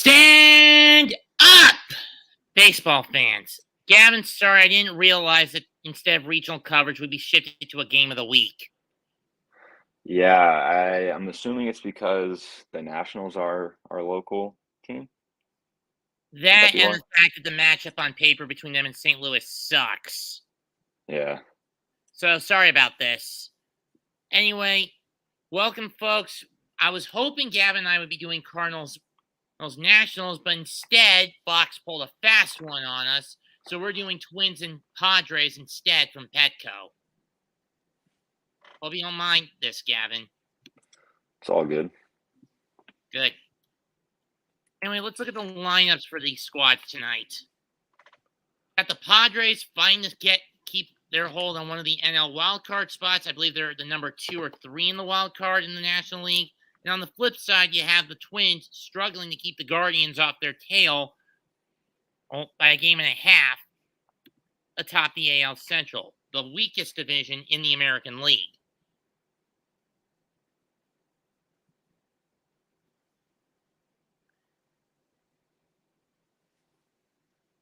Stand up, baseball fans. Gavin, sorry, I didn't realize that instead of regional coverage, we'd be shifted to a game of the week. Yeah, I'm assuming it's because the Nationals are our local team. Would that That be and why? the fact that the matchup on paper between them and St. Louis sucks. Yeah. So sorry about this. Anyway, welcome, folks. I was hoping Gavin and I would be doing Cardinals Nationals, but instead, Fox pulled a fast one on us. So we're doing Twins and Padres instead from Petco. Hope you don't mind this, Gavin. It's all good. Good. Anyway, let's look at the lineups for these squads tonight. Got the Padres fighting to keep their hold on one of the NL wildcard spots. I believe they're the number 2 or 3 in the wild card in the National League. And on the flip side, you have the Twins struggling to keep the Guardians off their tail by a game and a half atop the AL Central, the weakest division in the American League.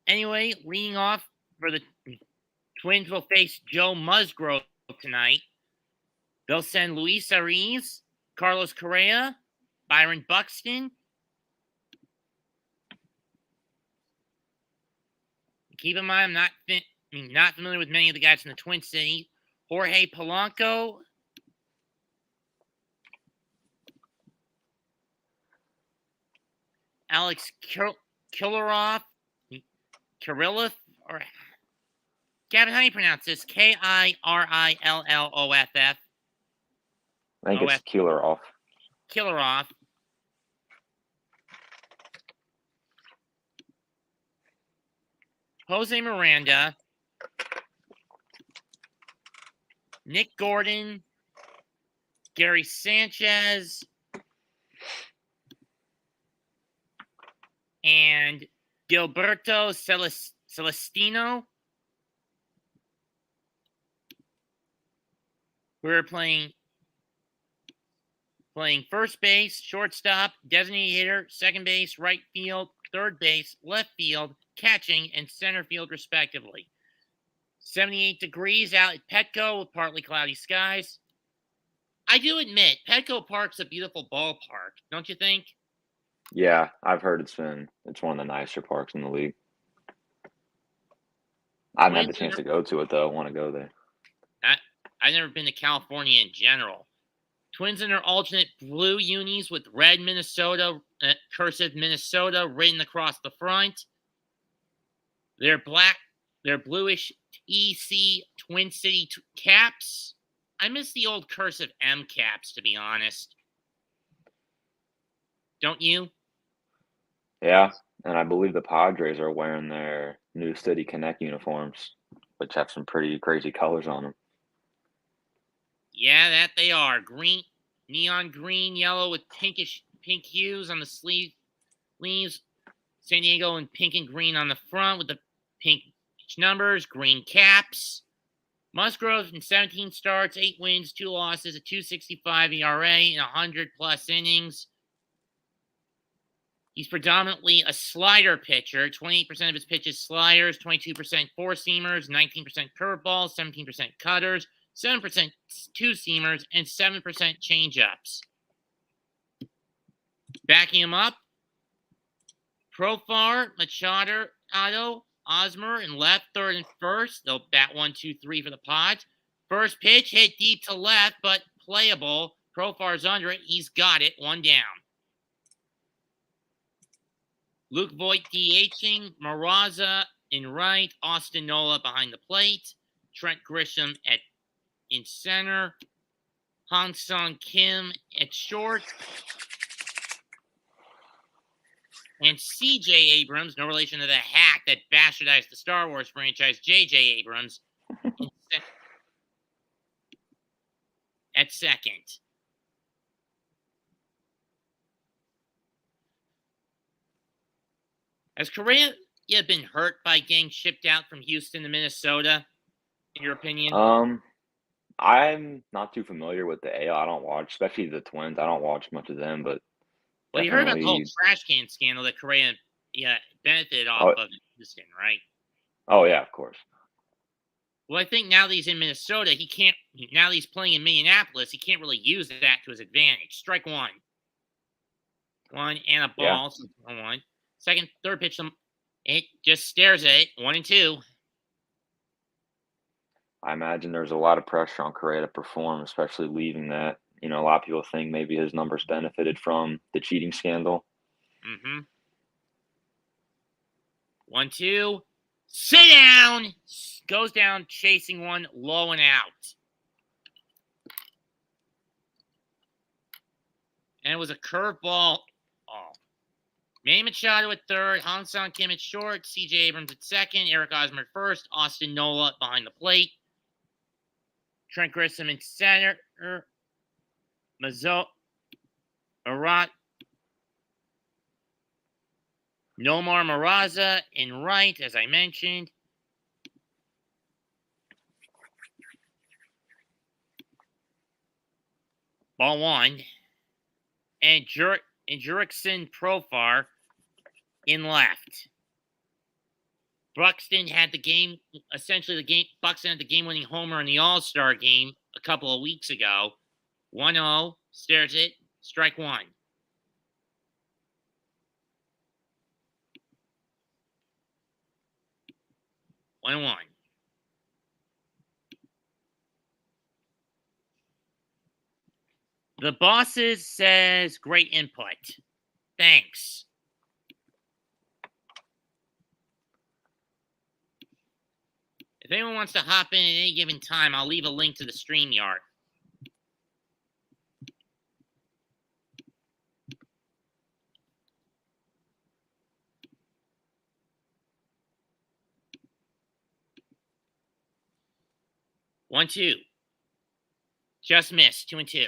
Anyway, leading off for the Twins will face Joe Musgrove tonight. They'll send Luis Ariz, Carlos Correa, Byron Buxton. Keep in mind, I'm not familiar with many of the guys from the Twin City. Jorge Polanco, Alex Kirilloff, or Gavin, how do you pronounce this? Kirilloff. I think it's Keeler off. Kirilloff. Jose Miranda, Nick Gordon, Gary Sanchez, and Gilberto Celestino. We're playing first base, shortstop, designated hitter, second base, right field, third base, left field, catching, and center field, respectively. 78 degrees out at Petco with partly cloudy skies. I do admit, Petco Park's a beautiful ballpark, don't you think? Yeah, I've heard it's one of the nicer parks in the league. I haven't had the chance to go to it though. I want to go there. I've never been to California in general. Twins in their alternate blue unis with red Minnesota, cursive Minnesota written across the front. Their bluish EC Twin City caps. I miss the old cursive M caps, to be honest. Don't you? Yeah, and I believe the Padres are wearing their new City Connect uniforms, which have some pretty crazy colors on them. Yeah, that they are. Green, neon green, yellow with pink hues on the sleeves. San Diego in pink and green on the front with the pink numbers, green caps. Musgrove in 17 starts, 8 wins, 2 losses, a 2.65 ERA, and 100-plus innings. He's predominantly a slider pitcher. 28% of his pitches sliders, 22% four-seamers, 19% curveballs, 17% cutters, 7% two-seamers, and 7% changeups. Backing him up, Profar, Machado, Osmer in left, third, and first. They'll bat 1, 2, 3 for the Pods. First pitch hit deep to left, but playable. Profar's under it. He's got it. 1 down. Luke Voigt DHing, Maraza in right, Austin Nola behind the plate, Trent Grisham in center, Han Sung Kim at short, and C.J. Abrams, no relation to the hack that bastardized the Star Wars franchise, J.J. Abrams, at second. Has Correa been hurt by getting shipped out from Houston to Minnesota, in your opinion? I'm not too familiar with the AL. I don't watch, especially the Twins. I don't watch much of them, but Well, you heard about the whole Definitely. trash can scandal that Correa benefited off Oh, of in Houston, right? oh yeah, of course. Well, I think now that he's in Minnesota, he can't. Now that he's playing in Minneapolis, he can't really use that to his advantage. Strike one. One and a Yeah, ball. So 1-1. Second, third pitch. It just stares at it. 1-2. I imagine there's a lot of pressure on Correa to perform, especially leaving that. A lot of people think maybe his numbers benefited from the cheating scandal. Mm-hmm. 1-2. Sit down. Goes down, chasing one, low and out. And it was a curveball. Oh. Manny Machado at third, Hong Sang Kim at short, C.J. Abrams at second, Eric Osmer at first, Austin Nola behind the plate, Trent Grissom in center, Marat, Nomar Maraza in right, as I mentioned. Ball one. And Jurickson Profar in left. Buxton had the game, Buxton had the game-winning homer in the All-Star game a couple of weeks ago. 1-0, stares it, strike one. One. The bosses says great input. Thanks. If anyone wants to hop in at any given time, I'll leave a link to the StreamYard. One, two. Just missed. 2-2.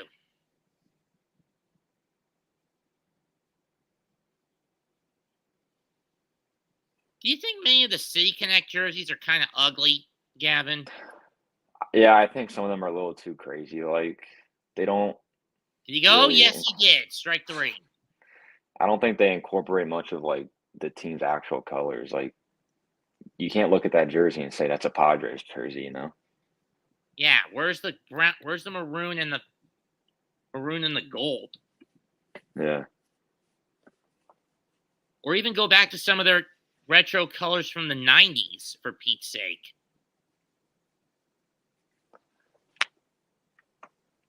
Do you think many of the City Connect jerseys are kind of ugly, Gavin? Yeah, I think some of them are a little too crazy. Like they don't Did he go? really. Yes, he did. Strike three. I don't think they incorporate much of like the team's actual colors. Like you can't look at that jersey and say that's a Padres jersey. Yeah, where's the maroon and the gold? Yeah. Or even go back to some of their retro colors from the 90s, for Pete's sake.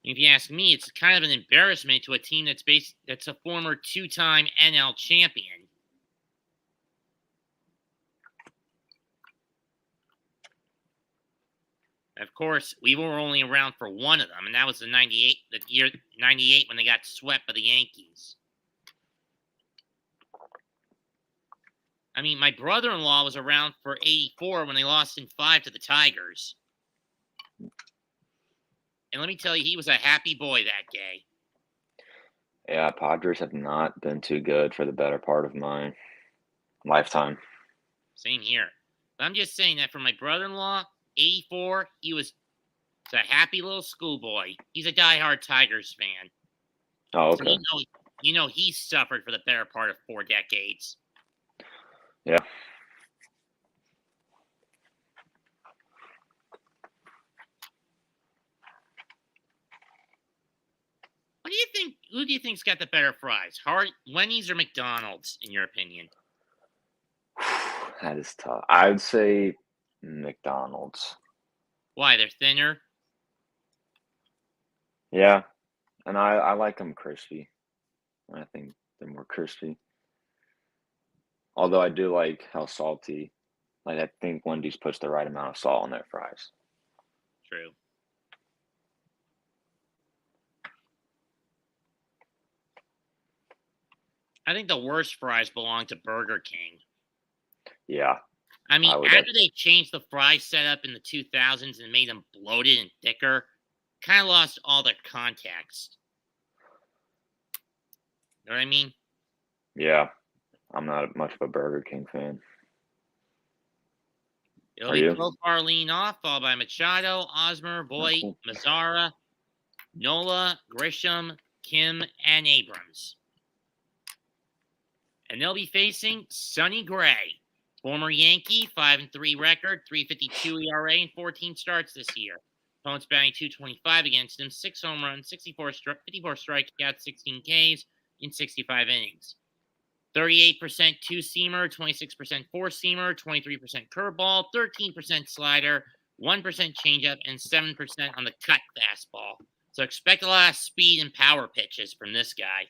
If you ask me, it's kind of an embarrassment to a team that's a former two-time NL champion. Of course, we were only around for one of them, and that was the year 98 when they got swept by the Yankees. I mean, my brother-in-law was around for 84 when they lost in 5 to the Tigers. And let me tell you, he was a happy boy that day. Yeah, Padres have not been too good for the better part of my lifetime. Same here. But I'm just saying that for my brother-in-law, 84, he was a happy little schoolboy. He's a diehard Tigers fan. Oh, So okay. he suffered for the better part of 4 decades. Yeah. What do you think? Who do you think's got the better fries, Wendy's or McDonald's, in your opinion? That is tough. I would say McDonald's. Why? They're thinner? Yeah, and I like them crispy. I think they're more crispy. Although I do like how salty. Like I think Wendy's puts the right amount of salt on their fries. True. I think the worst fries belong to Burger King. Yeah. I mean, would after they changed the fry setup in the 2000s and made them bloated and thicker, kind of lost all their context. You know what I mean? Yeah. I'm not much of a Burger King fan. It'll Are be you? Profar leading off, followed by Machado, Osmer, Boyd, cool. Mazzara, Nola, Grisham, Kim, and Abrams. And they'll be facing Sonny Gray, former Yankee, 5-3 record, 3.52 ERA, and 14 starts this year. Opponents batting .225 against him, 6 home runs, 54 strikeouts, 16 Ks in 65 innings. 38% two-seamer, 26% four-seamer, 23% curveball, 13% slider, 1% changeup, and 7% on the cut fastball. So expect a lot of speed and power pitches from this guy.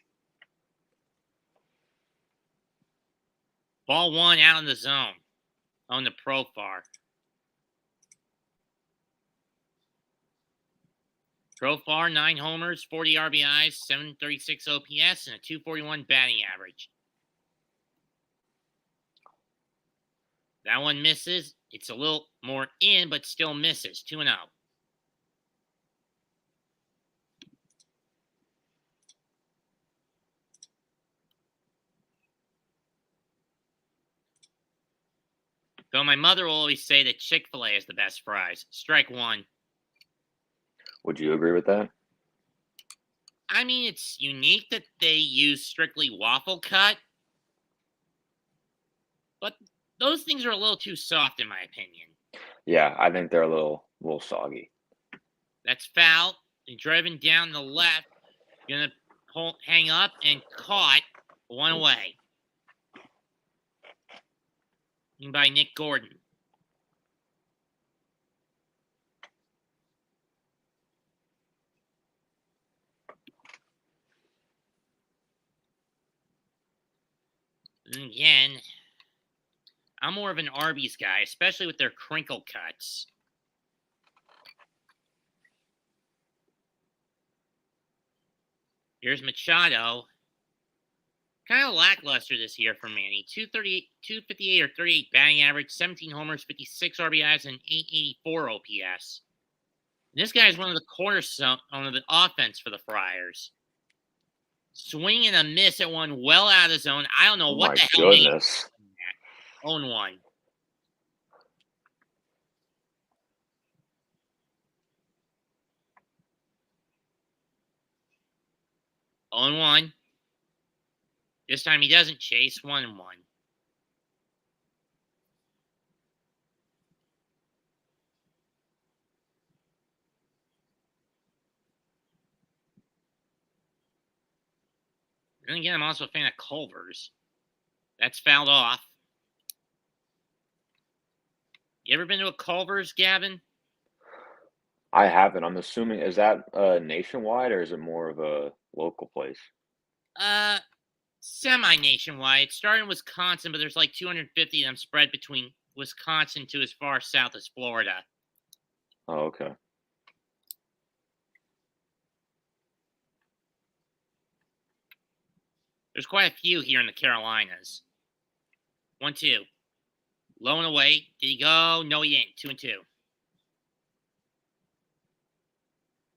Ball 1 out in the zone on the Profar. Profar, 9 homers, 40 RBIs, 736 OPS, and a .241 batting average. That one misses. It's a little more in, but still misses. 2-0. Though my mother will always say that Chick-fil-A is the best fries. Strike 1. Would you agree with that? I mean, it's unique that they use strictly waffle cut, but those things are a little too soft in my opinion. Yeah, I think they're a little soggy. That's foul. And driven down the left. Gonna hang up and caught. 1 away. By Nick Gordon. And again, I'm more of an Arby's guy, especially with their crinkle cuts. Here's Machado. Kind of lackluster this year for Manny. 258 or 38 batting average, 17 homers, 56 RBIs, and 884 OPS. And this guy is one of the cornerstone of the offense for the Friars. Swing and a miss at one well out of the zone. I don't know what the hell. Goodness. 0-1. On 1. This time he doesn't chase. 1-1. And again, I'm also a fan of Culver's. That's fouled off. You ever been to a Culver's, Gavin? I haven't. I'm assuming, is that nationwide or is it more of a local place? Semi-nationwide. It started in Wisconsin, but there's like 250 of them spread between Wisconsin to as far south as Florida. Oh, okay. There's quite a few here in the Carolinas. 1-2. Low and away. Did he go? No, he didn't. 2-2.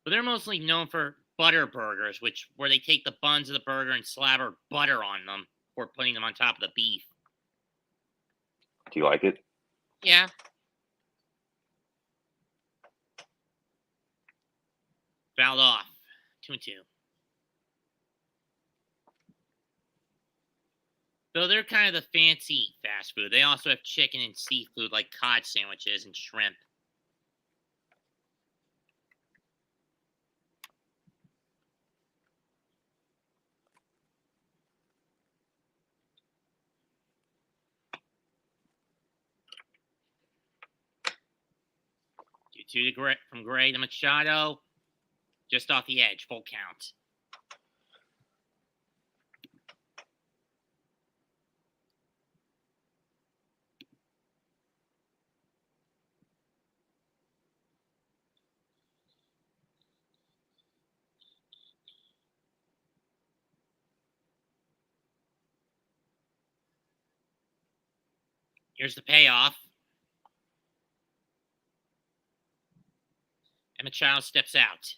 But they're mostly known for butter burgers, where they take the buns of the burger and slabber butter on them before putting them on top of the beef. Do you like it? Yeah. Fouled off. 2-2. So they're kind of the fancy fast food. They also have chicken and seafood like cod sandwiches and shrimp. From Gray to Machado. Just off the edge. Full count. Here's the payoff. And Machado steps out.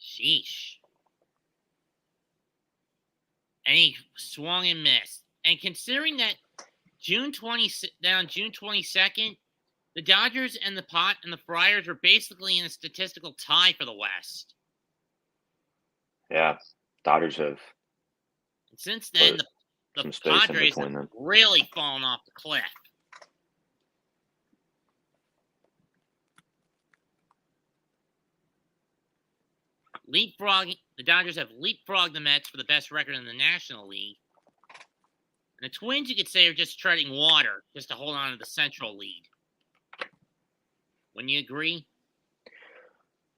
Sheesh. And he swung and missed. And considering that June 22nd, the Dodgers and the Friars were basically in a statistical tie for the West. Yeah, Dodgers have And since then, the some space in Padres have between them. really fallen off the cliff. The Dodgers have leapfrogged the Mets for the best record in the National League. And the Twins, you could say, are just treading water just to hold on to the Central lead. Wouldn't you agree?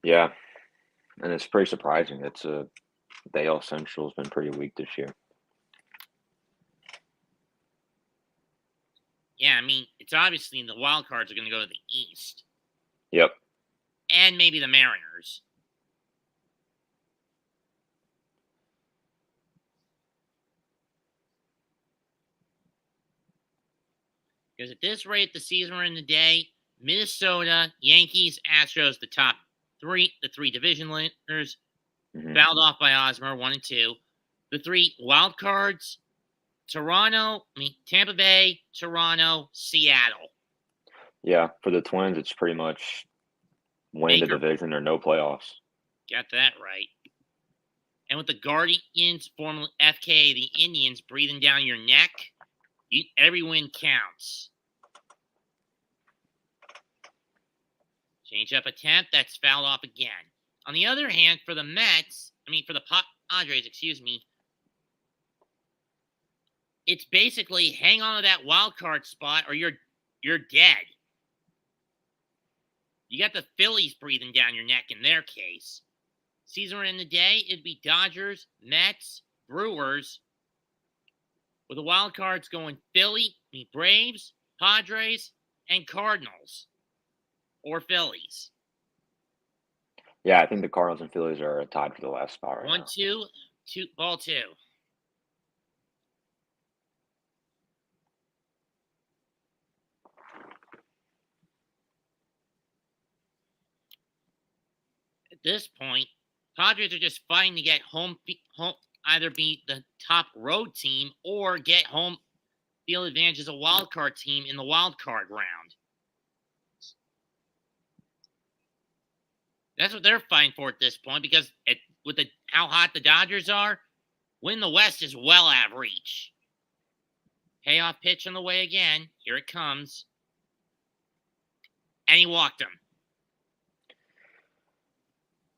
Yeah, and it's pretty surprising. The AL Central has been pretty weak this year. Yeah, I mean, it's obviously the wild cards are going to go to the East. Yep. And maybe the Mariners. Because at this rate, the season we're in today, Minnesota, Yankees, Astros, the three division winners, fouled off by Osmer, 1 and 2. The 3 wild cards, Tampa Bay, Toronto, Seattle. Yeah, for the Twins, it's pretty much win the division or no playoffs. Got that right. And with the Guardians, formerly FK, the Indians, breathing down your neck, every win counts. Change up attempt, that's fouled off again. On the other hand, for the Padres, it's basically hang on to that wild card spot or you're dead. You got the Phillies breathing down your neck in their case. Season in the day, it'd be Dodgers, Mets, Brewers. With the wild cards going Braves, Padres, and Cardinals. Or Phillies. Yeah, I think the Cardinals and Phillies are tied for the last spot right now. 1-2, 2. At this point, Padres are just fighting to get home either be the top road team or get home field advantage as a wild card team in the wild card round. That's what they're fighting for at this point because with how hot the Dodgers are, winning the West is well out of reach. Payoff pitch on the way again. Here it comes. And he walked him.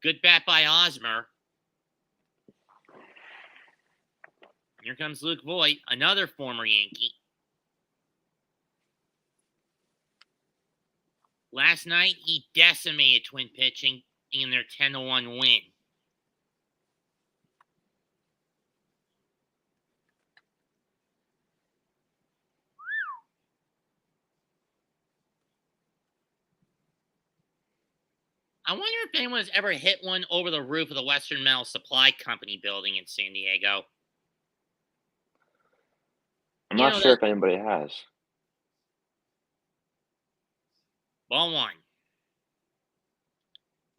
Good bat by Osmer. Here comes Luke Voigt, another former Yankee. Last night, he decimated Twin pitching in their 10-1 win. I wonder if anyone has ever hit one over the roof of the Western Metal Supply Company building in San Diego. I'm not sure if anybody has. Ball 1.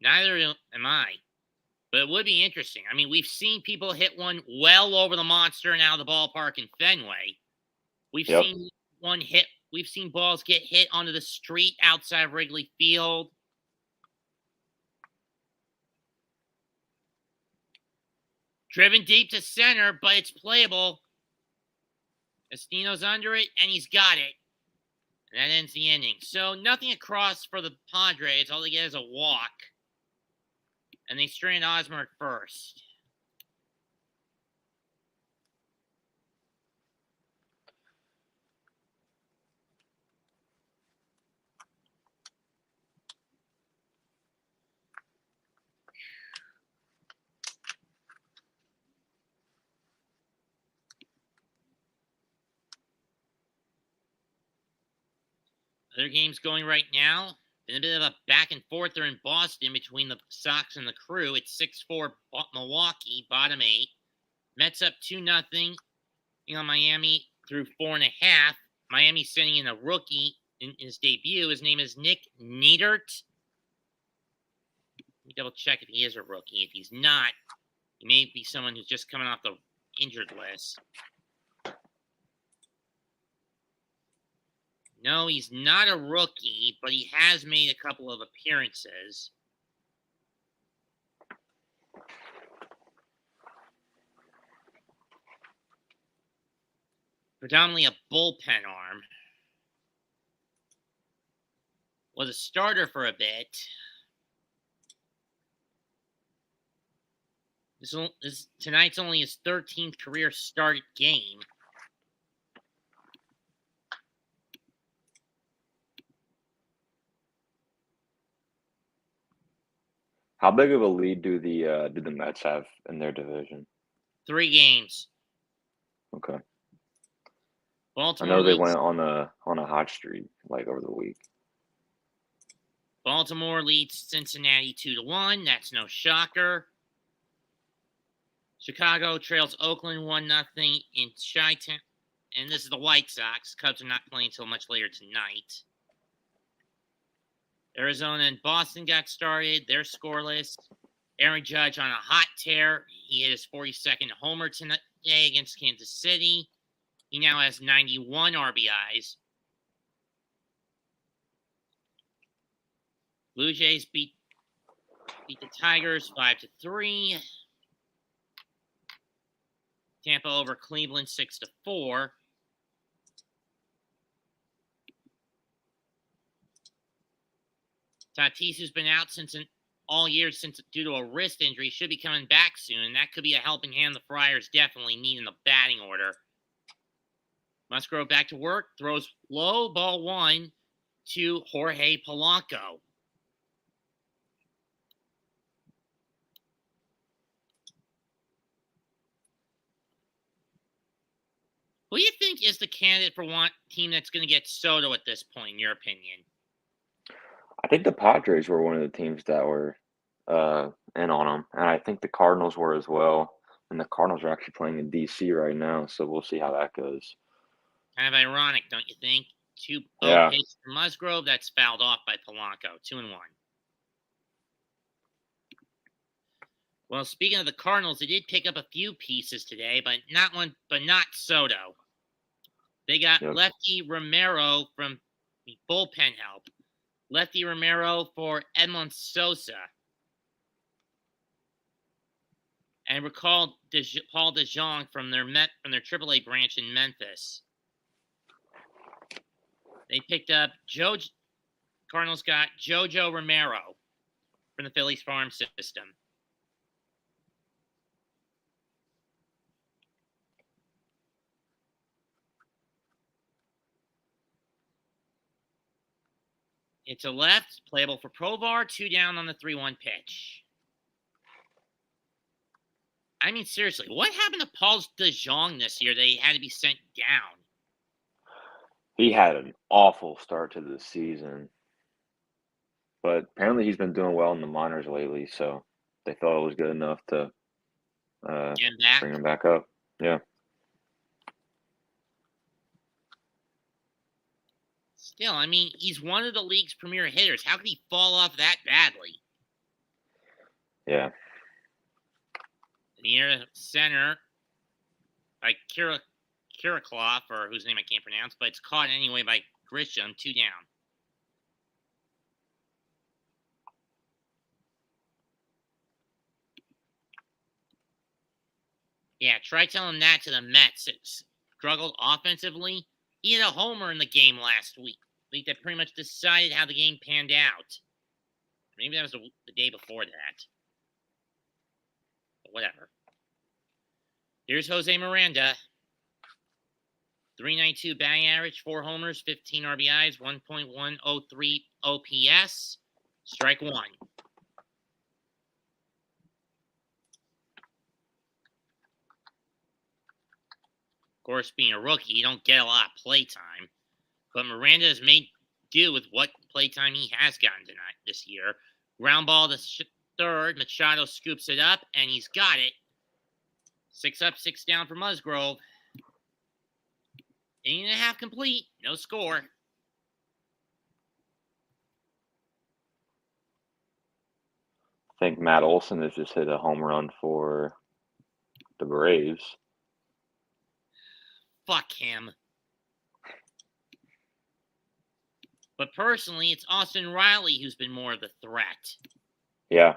Neither am I. But it would be interesting. I mean, we've seen people hit one well over the monster and out of the ballpark in Fenway. We've seen We've seen balls get hit onto the street outside of Wrigley Field. Driven deep to center, but it's playable. Estino's under it, and he's got it. And that ends the inning. So nothing across for the Padres. All they get is a walk. And they strand Osmer at first. Other games going right now. Been a bit of a back and forth there in Boston between the Sox and the Crew. It's 6-4 Milwaukee, bottom 8. Mets up 2-0 on Miami through 4.5. Miami's sending in a rookie in his debut. His name is Nick Neidert. Let me double check if he is a rookie. If he's not, he may be someone who's just coming off the injured list. No, he's not a rookie, but he has made a couple of appearances. Predominantly a bullpen arm. Was a starter for a bit. Tonight's only his 13th career started game. How big of a lead do the Mets have in their division? 3 games. Okay. Baltimore I know they leads, went on a hot streak like over the week. Baltimore leads Cincinnati 2-1. That's no shocker. Chicago trails Oakland 1-0 in Chi-Town. And this is the White Sox. Cubs are not playing until much later tonight. Arizona and Boston got started. They're scoreless. Aaron Judge on a hot tear. He hit his 42nd homer today against Kansas City. He now has 91 RBIs. Blue Jays beat the Tigers 5-3. Tampa over Cleveland 6-4. Tatis, who's been out all year due to a wrist injury, should be coming back soon. That could be a helping hand the Friars definitely need in the batting order. Musgrove back to work, throws low, ball 1 to Jorge Polanco. Who do you think is the candidate for one team that's going to get Soto at this point, in your opinion? I think the Padres were one of the teams that were in on them, and I think the Cardinals were as well. And the Cardinals are actually playing in DC right now, so we'll see how that goes. Kind of ironic, don't you think? 2-0 Yeah. pitch for Musgrove. That's fouled off by Polanco. 2-1. Well, speaking of the Cardinals, they did pick up a few pieces today, but not Soto. They got lefty Romero from bullpen help. Lefty Romero for Edmond Sosa. And recalled Paul DeJong from their AAA branch in Memphis. They picked up Cardinals got JoJo Romero from the Phillies farm system. It's a left, playable for Provar, 2 down on the 3-1 pitch. I mean, seriously, what happened to Paul DeJong this year that he had to be sent down? He had an awful start to the season, but apparently he's been doing well in the minors lately, so they thought it was good enough to bring him back up. Yeah. Still, I mean, he's one of the league's premier hitters. How could he fall off that badly? Yeah. Near center by Kiriklov, or whose name I can't pronounce, but it's caught anyway by Grisham, 2 down. Yeah, try telling that to the Mets. It struggled offensively. He had a homer in the game last week. That pretty much decided how the game panned out. Maybe that was the day before that. But whatever. Here's Jose Miranda. 3.92 batting average, 4 homers, 15 RBIs, 1.103 OPS. Strike 1. Of course, being a rookie, you don't get a lot of playtime. But Miranda has made do with what playtime he has gotten this year. Ground ball to third. Machado scoops it up, and he's got it. 6 up, 6 down for Musgrove. 8.5 complete. No score. I think Matt Olson has just hit a home run for the Braves. Fuck him. But personally, it's Austin Riley who's been more of the threat. Yeah.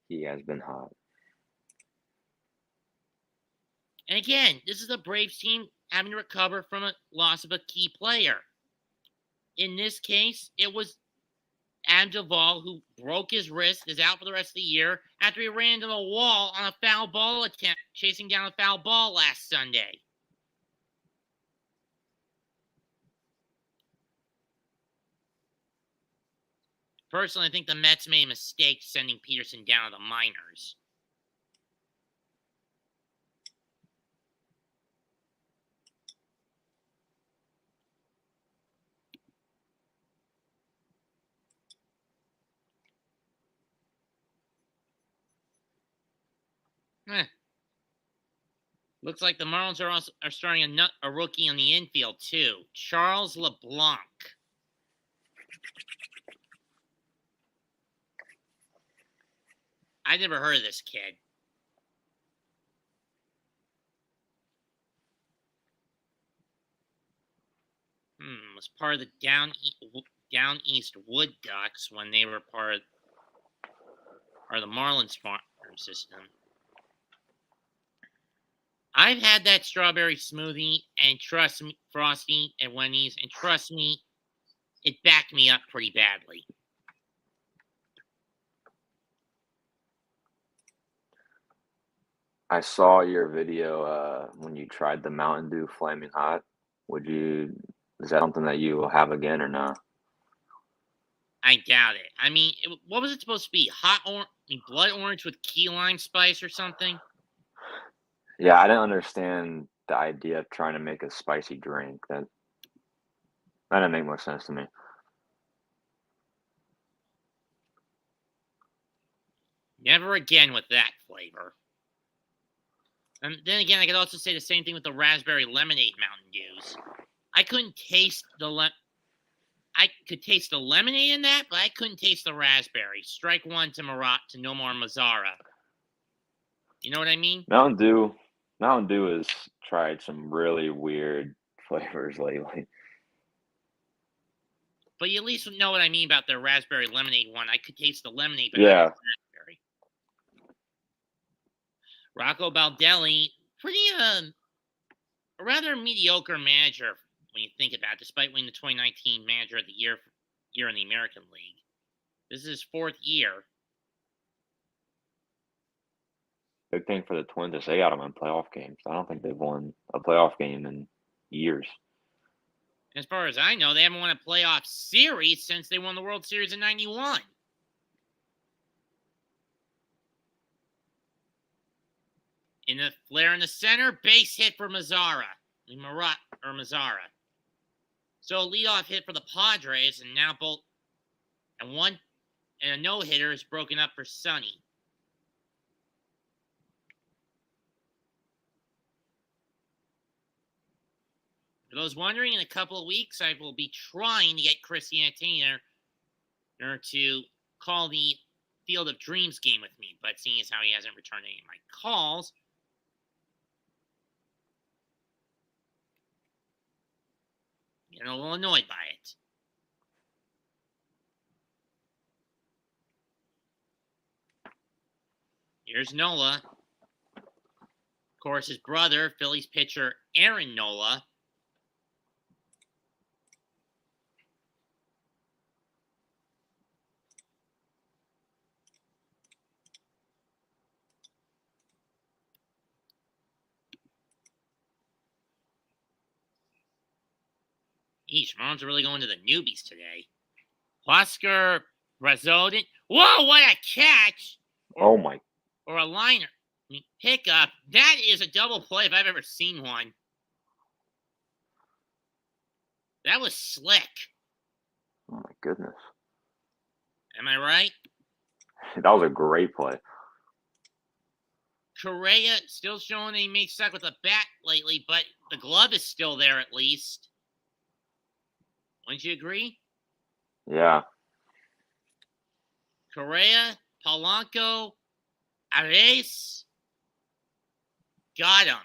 He has been hot. And again, this is a Braves team having to recover from a loss of a key player. In this case, it was Adam Duvall, who broke his wrist, is out for the rest of the year after he ran into the wall on a foul ball attempt, chasing down a foul ball last Sunday. Personally, I think the Mets made a mistake sending Peterson down to the minors. Looks like the Marlins are starting a rookie on the infield too, Charles LeBlanc. I never heard of this kid. Was part of the Down East Wood Ducks when they were part of the Marlins farm system. I've had that strawberry smoothie, and trust me, Frosty at Wendy's, and trust me, it backed me up pretty badly. I saw your video when you tried the Mountain Dew Flaming Hot. Is that something that you will have again or not? I doubt it. I mean, what was it supposed to be? Blood orange with key lime spice or something? Yeah, I didn't understand the idea of trying to make a spicy drink. That didn't make much sense to me. Never again with that flavor. And then again, I could also say the same thing with the raspberry lemonade Mountain Dews. I couldn't taste I could taste the lemonade in that, but I couldn't taste the raspberry. Strike one to no more Mazzara. You know what I mean? Mountain Dew has tried some really weird flavors lately. But you at least know what I mean about their raspberry lemonade one. I could taste the lemonade, but Yeah. not the raspberry. Rocco Baldelli, a rather mediocre manager when you think about it, despite winning the 2019 Manager of the Year in the American League. This is his fourth year. Big thing for the Twins is they got them in playoff games. I don't think they've won a playoff game in years. As far as I know, they haven't won a playoff series since they won the World Series in '91. In the flare in the center, base hit for Mazzara. So a leadoff hit for the Padres, and now a no-hitter is broken up for Sonny. For those wondering, in a couple of weeks, I will be trying to get Chris Yantiner to call the Field of Dreams game with me, but seeing as how he hasn't returned any of my calls, I'm a little annoyed by it. Here's Nola. Of course, his brother, Phillies pitcher Aaron Nola. Eesh, Marlins are really going to the newbies today. Husker Razodin. Whoa, what a catch! Oh my. Or a liner. Pickup. That is a double play if I've ever seen one. That was slick. Oh my goodness. Am I right? That was a great play. Correa still showing that he may suck with a bat lately, but the glove is still there at least. Wouldn't you agree? Yeah. Correa, Polanco, Ares. Got him.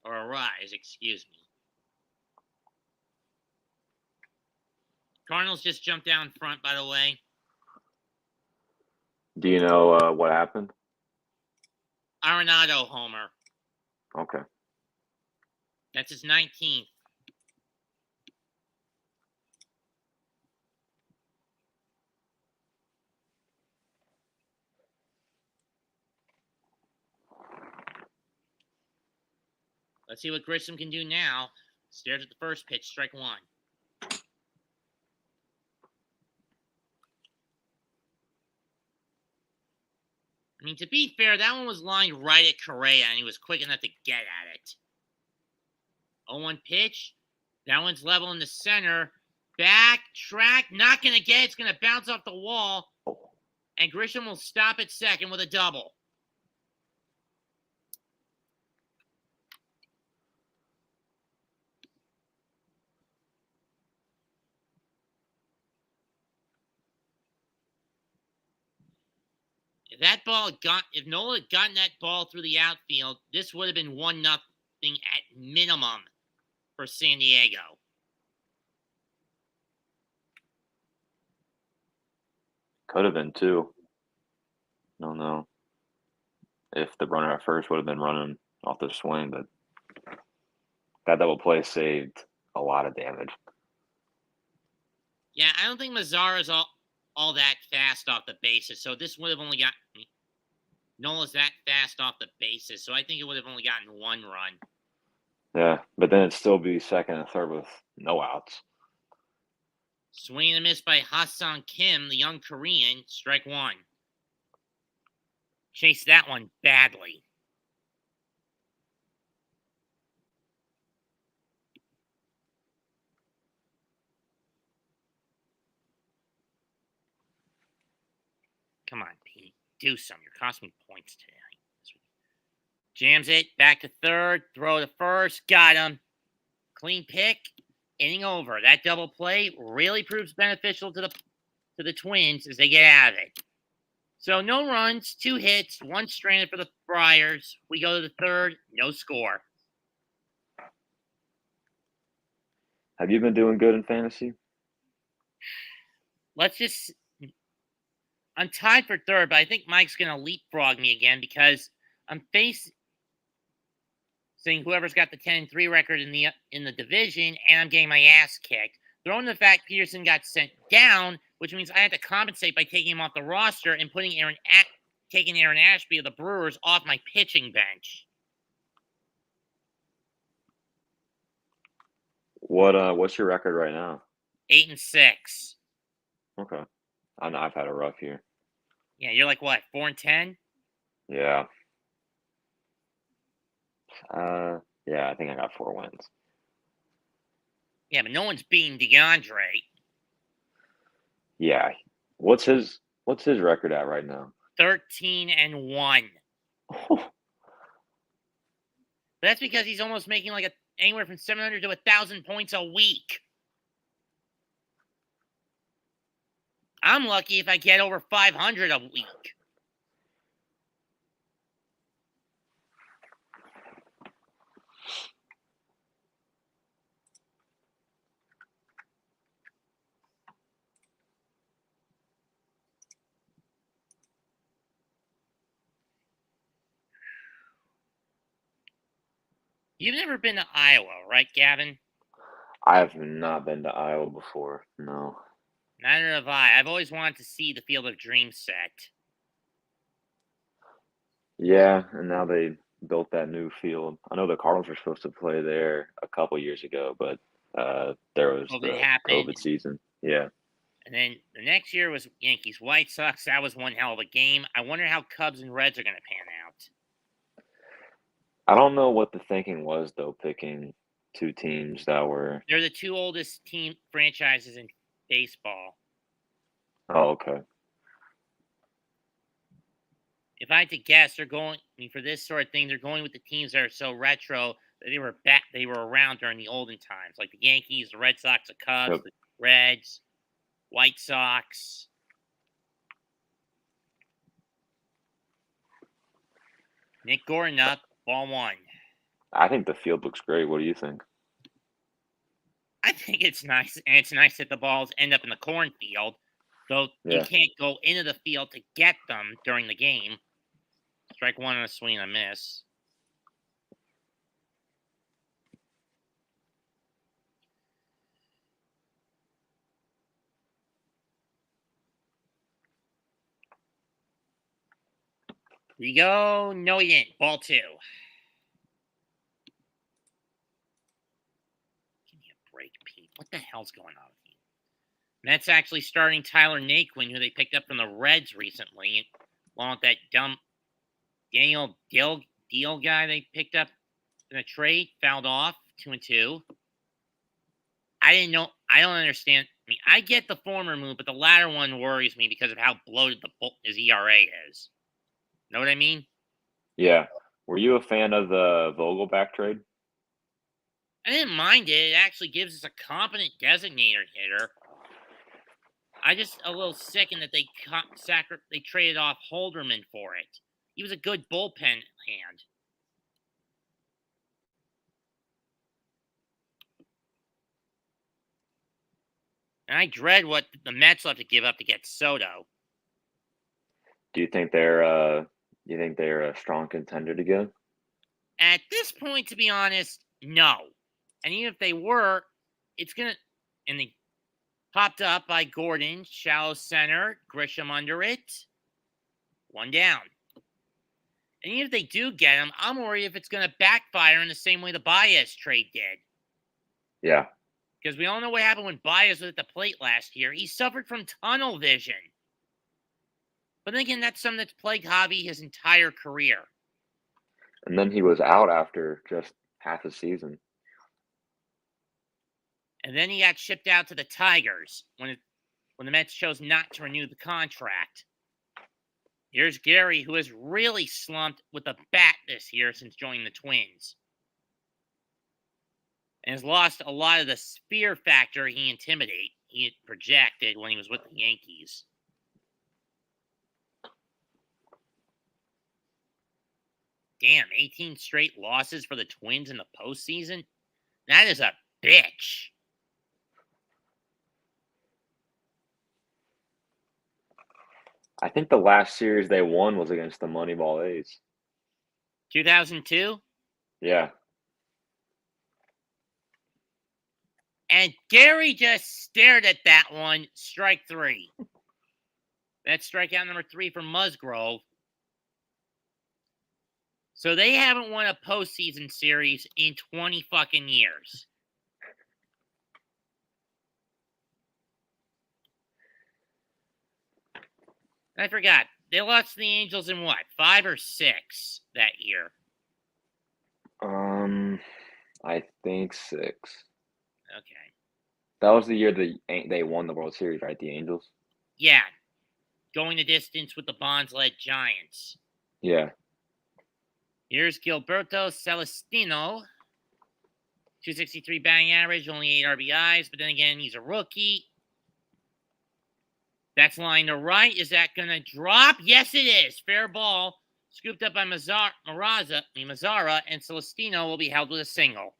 Or a rise, excuse me. Cardinals just jumped down front, by the way. Do you know what happened? Arenado homer. Okay. That's his 19th. Let's see what Grissom can do now. Stares at the first pitch, strike one. I mean, to be fair, that one was lined right at Correa, and he was quick enough to get at it. 0-1 pitch. That one's level in the center. Back, track, not going to get it. It's going to bounce off the wall. And Grisham will stop at second with a double. If Nola had gotten that ball through the outfield, this would have been 1-0 at minimum for San Diego. Could have been 2. Don't know if the runner at first would have been running off the swing, but that double play saved a lot of damage. Yeah, I don't think Mazzara's all that fast off the bases, so this would have only got Nola's that fast off the bases, so I think it would have only gotten 1 run. Yeah, but then it'd still be second and third with no outs. Swing and a miss by Ha-Seong Kim, the young Korean, strike one. Chased that one badly. Come on, Pete. Do something. You're costing me points today. Jams it. Back to third. Throw to first. Got him. Clean pick. Inning over. That double play really proves beneficial to the Twins as they get out of it. So no runs, 2 hits, 1 stranded for the Friars. We go to the third. No score. Have you been doing good in fantasy? I'm tied for third, but I think Mike's going to leapfrog me again because I'm facing whoever's got the 10-3 record in the division, and I'm getting my ass kicked. Throwing the fact Peterson got sent down, which means I had to compensate by taking him off the roster and taking Aaron Ashby of the Brewers off my pitching bench. What's your record right now? 8-6. Okay. I know I've had a rough year. Yeah, you're like what, 4-10? Yeah. Yeah, I think I got 4 wins. Yeah, but no one's beating DeAndre. Yeah. What's his record at right now? 13-1. But that's because he's almost making like anywhere from 700 to 1,000 points a week. I'm lucky if I get over 500 a week. You've never been to Iowa, right, Gavin? I have not been to Iowa before. No. Neither have I. I've always wanted to see the Field of Dreams set. Yeah, and now they built that new field. I know the Cardinals were supposed to play there a couple years ago, but there was COVID the happened. COVID season. Yeah. And then the next year was Yankees White Sox. That was one hell of a game. I wonder how Cubs and Reds are going to pan out. I don't know what the thinking was, though, picking 2 teams that were. They're the 2 oldest team franchises in baseball. Oh, okay. If I had to guess, they're going. I mean, for this sort of thing, they're going with the teams that are so retro that they were around during the olden times, like the Yankees, the Red Sox, the Cubs, Yep. the Reds, White Sox. Nick Gordon up, ball 1. I think the field looks great. What do you think? I think it's nice, and it's nice that the balls end up in the cornfield, so you Yeah. can't go into the field to get them during the game. Strike one on a swing and a miss. Here you go. No, he didn't. Ball two. Give me a break, Pete. What the hell's going on with you? Mets actually starting Tyler Naquin, who they picked up from the Reds recently, along with that dumb Daniel Deal guy they picked up in a trade, fouled off 2-2. I didn't know. I don't understand. I mean, I get the former move, but the latter one worries me because of how bloated his ERA is. Know what I mean? Yeah. Were you a fan of the Vogelback trade? I didn't mind it. It actually gives us a competent designator hitter. I just a little sickened that they traded off Holderman for it. He was a good bullpen hand. And I dread what the Mets will have to give up to get Soto. Do you think they're a strong contender to get? At this point, to be honest, no. And even if they were, it's gonna and they popped up by Gordon, shallow center, Grisham under it. One down. And even if they do get him, I'm worried if it's going to backfire in the same way the Baez trade did. Yeah. Because we all know what happened when Baez was at the plate last year. He suffered from tunnel vision. But then again, that's something that's plagued Javi his entire career. And then he was out after just half a season. And then he got shipped out to the Tigers when the Mets chose not to renew the contract. Here's Gary, who has really slumped with the bat this year since joining the Twins. And has lost a lot of the spear factor he projected when he was with the Yankees. Damn, 18 straight losses for the Twins in the postseason? That is a bitch. I think the last series they won was against the Moneyball A's. 2002? Yeah. And Gary just stared at that one. Strike three. That's strikeout number 3 for Musgrove. So they haven't won a postseason series in 20 fucking years. I forgot. They lost to the Angels in what? 5 or 6 that year? I think 6. Okay. That was the year they won the World Series, right? The Angels? Yeah. Going the distance with the Bonds-led Giants. Yeah. Here's Gilberto Celestino. 263 batting average, only 8 RBIs, but then again, he's a rookie. That's line to right. Is that going to drop? Yes, it is. Fair ball. Scooped up by Mazzara, and Celestino will be held with a single.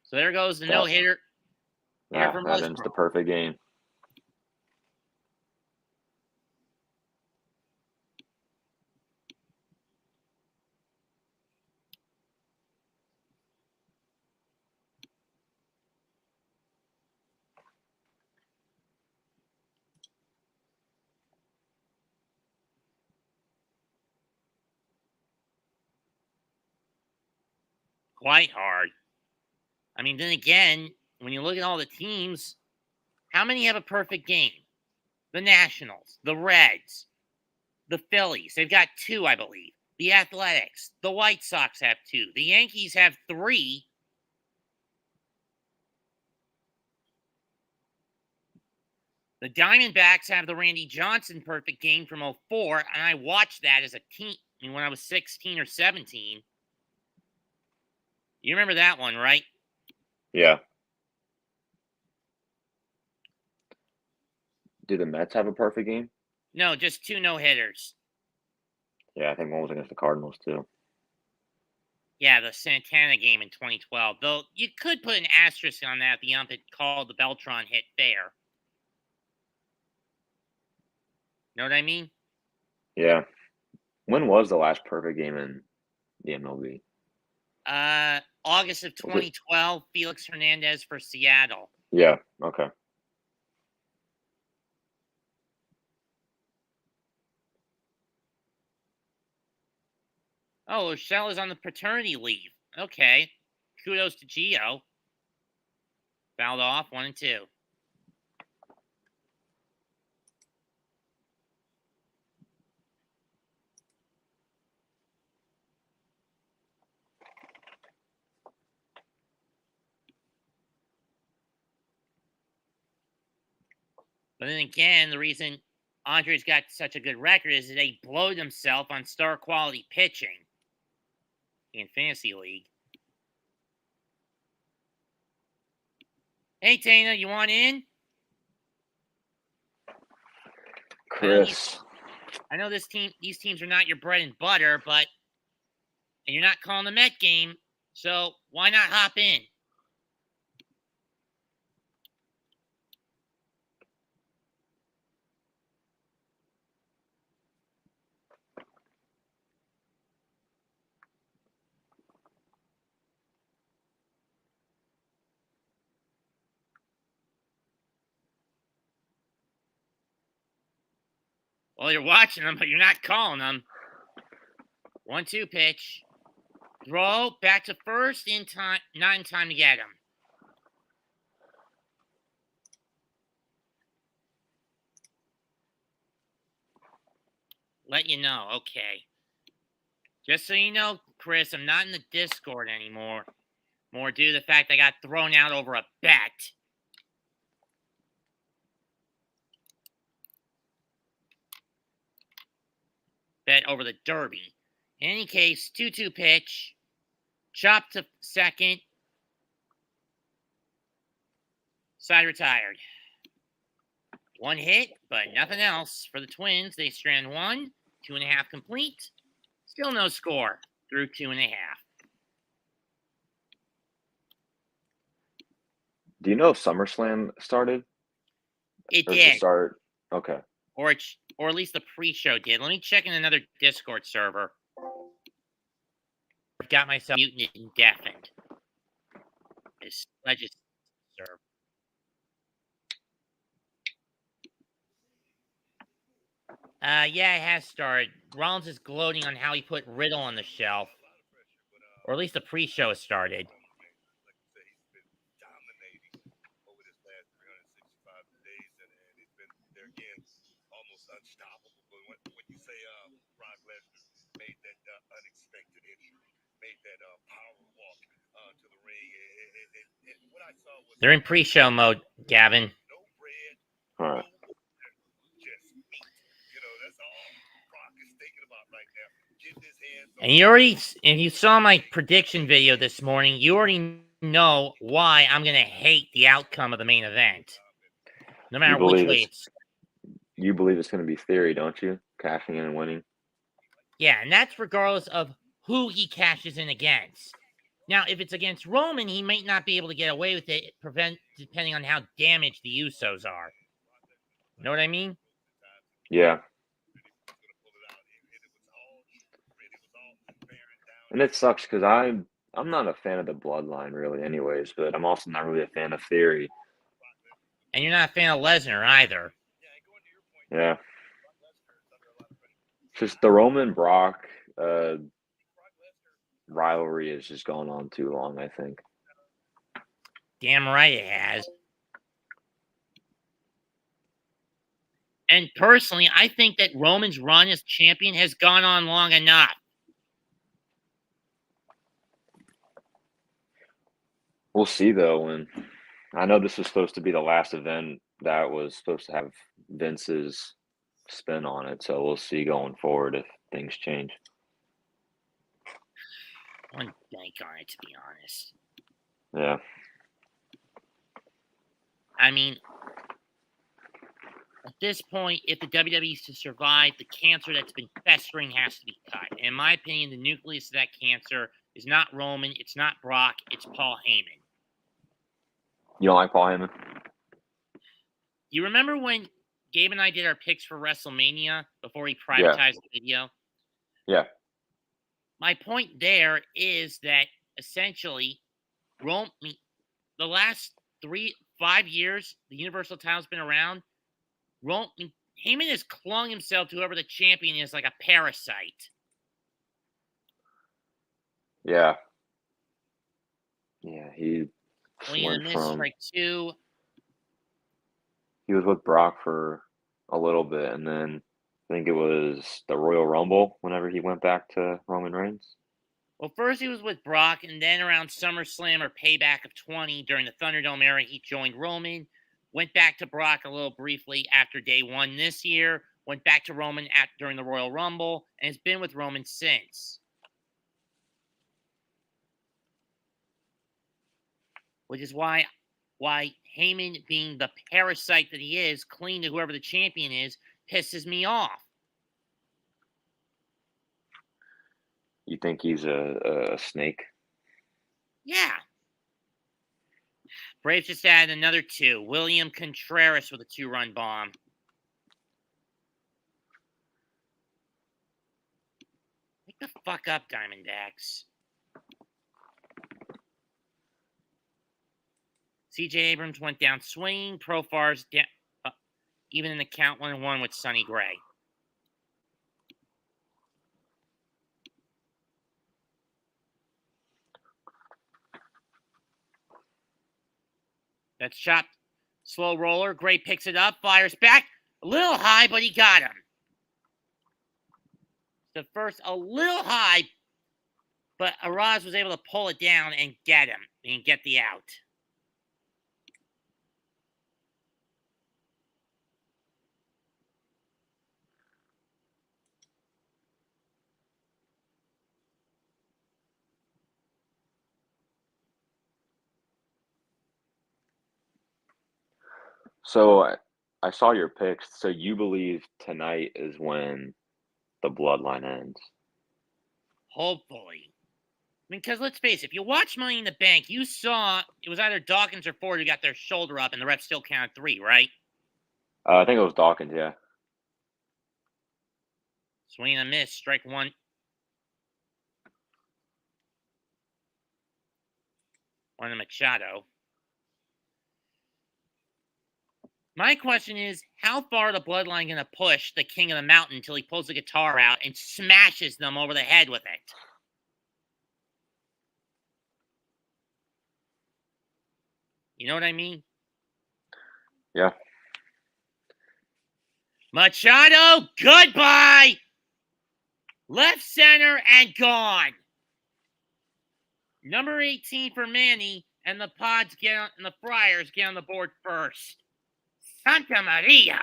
So there goes the no-hitter. That ends the perfect game. Quite hard. I mean, then again, when you look at all the teams, how many have a perfect game? The Nationals, the Reds, the Phillies. They've got 2, I believe. The Athletics, the White Sox have 2. The Yankees have 3. The Diamondbacks have the Randy Johnson perfect game from 2004, and I watched that as a teen when I was 16 or 17. You remember that one, right? Yeah. Do the Mets have a perfect game? No, just 2 no-hitters. Yeah, I think one was against the Cardinals, too. Yeah, the Santana game in 2012. Though you could put an asterisk on that. The ump had called the Beltran hit fair. Know what I mean? Yeah. When was the last perfect game in the MLB? August of Was it? 2012, Felix Hernandez for Seattle. Yeah. Okay. Oh, Urshela is on the paternity leave. Okay. Kudos to Gio. Fouled off 1-2. But then again, the reason Andre's got such a good record is that he blowed himself on star quality pitching in Fantasy League. Hey, Tana, you want in? Chris. I know these teams are not your bread and butter, and you're not calling the Met game, so why not hop in? Well, you're watching them, but you're not calling them. 1-2 pitch. Throw back to first in time, not in time to get him. Let you know, okay. Just so you know, Chris, I'm not in the Discord anymore. More due to the fact I got thrown out over a bet. Bet over the Derby. In any case, 2-2 pitch. Chop to second. Side retired. One hit, but nothing else. For the Twins, they strand one. 2.5 complete. Still no score through 2.5. Do you know if SummerSlam started? It Or did it did. start? Okay. Or at least the pre-show did. Let me check in another Discord server. I've got myself muted and deafened. This legis server. Yeah, it has started. Rollins is gloating on how he put Riddle on the shelf. Or at least the pre-show has started. They're in pre-show mode, Gavin. All right. And if you saw my prediction video this morning, you already know why I'm going to hate the outcome of the main event. No matter which way it's... You believe it's going to be Theory, don't you? Cashing in and winning? Yeah, and that's regardless of who he cashes in against. Now, if it's against Roman, he might not be able to get away with it, depending on how damaged the Usos are. Know what I mean? Yeah. And it sucks because I'm not a fan of the Bloodline really, anyways. But I'm also not really a fan of Theory. And you're not a fan of Lesnar either. Yeah. Just the Roman Brock rivalry is just going on too long, I think. Damn right it has. And personally, I think that Roman's run as champion has gone on long enough. We'll see, though. And I know this was supposed to be the last event that was supposed to have Vince's spin on it. So we'll see going forward if things change. One bank on it, to be honest. Yeah. I mean, at this point, if the WWE is to survive, the cancer that's been festering has to be cut. In my opinion, the nucleus of that cancer is not Roman. It's not Brock. It's Paul Heyman. You don't like Paul Heyman? You remember when Gabe and I did our picks for WrestleMania before he Yeah. privatized the video? Yeah. My point there is that essentially, the last 5 years the Universal title's been around, Heyman has clung himself to whoever the champion is like a parasite. Yeah. Yeah, he Swing and went a miss, from strike two. he was with Brock for a little bit, and then I think it was the Royal Rumble whenever he went back to Roman Reigns. Well, first he was with Brock, and then around SummerSlam or Payback of 20 during the Thunderdome era, he joined Roman. Went back to Brock a little briefly after day one this year. Went back to Roman during the Royal Rumble, and has been with Roman since. Which is why Heyman, being the parasite that he is, clinging to whoever the champion is, pisses me off. You think he's a snake? Yeah. Braves just added another two. William Contreras with a 2-run bomb. Wake the fuck up, Diamondbacks. C.J. Abrams went down swinging. Profar's down, even in the count 1-1 with Sonny Gray. That's chopped. Slow roller. Gray picks it up. Fires back. A little high, but he got him. The first, a little high, but Araz was able to pull it down and get him and get the out. So I saw your picks. So you believe tonight is when the bloodline ends? Hopefully. I mean, because let's face it, if you watch Money in the Bank, you saw it was either Dawkins or Ford who got their shoulder up, and the ref still counted 3, right? I think it was Dawkins, yeah. Swing and a miss, strike one. On the Machado. My question is, how far the bloodline going to push the King of the Mountain until he pulls the guitar out and smashes them over the head with it? You know what I mean? Yeah. Machado, goodbye! Left center and gone. Number 18 for Manny, and the Pods and the Friars get on the board first. Santa Maria.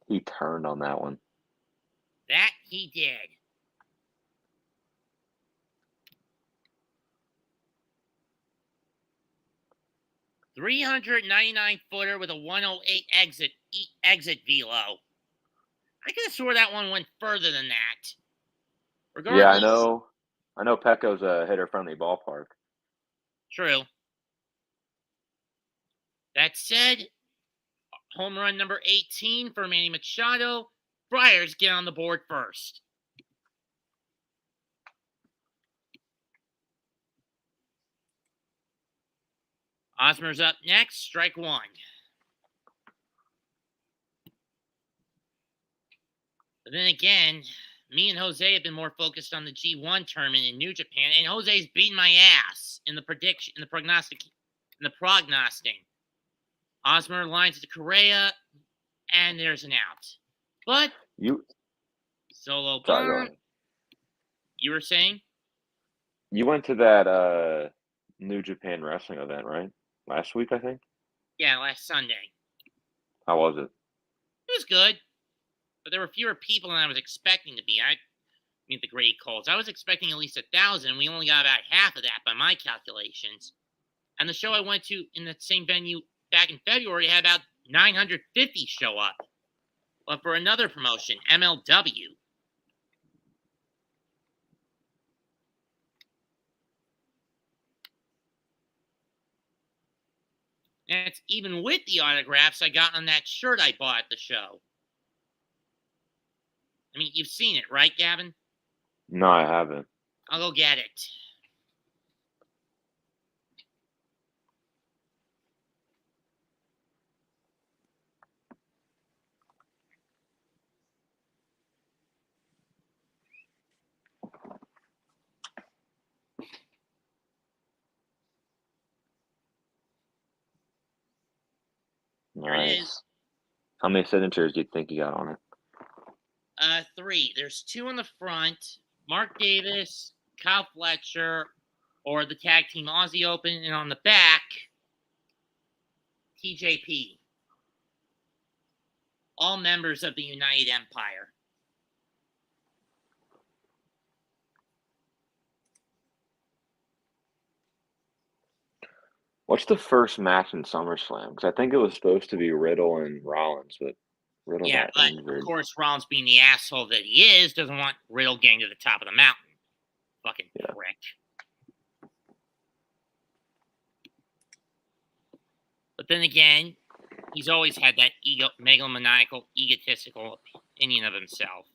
He turned on that one. That he did. .399-footer with a 108 exit velo. I could have swore that one went further than that. Regardless, Yeah, I know Petco's a hitter-friendly ballpark. True. That said, home run number 18 for Manny Machado. Friars get on the board first. Osmer's up next, strike one. But then again, me and Jose have been more focused on the G1 tournament in New Japan, and Jose's beating my ass in the prognostic. Osmer lines it to Correa, and there's an out. But solo bomb. You were saying? You went to that New Japan wrestling event, right? Last week, I think? Yeah, last Sunday. How was it? It was good. But there were fewer people than I was expecting to be. I mean, the great calls. I was expecting at least 1,000. We only got about half of that by my calculations. And the show I went to in the same venue back in February had about 950 show up. But for another promotion, MLW. And it's even with the autographs I got on that shirt I bought at the show. I mean, you've seen it, right, Gavin? No, I haven't. I'll go get it. There it is. Nice. How many signatures do you think you got on it? 3. There's 2 on the front. Mark Davis, Kyle Fletcher, or the Tag Team Aussie Open, and on the back, TJP. All members of the United Empire. What's the first match in SummerSlam? Because I think it was supposed to be Riddle and Rollins, but Riddle got but injured. of course, Rollins, being the asshole that he is, doesn't want Riddle getting to the top of the mountain. Fucking prick. But then again, he's always had that megalomaniacal, egotistical opinion of himself.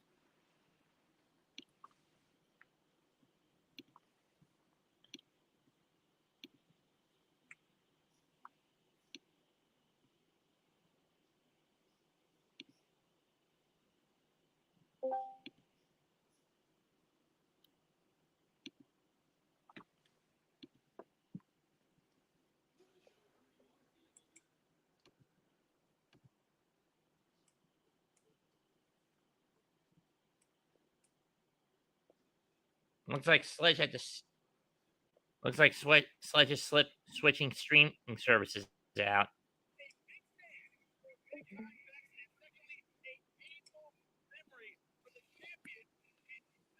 Looks like Sledge had to. Looks like Sledge is switching streaming services out.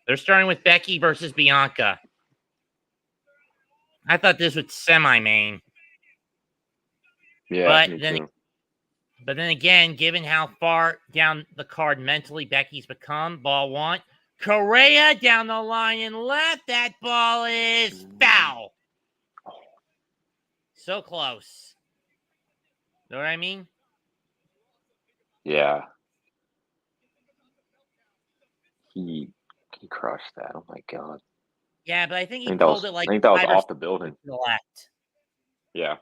They're starting with Becky versus Bianca. I thought this was semi-main. Yeah, me too. But then again, given how far down the card mentally Becky's become, ball 1. Correa down the line and left. That ball is foul. So close. Know what I mean? Yeah. He crushed that. Oh my god. Yeah, but I think he pulled it like I think that was 5 or off the building. to the left. Yeah.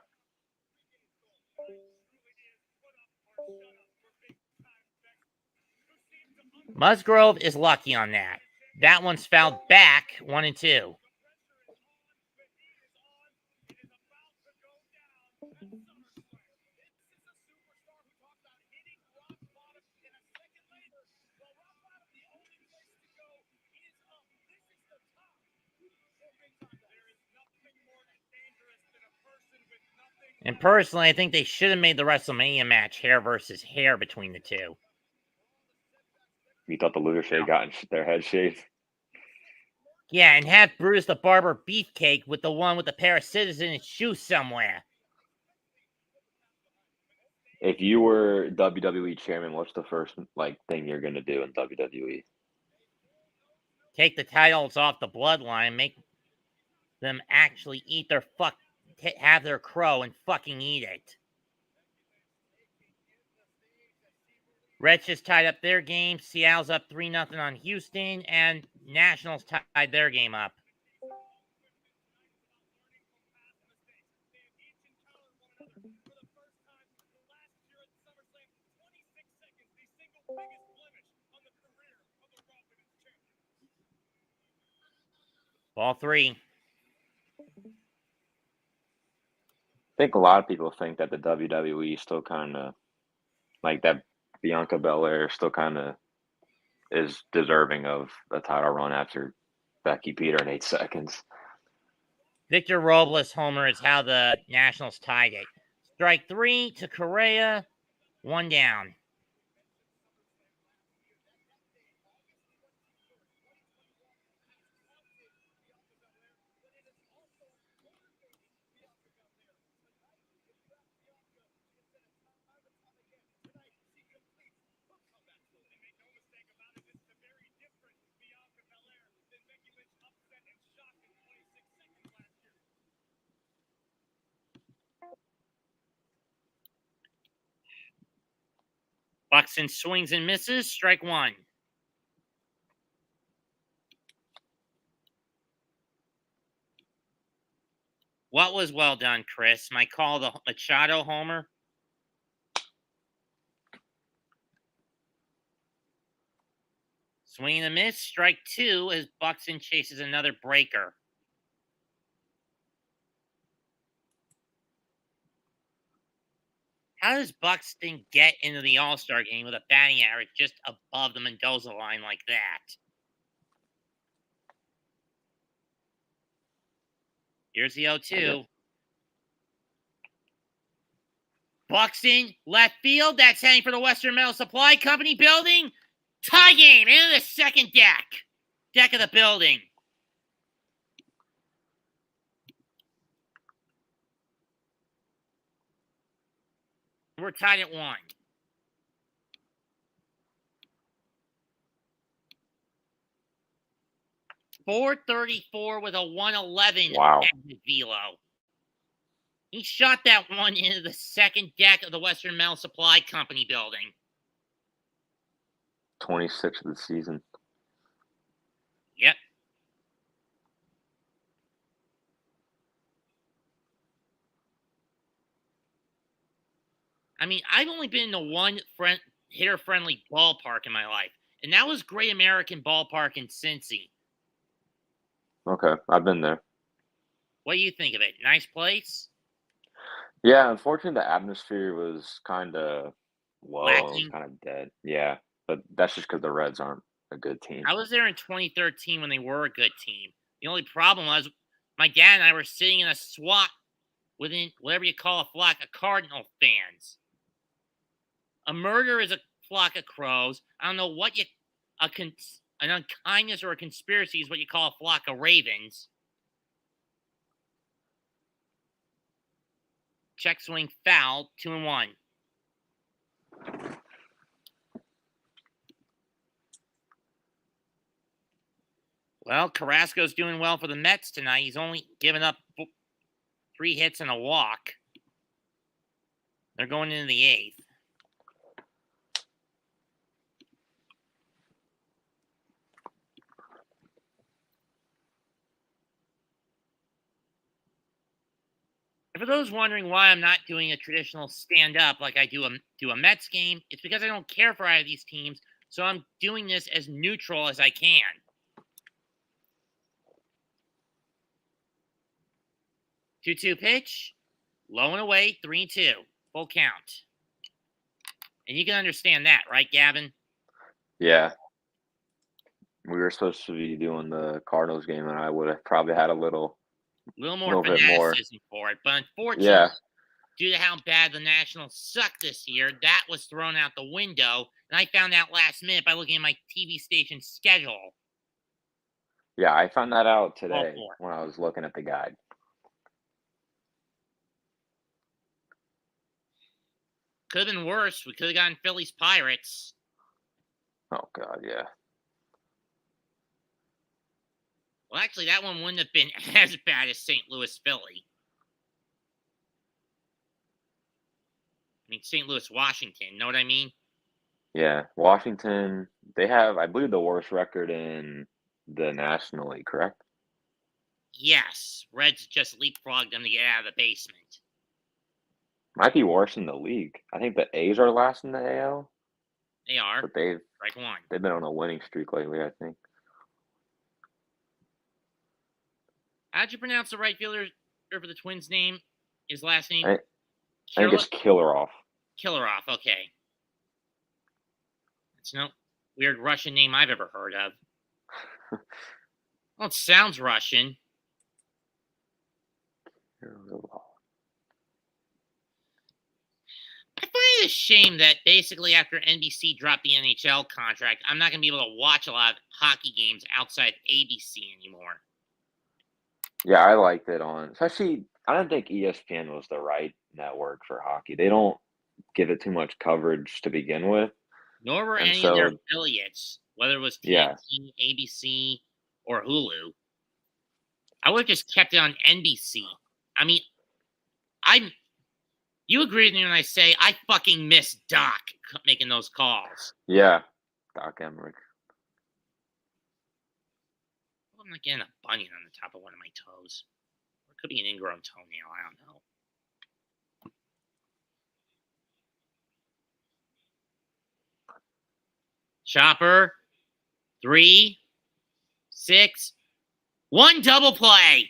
Musgrove is lucky on that. That one's fouled back, 1 and 2. And personally, I think they should have made the WrestleMania match hair versus hair between the two. You thought the loser should have gotten their head shaved? Yeah, and have Brutus the Barber Beefcake with the one with the pair of scissors in his shoe somewhere. If you were WWE chairman, what's the first thing you're gonna do in WWE? Take the titles off the Bloodline, make them actually eat their have their crow and fucking eat it. Reds just tied up their game. Seattle's up 3-0 on Houston, and Nationals tied their game up. Ball 3. I think a lot of people think that the WWE still kind of that Bianca Belair still kind of is deserving of a title run after Becky beat her in 8 seconds. Victor Robles homer is how the Nationals tied it. Strike 3 to Correa, 1 down. Buxton swings and misses. Strike one. What was well done, Chris? My call the Machado homer? Swing and a miss. Strike two as Buxton chases another breaker. How does Buxton get into the All-Star game with a batting average just above the Mendoza line like that? Here's the 0-2. Buxton, left field. That's heading for the Western Metal Supply Company building. Tie game into the second deck. Deck of the building. We're tied at 1. .434 with a 111 Wow. velo. He shot that one into the second deck of the Western Metal Supply Company building. 26 of the season. Yep. I mean, I've only been to one hitter-friendly ballpark in my life, and that was Great American Ballpark in Cincy. Okay, I've been there. What do you think of it? Nice place? Yeah, unfortunately, the atmosphere was kind of low, Lacking. kind of dead. Yeah, but that's just because the Reds aren't a good team. I was there in 2013 when they were a good team. The only problem was my dad and I were sitting in a SWAT within whatever you call a flock of Cardinal fans. A murder is a flock of crows. I don't know what an unkindness or a conspiracy is what you call a flock of ravens. Check swing foul, 2-1. Well, Carrasco's doing well for the Mets tonight. He's only given up 3 hits and a walk. They're going into the 8th. And for those wondering why I'm not doing a traditional stand-up like I do a Mets game, it's because I don't care for either of these teams, so I'm doing this as neutral as I can. 2-2 pitch, low and away, 3-2, full count. And you can understand that, right, Gavin? Yeah. We were supposed to be doing the Cardinals game, and I would have probably had a little more bit more. fanaticism for it. But unfortunately, Yeah. due to how bad the Nationals suck this year, that was thrown out the window. And I found out last minute by looking at my TV station schedule. Yeah, I found that out today when I was looking at the guide. Could have been worse. We could have gotten Phillies Pirates. Oh, God, yeah. Well, actually, that one wouldn't have been as bad as St. Louis Philly. I mean, St. Louis, Washington. Know what I mean? Yeah. Washington, they have, I believe, the worst record in the National League, correct? Yes. Reds just leapfrogged them to get out of the basement. Might be worse in the league. I think the A's are last in the AL. They are. But they've been on a winning streak lately, I think. How'd you pronounce the right fielder for the Twins' name? His last name? I think it's Killaroff. Killaroff, okay. It's no weird Russian name I've ever heard of. Well, it sounds Russian. I find it a shame that basically after NBC dropped the NHL contract, I'm not going to be able to watch a lot of hockey games outside ABC anymore. Yeah, I liked it especially, I don't think ESPN was the right network for hockey. They don't give it too much coverage to begin with. Nor were any of their affiliates, whether it was TNT, ABC, or Hulu. I would have just kept it on NBC. I mean, You agree with me when I say I fucking miss Doc making those calls. Yeah, Doc Emmerich. I'm not getting a bunion on the top of one of my toes. Or it could be an ingrown toenail. I don't know. Chopper. 3, 6, 1 double play.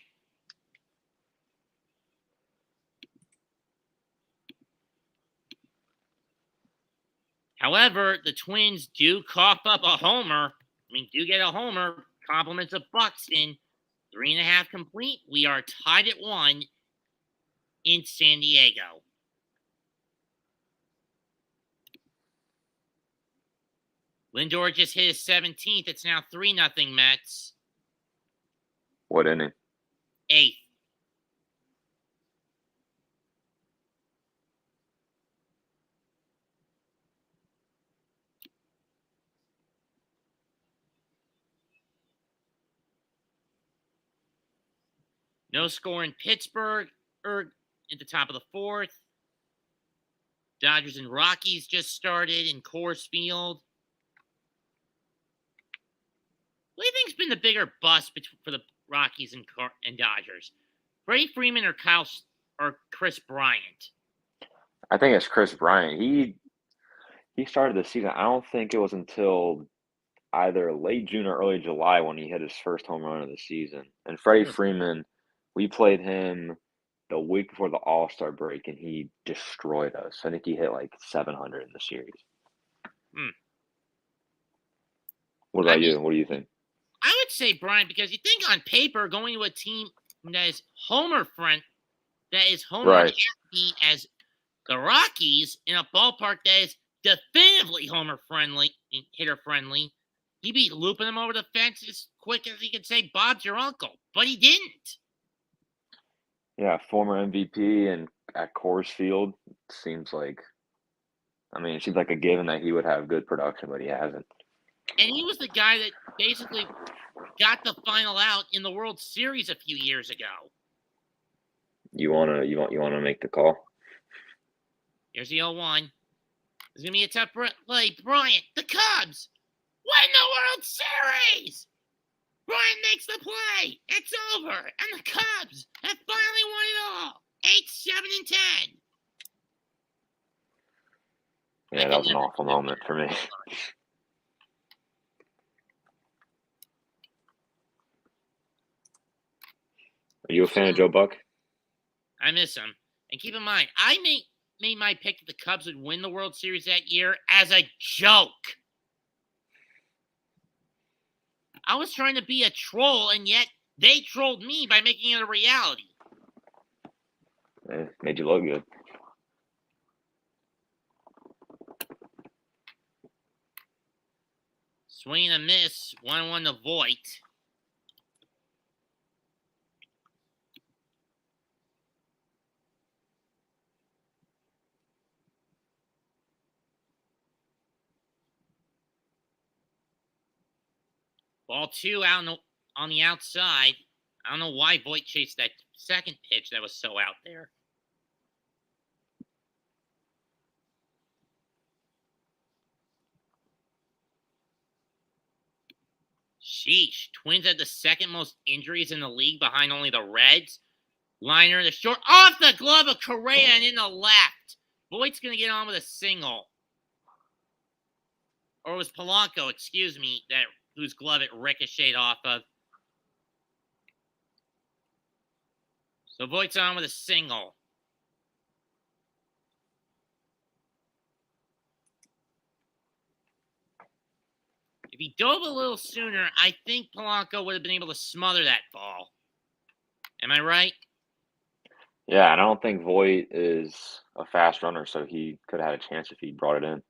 However, the Twins do cough up a homer. Do get a homer. Compliments of Buxton. 3.5 complete. We are tied at 1 in San Diego. Lindor just hit his 17th. It's now 3-0 Mets. What inning? 8th. No score in Pittsburgh at the top of the 4th. Dodgers and Rockies just started in Coors Field. What do you think's been the bigger bust for the Rockies and Dodgers? Freddie Freeman or Chris Bryant? I think it's Chris Bryant. He started the season. I don't think it was until either late June or early July when he hit his first home run of the season. And Freddie Freeman, we played him the week before the All-Star break, and he destroyed us. I think he hit like 700 in the series. What about you? What do you think? I would say Bryant, because you think on paper, going to a team that is homer Right. happy as the Rockies, in a ballpark that is definitively hitter friendly, he'd be looping them over the fence as quick as he could say, "Bob's your uncle," but he didn't. Yeah, former MVP and at Coors Field. It seems like a given that he would have good production, but he hasn't. And he was the guy that basically got the final out in the World Series a few years ago. You wanna make the call? Here's the 0-1. It's gonna be a tough play. Bryant, the Cubs win the World Series. Bryant makes the play. It's over, and the Cubs have finally won it all. 8, 7, and 10. Yeah, that was an awful moment for me. Are you a fan of Joe Buck? I miss him. And keep in mind, I made my pick that the Cubs would win the World Series that year as a joke. I was trying to be a troll, and yet they trolled me by making it a reality. It made you look good. Swing and a miss. 1-1 to Voit. Ball 2 out on the outside. I don't know why Voit chased that second pitch that was so out there. Sheesh. Twins had the second most injuries in the league behind only the Reds. Liner in the short. Off the glove of Correa and in the left. Voigt's going to get on with a single. Or it was Polanco, excuse me, whose glove it ricocheted off of. So Voigt's on with a single. If he dove a little sooner, I think Polanco would have been able to smother that ball. Am I right? Yeah, and I don't think Voit is a fast runner, so he could have had a chance if he brought it in.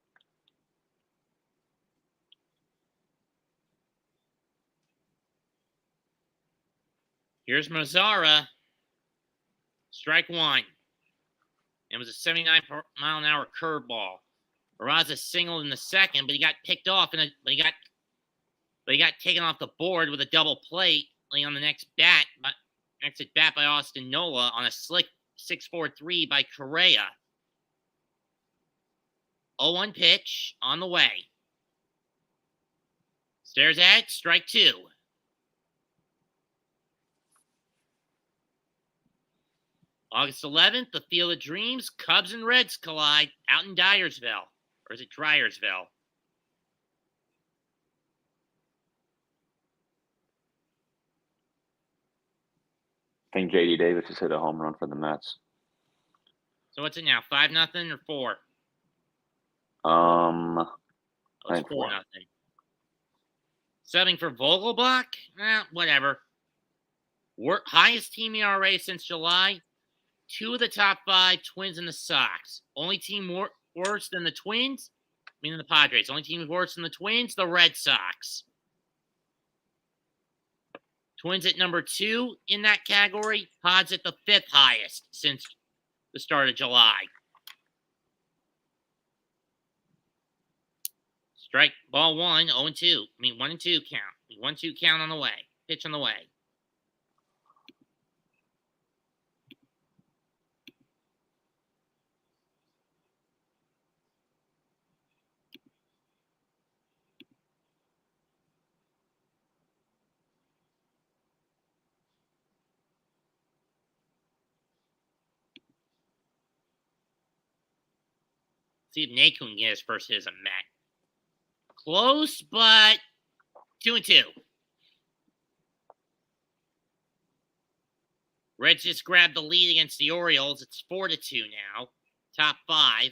Here's Mazzara. Strike 1. It was a 79-mile-an-hour curveball. Barraza singled in the second, but he got picked off, but he got taken off the board with a double play on the next at bat by Austin Nola on a slick 6-4-3 by Correa. 0-1 pitch on the way. Stares at it, strike 2. August 11th, the Field of Dreams, Cubs and Reds collide out in Dyersville. Or is it Dryersville? I think J.D. Davis has hit a home run for the Mets. So what's it now, 5-0 or 4? I It's think 4-0. Subbing for Vogelbach? Whatever. Highest team ERA since July. 2 of the top 5, Twins and the Sox. Only team worse than the Twins, meaning the Padres. Only team worse than the Twins, the Red Sox. Twins at number 2 in that category. Pods at the 5th highest since the start of July. Strike ball 1, 0-2. 1-2 count. 1-2 count on the way. Pitch on the way. See if Nate can get his first hit as a Met. Close, but 2-2. Reds just grabbed the lead against the Orioles. It's 4-2 now. Top 5.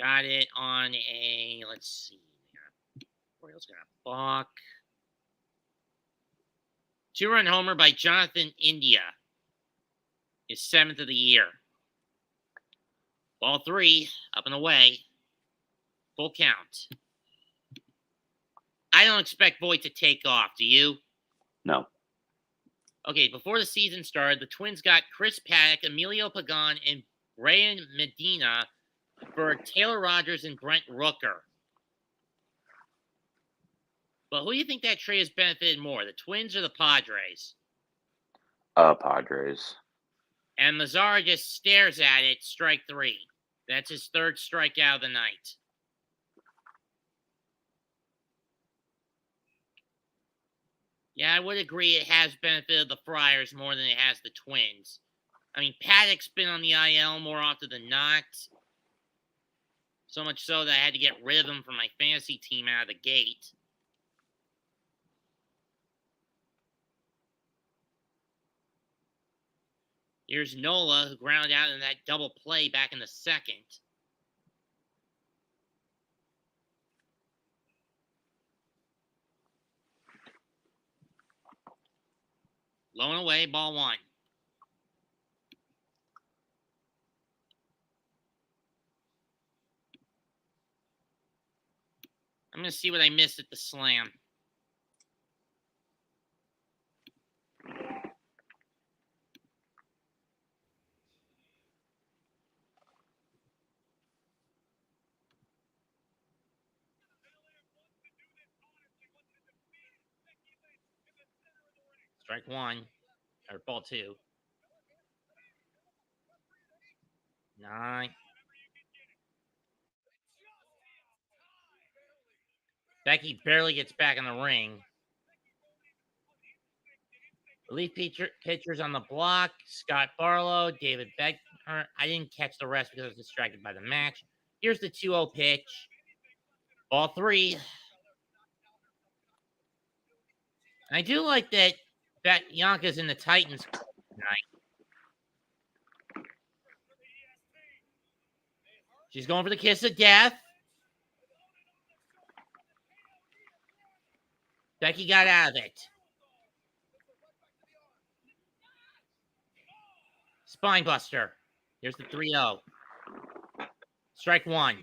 Got it on a, let's see. Orioles got a balk. 2-run homer by Jonathan India. His 7th of the year. Ball 3, up and away. Full count. I don't expect Voit to take off, do you? no. Okay, before the season started, the Twins got Chris Paddock, Emilio Pagan, and Brian Medina for Taylor Rogers and Brent Rooker. But who do you think that trade has benefited more, the Twins or the Padres? Padres. And Mazzara just stares at it, strike 3. That's his 3rd strikeout of the night. Yeah, I would agree it has benefited the Friars more than it has the Twins. I mean, Paddock's been on the IL more often than not. So much so that I had to get rid of him from my fantasy team out of the gate. Here's Nola, who grounded out in that double play back in the 2nd. Low and away, ball 1. I'm going to see what I missed at the slam. Strike 1, or ball 2. 9. Becky barely gets back in the ring. Relief pitchers on the block. Scott Barlow, David Beck. I didn't catch the rest because I was distracted by the match. Here's the 2-0 pitch. Ball 3. I do like that Bianca's in the Titans tonight. She's going for the kiss of death. Becky got out of it. Spine buster. Here's the 3-0. Strike 1.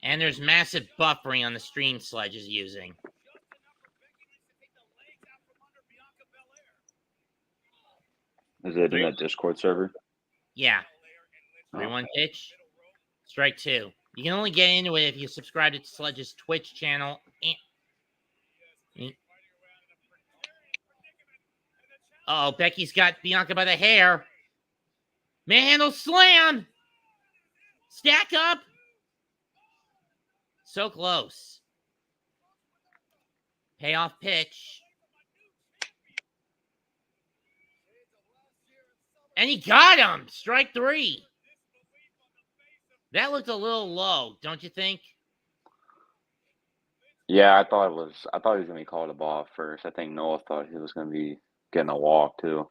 And there's massive buffering on the stream Sledge is using. Is it in a Discord server? Yeah. 3-1 pitch. Strike two. You can only get into it if you subscribe to Sledge's Twitch channel. Oh, Becky's got Bianca by the hair. Manhandle slam. Stack up. So close. Payoff pitch. And he got him. Strike three. That looked a little low, don't you think? Yeah, I thought he was going to be called a ball at first. I think Noah thought he was going to be getting a walk too.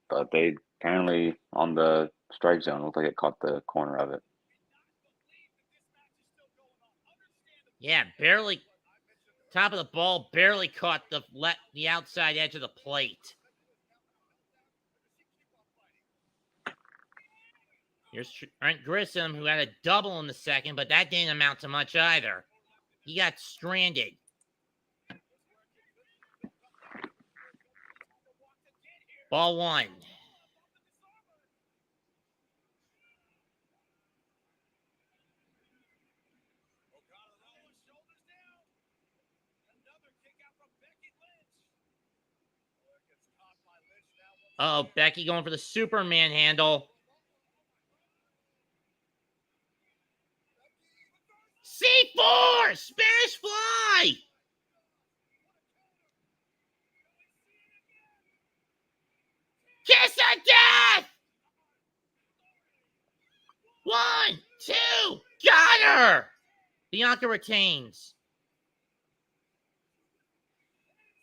But they apparently on the strike zone looked like it caught the corner of it. Yeah, barely. Top of the ball barely caught the outside edge of the plate. Here's Trent Grissom, who had a double in the second, but that didn't amount to much either. He got stranded. Ball one. Oh, Becky going for the Superman handle. C4! Spanish fly! Kiss of death! 1, 2, got her! Bianca retains.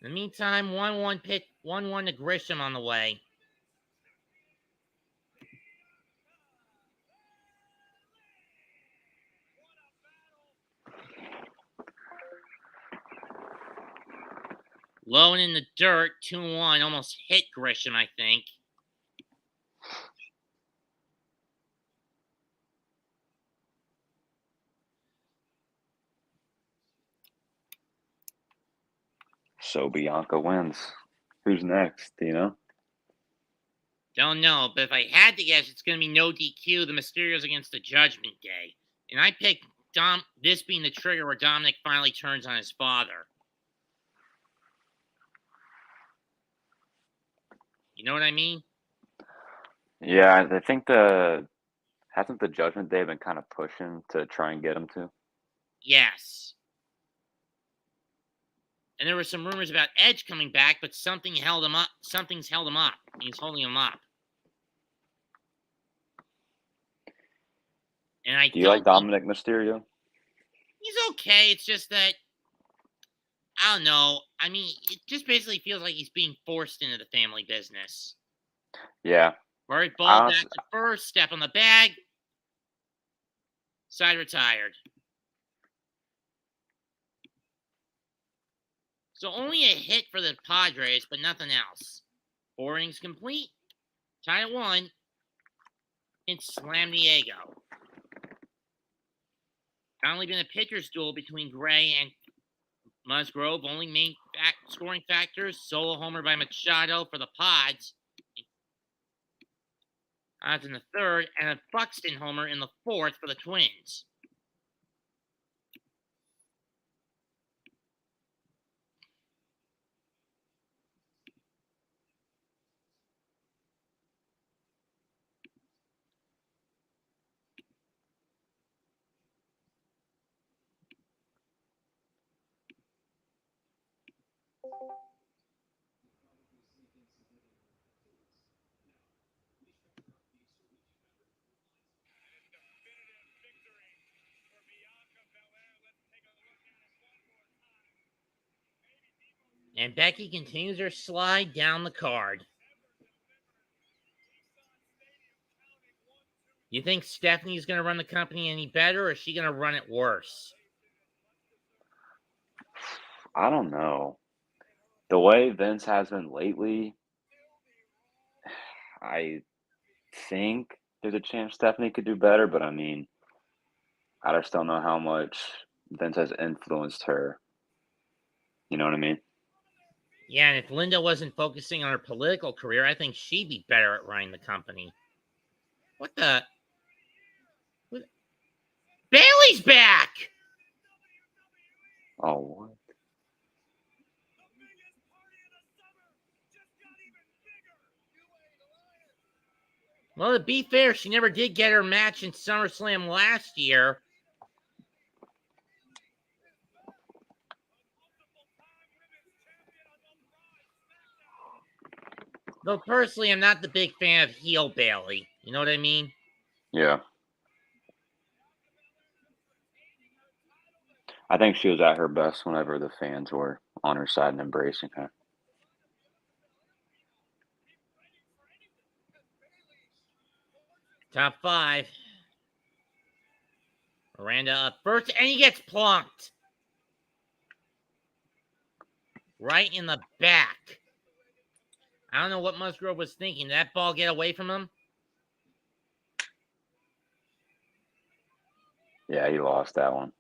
In the meantime, 1-1 pitch, 1-1 to Grisham on the way. Low and in the dirt, 2-1, almost hit Grisham, I think. So Bianca wins. Who's next? Do you know? Don't know, but if I had to guess, it's going to be no DQ, the Mysterios against the Judgment Day. And I picked this being the trigger where Dominic finally turns on his father. You know what I mean? Yeah, I think hasn't the Judgment Day been kind of pushing to try and get him to? Yes. And there were some rumors about Edge coming back, but something held him up. Something's held him up. He's holding him up. And Do you like Dominic Mysterio? He's okay. It's just that I don't know. I mean, it just basically feels like he's being forced into the family business. Yeah. Right, ball back to first, step on the bag. Side retired. So only a hit for the Padres, but nothing else. 4 innings complete. Tie at 1. And Slam Diego. Only been a pitcher's duel between Gray and Musgrove. Only main scoring factors: solo homer by Machado for the Pods. Odds in the third, and a Buxton homer in the fourth for the Twins. And Becky continues her slide down the card. You think Stephanie's going to run the company any better, or is she going to run it worse? I don't know. The way Vince has been lately, I think there's a chance Stephanie could do better, but I mean, I just don't know how much Vince has influenced her. You know what I mean? Yeah, and if Linda wasn't focusing on her political career, I think she'd be better at running the company. What the? Bailey's back. Oh, what? Well, to be fair, she never did get her match in SummerSlam last year. Though personally, I'm not the big fan of heel Bailey. You know what I mean? Yeah. I think she was at her best whenever the fans were on her side and embracing her. Top 5. Miranda up first, and he gets plunked. Right in the back. I don't know what Musgrove was thinking. Did that ball get away from him? Yeah, he lost that one.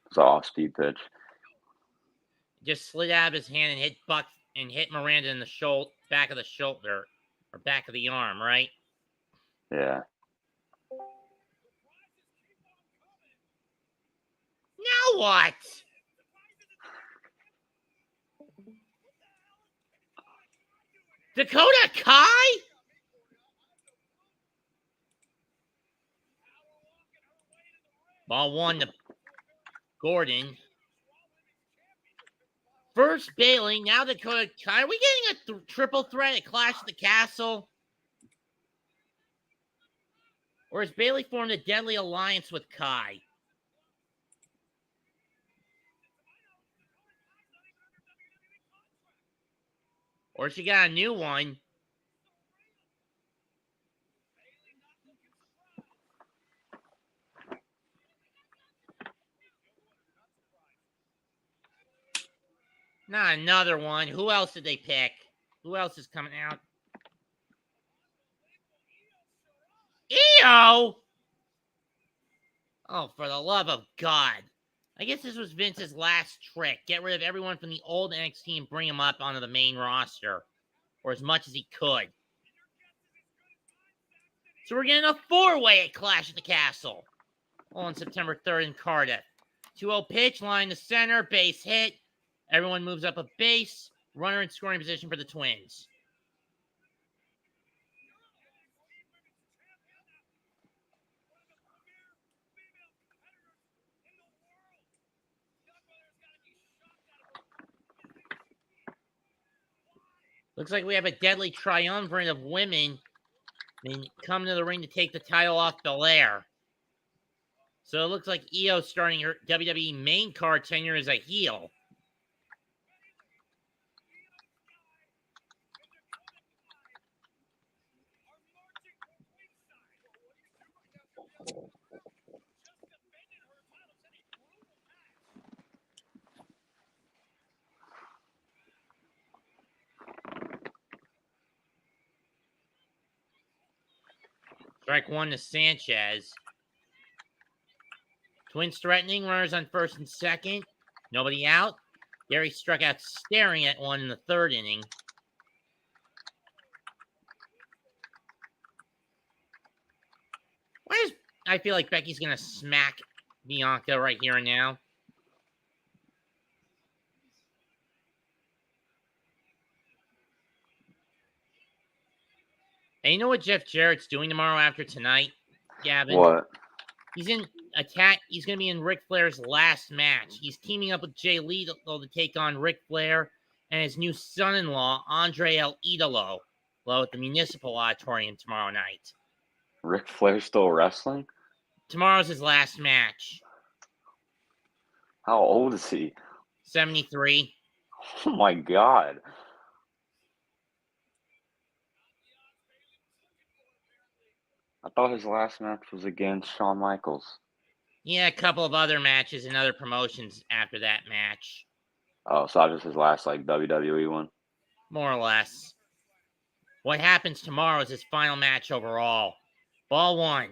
It's an off-speed pitch. Just slid out of his hand and hit Miranda in the back of the shoulder, or back of the arm, right? Yeah. Now what? Dakota Kai? Ball 1 to Gordon. First Bailey, now Dakota Kai. Are we getting a triple threat at Clash at the Castle? Or has Bailey formed a deadly alliance with Kai? Or she got a new one? Not another one. Who else did they pick? Who else is coming out? Io! Oh, for the love of God. I guess this was Vince's last trick. Get rid of everyone from the old NXT and bring them up onto the main roster. Or as much as he could. So we're getting a 4-way at Clash at the Castle. On September 3rd in Cardiff. 2-0 pitch, line to center, base hit. Everyone moves up a base. Runner in scoring position for the Twins. Looks like we have a deadly triumvirate of women come to the ring to take the title off Belair. So it looks like Io starting her WWE main card tenure as a heel. Strike 1 to Sanchez. Twins threatening, runners on first and second. Nobody out. Gary struck out staring at one in the 3rd inning. I feel like Becky's going to smack Bianca right here and now. And you know what Jeff Jarrett's doing tomorrow after tonight, Gavin? What? He's in attack. He's going to be in Ric Flair's last match. He's teaming up with Jay Lethal to take on Ric Flair and his new son-in-law, Andre El Idolo, at the Municipal Auditorium tomorrow night. Ric Flair still wrestling? Tomorrow's his last match. How old is he? 73. Oh my God. I thought his last match was against Shawn Michaels. Yeah, a couple of other matches and other promotions after that match. Oh, so that was his last WWE one? More or less. What happens tomorrow is his final match overall. Ball 1.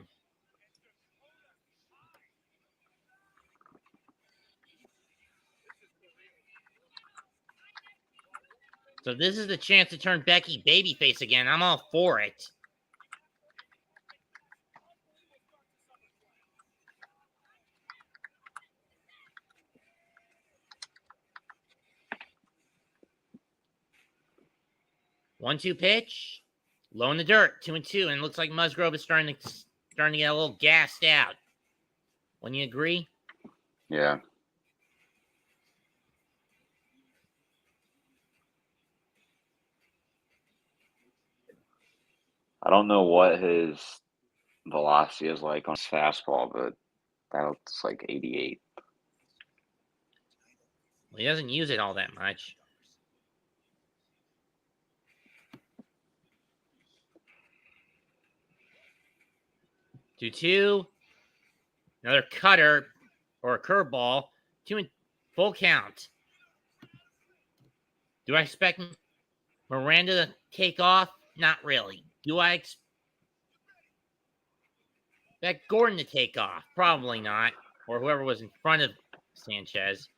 So this is the chance to turn Becky babyface again. I'm all for it. 1-2 pitch. Low in the dirt. 2-2. And it looks like Musgrove is starting to get a little gassed out. Wouldn't you agree? Yeah. I don't know what his velocity is like on his fastball, but that's like 88. Well, he doesn't use it all that much. Two. Another cutter or a curveball. 2 and full count. Do I expect Miranda to take off? Not really. Do I expect Gordon to take off? Probably not. Or whoever was in front of Sanchez.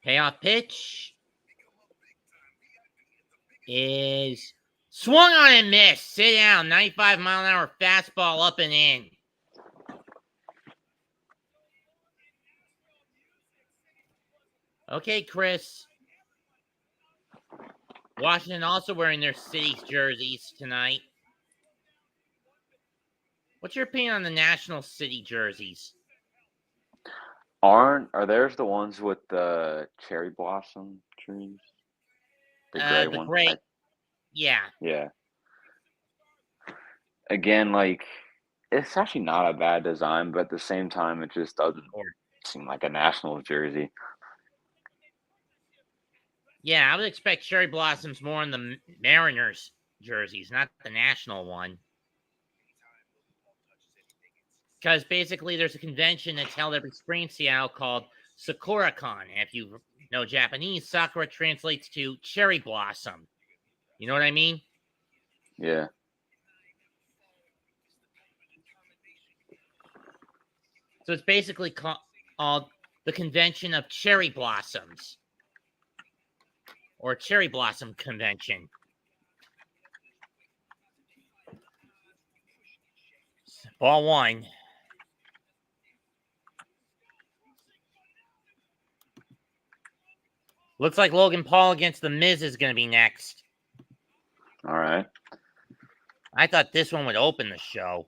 Payoff pitch is swung on and missed. Sit down. 95-mile-an-hour fastball up and in. Okay, Chris. Washington also wearing their city's jerseys tonight. What's your opinion on the National City jerseys? Are theirs the ones with the cherry blossom trees? The gray The one? gray. Yeah. Yeah. Again, like, it's actually not a bad design, but at the same time, it just doesn't seem like a Nationals jersey. Yeah, I would expect cherry blossoms more on the Mariners jerseys, not the national one. Because basically there's a convention that's held every spring in Seattle called SakuraCon. If you know Japanese, Sakura translates to cherry blossom. You know what I mean? Yeah. So it's basically called the Convention of Cherry Blossoms. Or Cherry Blossom Convention. Ball 1. Looks like Logan Paul against The Miz is going to be next. All right. I thought this one would open the show.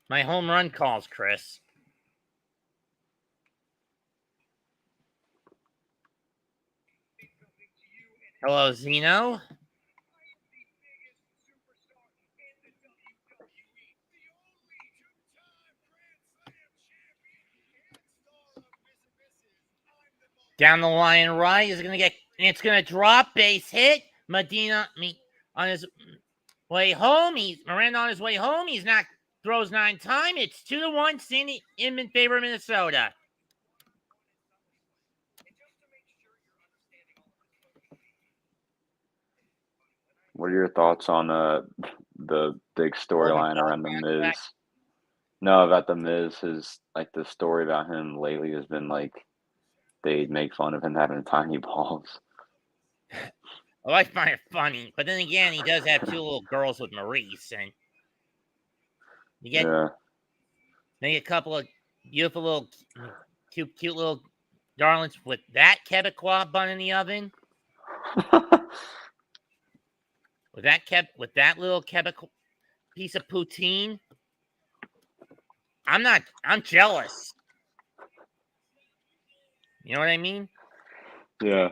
My home run calls, Chris. Hello, Zeno. Down the line right is going to get, it's going to drop, base hit. Medina on his way home. Miranda on his way home. He's not, throws 9 times. It's 2-1, Sandy in favor of Minnesota. What are your thoughts on the big storyline around the Miz? No, about the Miz. Is like the story about him lately has been like they make fun of him having tiny balls. Oh, I find it funny, but then again, he does have 2 little girls with Maurice, and you get maybe a couple of beautiful little, cute little darlings with that Quebecois bun in the oven. With that little Quebec piece of poutine. I'm jealous. You know what I mean? Yeah.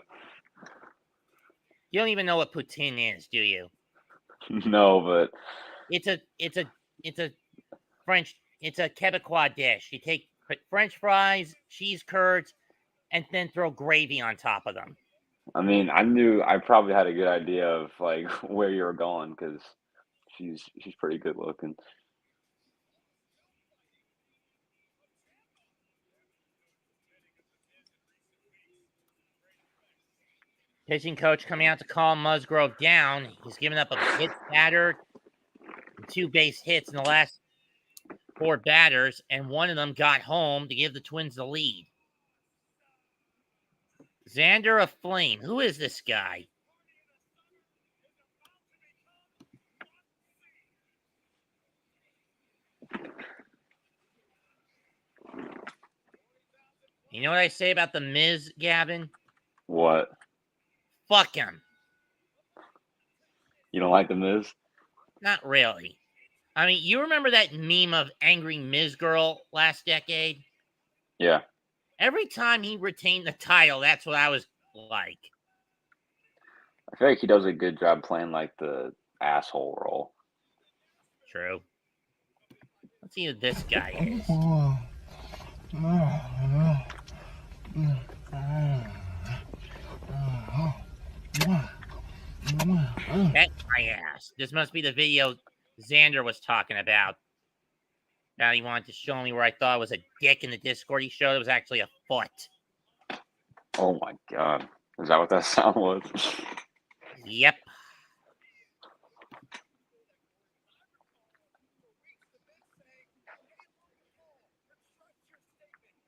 You don't even know what poutine is, do you? No, but it's a Quebecois dish. You take French fries, cheese curds, and then throw gravy on top of them. I mean, I probably had a good idea of like where you were going because she's pretty good looking. Pitching coach coming out to calm Musgrove down. He's given up a hit batter 2 base hits in the last 4 batters, and one of them got home to give the Twins the lead. Xander Aflame. Who is this guy? You know what I say about the Miz, Gavin? What? Fuck him. You don't like the Miz? Not really. I mean, you remember that meme of angry Miz girl last decade? Yeah. Every time he retained the title, that's what I was like. I feel like he does a good job playing like the asshole role. True. Let's see who this guy is. That's my ass. This must be the video Xander was talking about. Now he wanted to show me where I thought it was a dick in the Discord. He showed it was actually a foot. Oh my god. Is that what that sound was? Yep.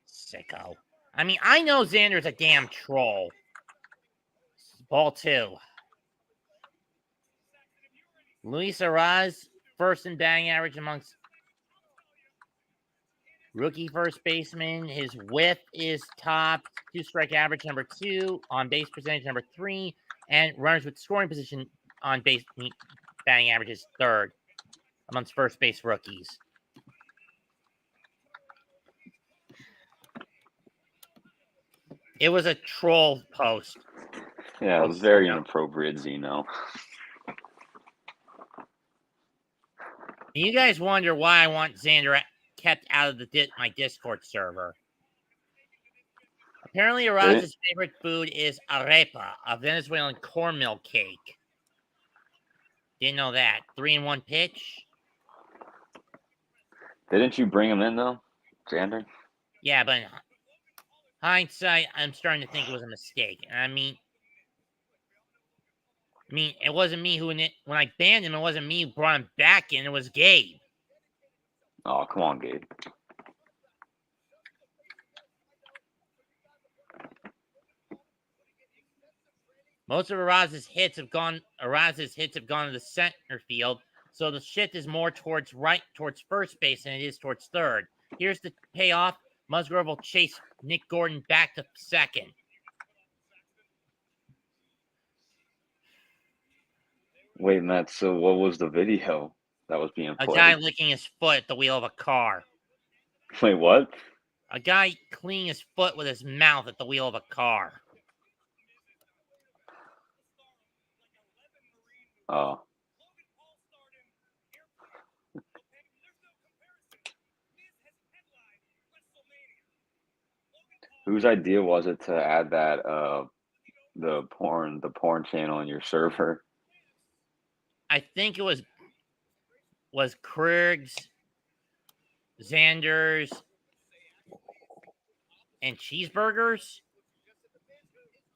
Sicko. I mean, I know Xander's a damn troll. Ball 2. Luis Arraez, first in batting average amongst rookie first baseman. His whip is top. 2-strike average, number 2. On base percentage, number 3. And runners with scoring position on base batting average is 3rd amongst first base rookies. It was a troll post. Yeah, it was very inappropriate, Zeno. You guys wonder why I want Xander kept out of my Discord server. Apparently, Arraz's favorite food is arepa, a Venezuelan cornmeal cake. Didn't know that. 3-1 pitch. Didn't you bring him in though, Xander? Yeah, but in hindsight, I'm starting to think it was a mistake. I mean, it wasn't me when I banned him. It wasn't me who brought him back in. It was Gabe. Oh, come on, Gabe. Most of Arraz's hits have gone to the center field, so the shift is more towards first base than it is towards third. Here's the payoff. Musgrove will chase Nick Gordon back to second. Wait, Matt, so what was the video that was being played? A guy licking his foot at the wheel of a car. Wait, what? A guy cleaning his foot with his mouth at the wheel of a car. Oh. Whose idea was it to add that the porn channel in your server? I think it was Krig's, Xander's, and Cheeseburgers.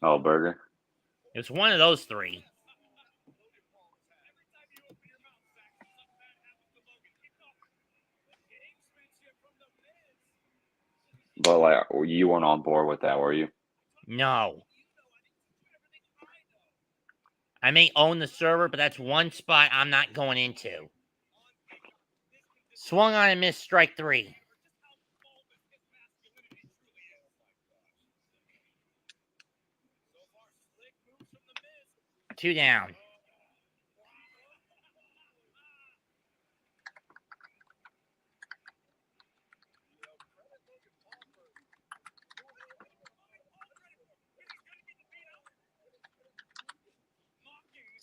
Oh, burger. It was one of those 3. But like, you weren't on board with that, were you? No. I may own the server, but that's one spot I'm not going into. Swung on and missed, strike 3. Two down.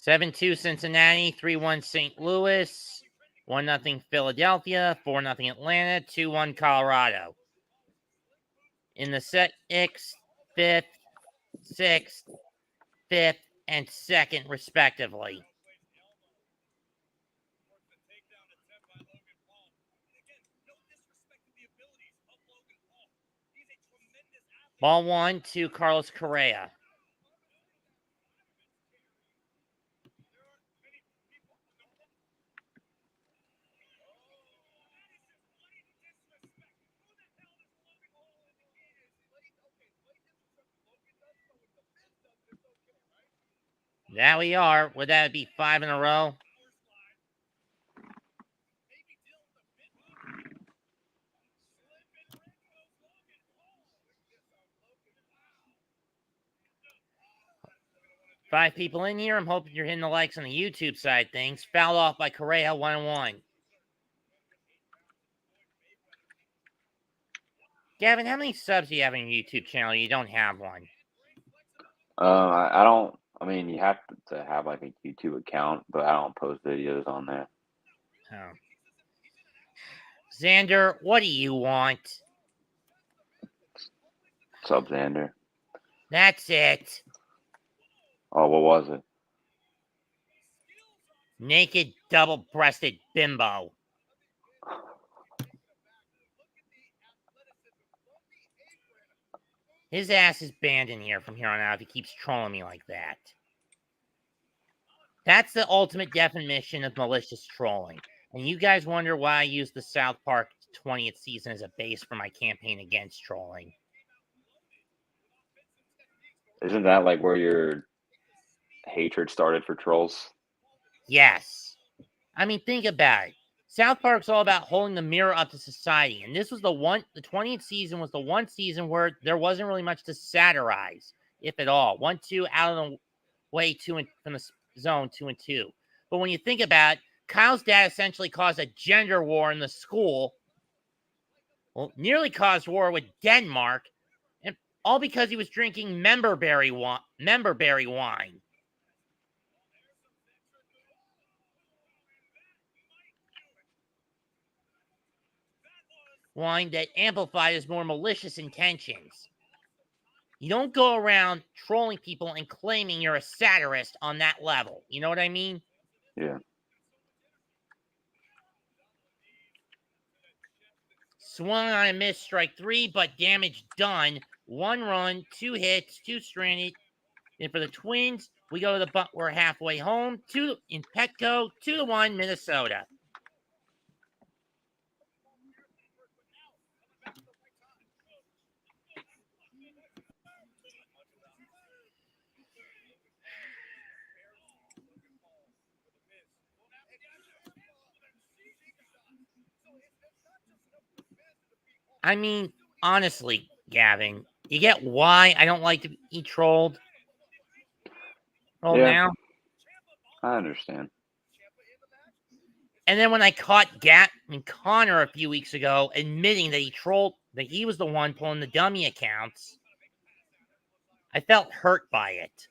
(7-2) Cincinnati, 3-1 St. Louis, 1-0 Philadelphia, 4-0 Atlanta, 2-1 Colorado. In the 6th, 5th, 6th, 5th, and 2nd, respectively. Ball 1 to Carlos Correa. That we are. Would that be 5 in a row? Five people in here. I'm hoping you're hitting the likes on the YouTube side things. Fouled off by Correa, 1-1. Gavin, how many subs do you have on your YouTube channel? You don't have one. I don't. I mean, you have to have like a YouTube account, but I don't post videos on there. Oh. Xander, what do you want? What's up, Xander? That's it. Oh, what was it? Naked, double-breasted bimbo. His ass is banned in here from here on out if he keeps trolling me like that. That's the ultimate definition of malicious trolling. And you guys wonder why I use the South Park 20th season as a base for my campaign against trolling. Isn't that like where your hatred started for trolls? Yes. I mean, think about it. South Park's all about holding the mirror up to society. And this was the 20th season was the one season where there wasn't really much to satirize, if at all. 1-2 out of the way, from the zone, 2-2. But when you think about it, Kyle's dad essentially caused a gender war in the school. Well, nearly caused war with Denmark, and all because he was drinking memberberry wine. Wine that amplified his more malicious intentions. You don't go around trolling people and claiming you're a satirist on that level. You know what I mean? Yeah. Swung on a miss, strike 3, but damage done. 1 run, 2 hits, 2 stranded. And for the Twins, we go to the we're halfway home. 2 in Petco, 2-1 Minnesota. I mean, honestly, Gavin, you get why I don't like to be trolled? Yeah. Now? I understand. And then when I caught Connor a few weeks ago admitting that he trolled, that he was the one pulling the dummy accounts, I felt hurt by it.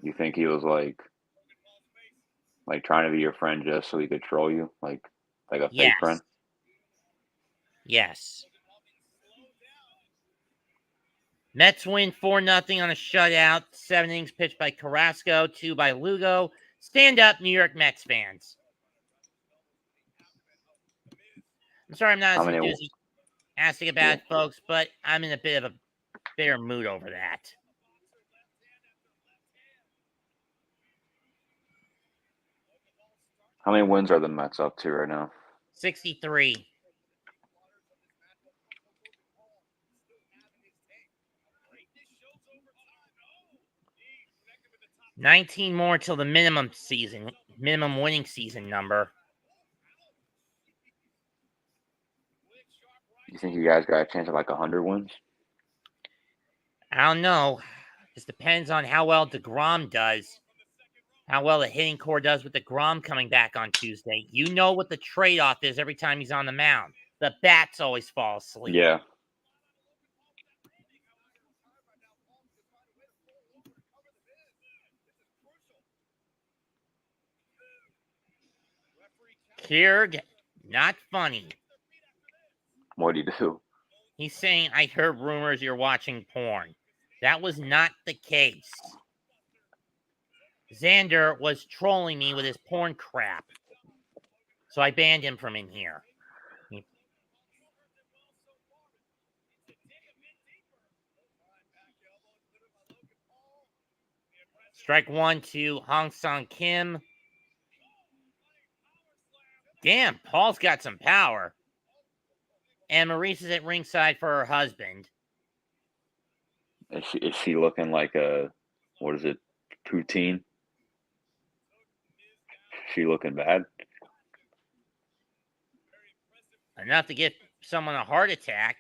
You think he was like trying to be your friend just so he could troll you, like a fake friend? Yes. Mets win 4-0 on a shutout. 7 innings pitched by Carrasco, 2 by Lugo. Stand up, New York Mets fans. I'm sorry I'm not as enthusiastic about it, folks, but I'm in a bit of a bitter mood over that. How many wins are the Mets up to right now? 63. $19 more till the minimum winning season number. You think you guys got a chance at like 100 wins? I don't know. This depends on how well DeGrom does. How well the hitting core does with DeGrom coming back on Tuesday. You know what the trade-off is every time he's on the mound. The bats always fall asleep. Yeah. Kierg, not funny. What do you do? He's saying, I heard rumors you're watching porn. That was not the case. Xander was trolling me with his porn crap. So I banned him from in here. Strike 1 to Hong Sung Kim. Damn, Paul's got some power. And Maurice is at ringside for her husband. Is she looking like a, what is it, poutine? She looking bad? Enough to give someone a heart attack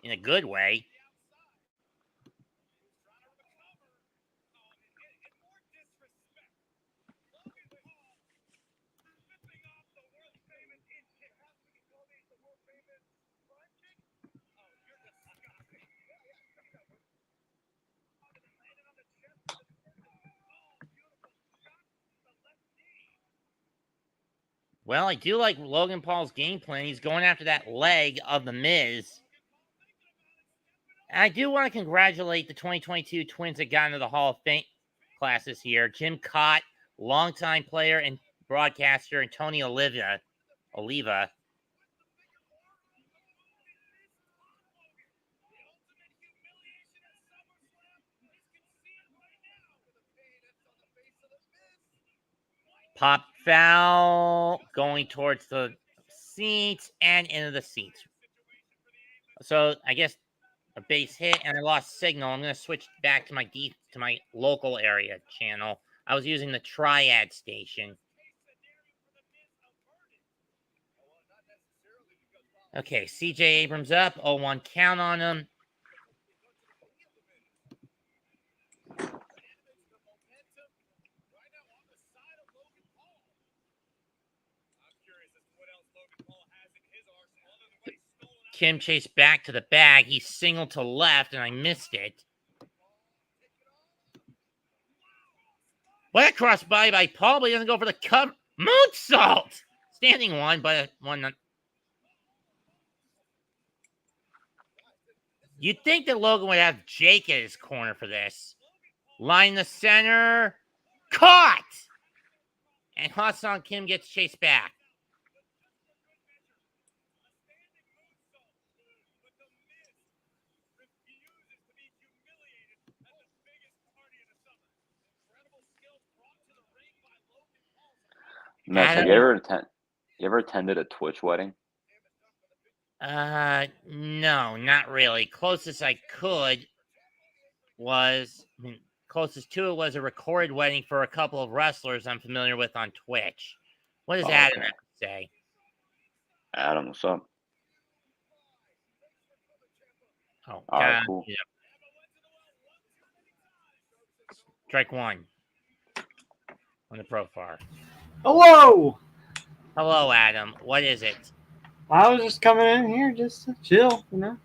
in a good way. Well, I do like Logan Paul's game plan. He's going after that leg of The Miz. And I do want to congratulate the 2022 Twins that got into the Hall of Fame class this year. Jim Cott, longtime player and broadcaster, and Tony Oliva. Pop foul, going towards the seats and into the seats. So I guess a base hit, and I lost signal. I'm going to switch back to my local area channel. I was using the Triad station. Okay, CJ Abrams up, 0-1 count on him. Kim chased back to the bag. He singled to left, and I missed it. What a cross by Paul, but he doesn't go for the cover. Moonsault! Standing one, but one. You'd think that Logan would have Jake at his corner for this. Line the center. Caught! And Hassan Kim gets chased back. Nuts, have you ever attended a Twitch wedding? No, not really. Closest I could was, closest to it was a recorded wedding for a couple of wrestlers I'm familiar with on Twitch. What does Adam have to say? Adam, what's up? Oh, all right, cool. Yeah. Strike one on the profile. Hello! Hello, Adam. What is it? I was just coming in here just to chill, you know.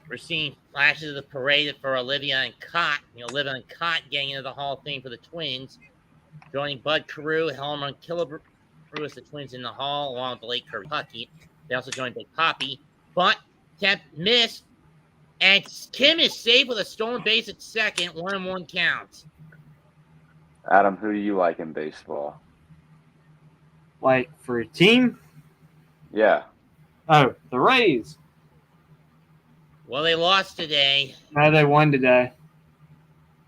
We're seeing flashes of the parade for Olivia and Cott. Olivia and Cott getting into the Hall of Fame for the Twins. Joining Bud Carew, Helmer, and Killebrew as the Twins in the Hall, along with Blake Kirby. They also joined Big Poppy. But Temp missed. And Kim is safe with a stolen base at second. 1-1 count. Adam, who do you like in baseball? Like for a team? Yeah. Oh, the Rays. Well, they lost today. No, they won today.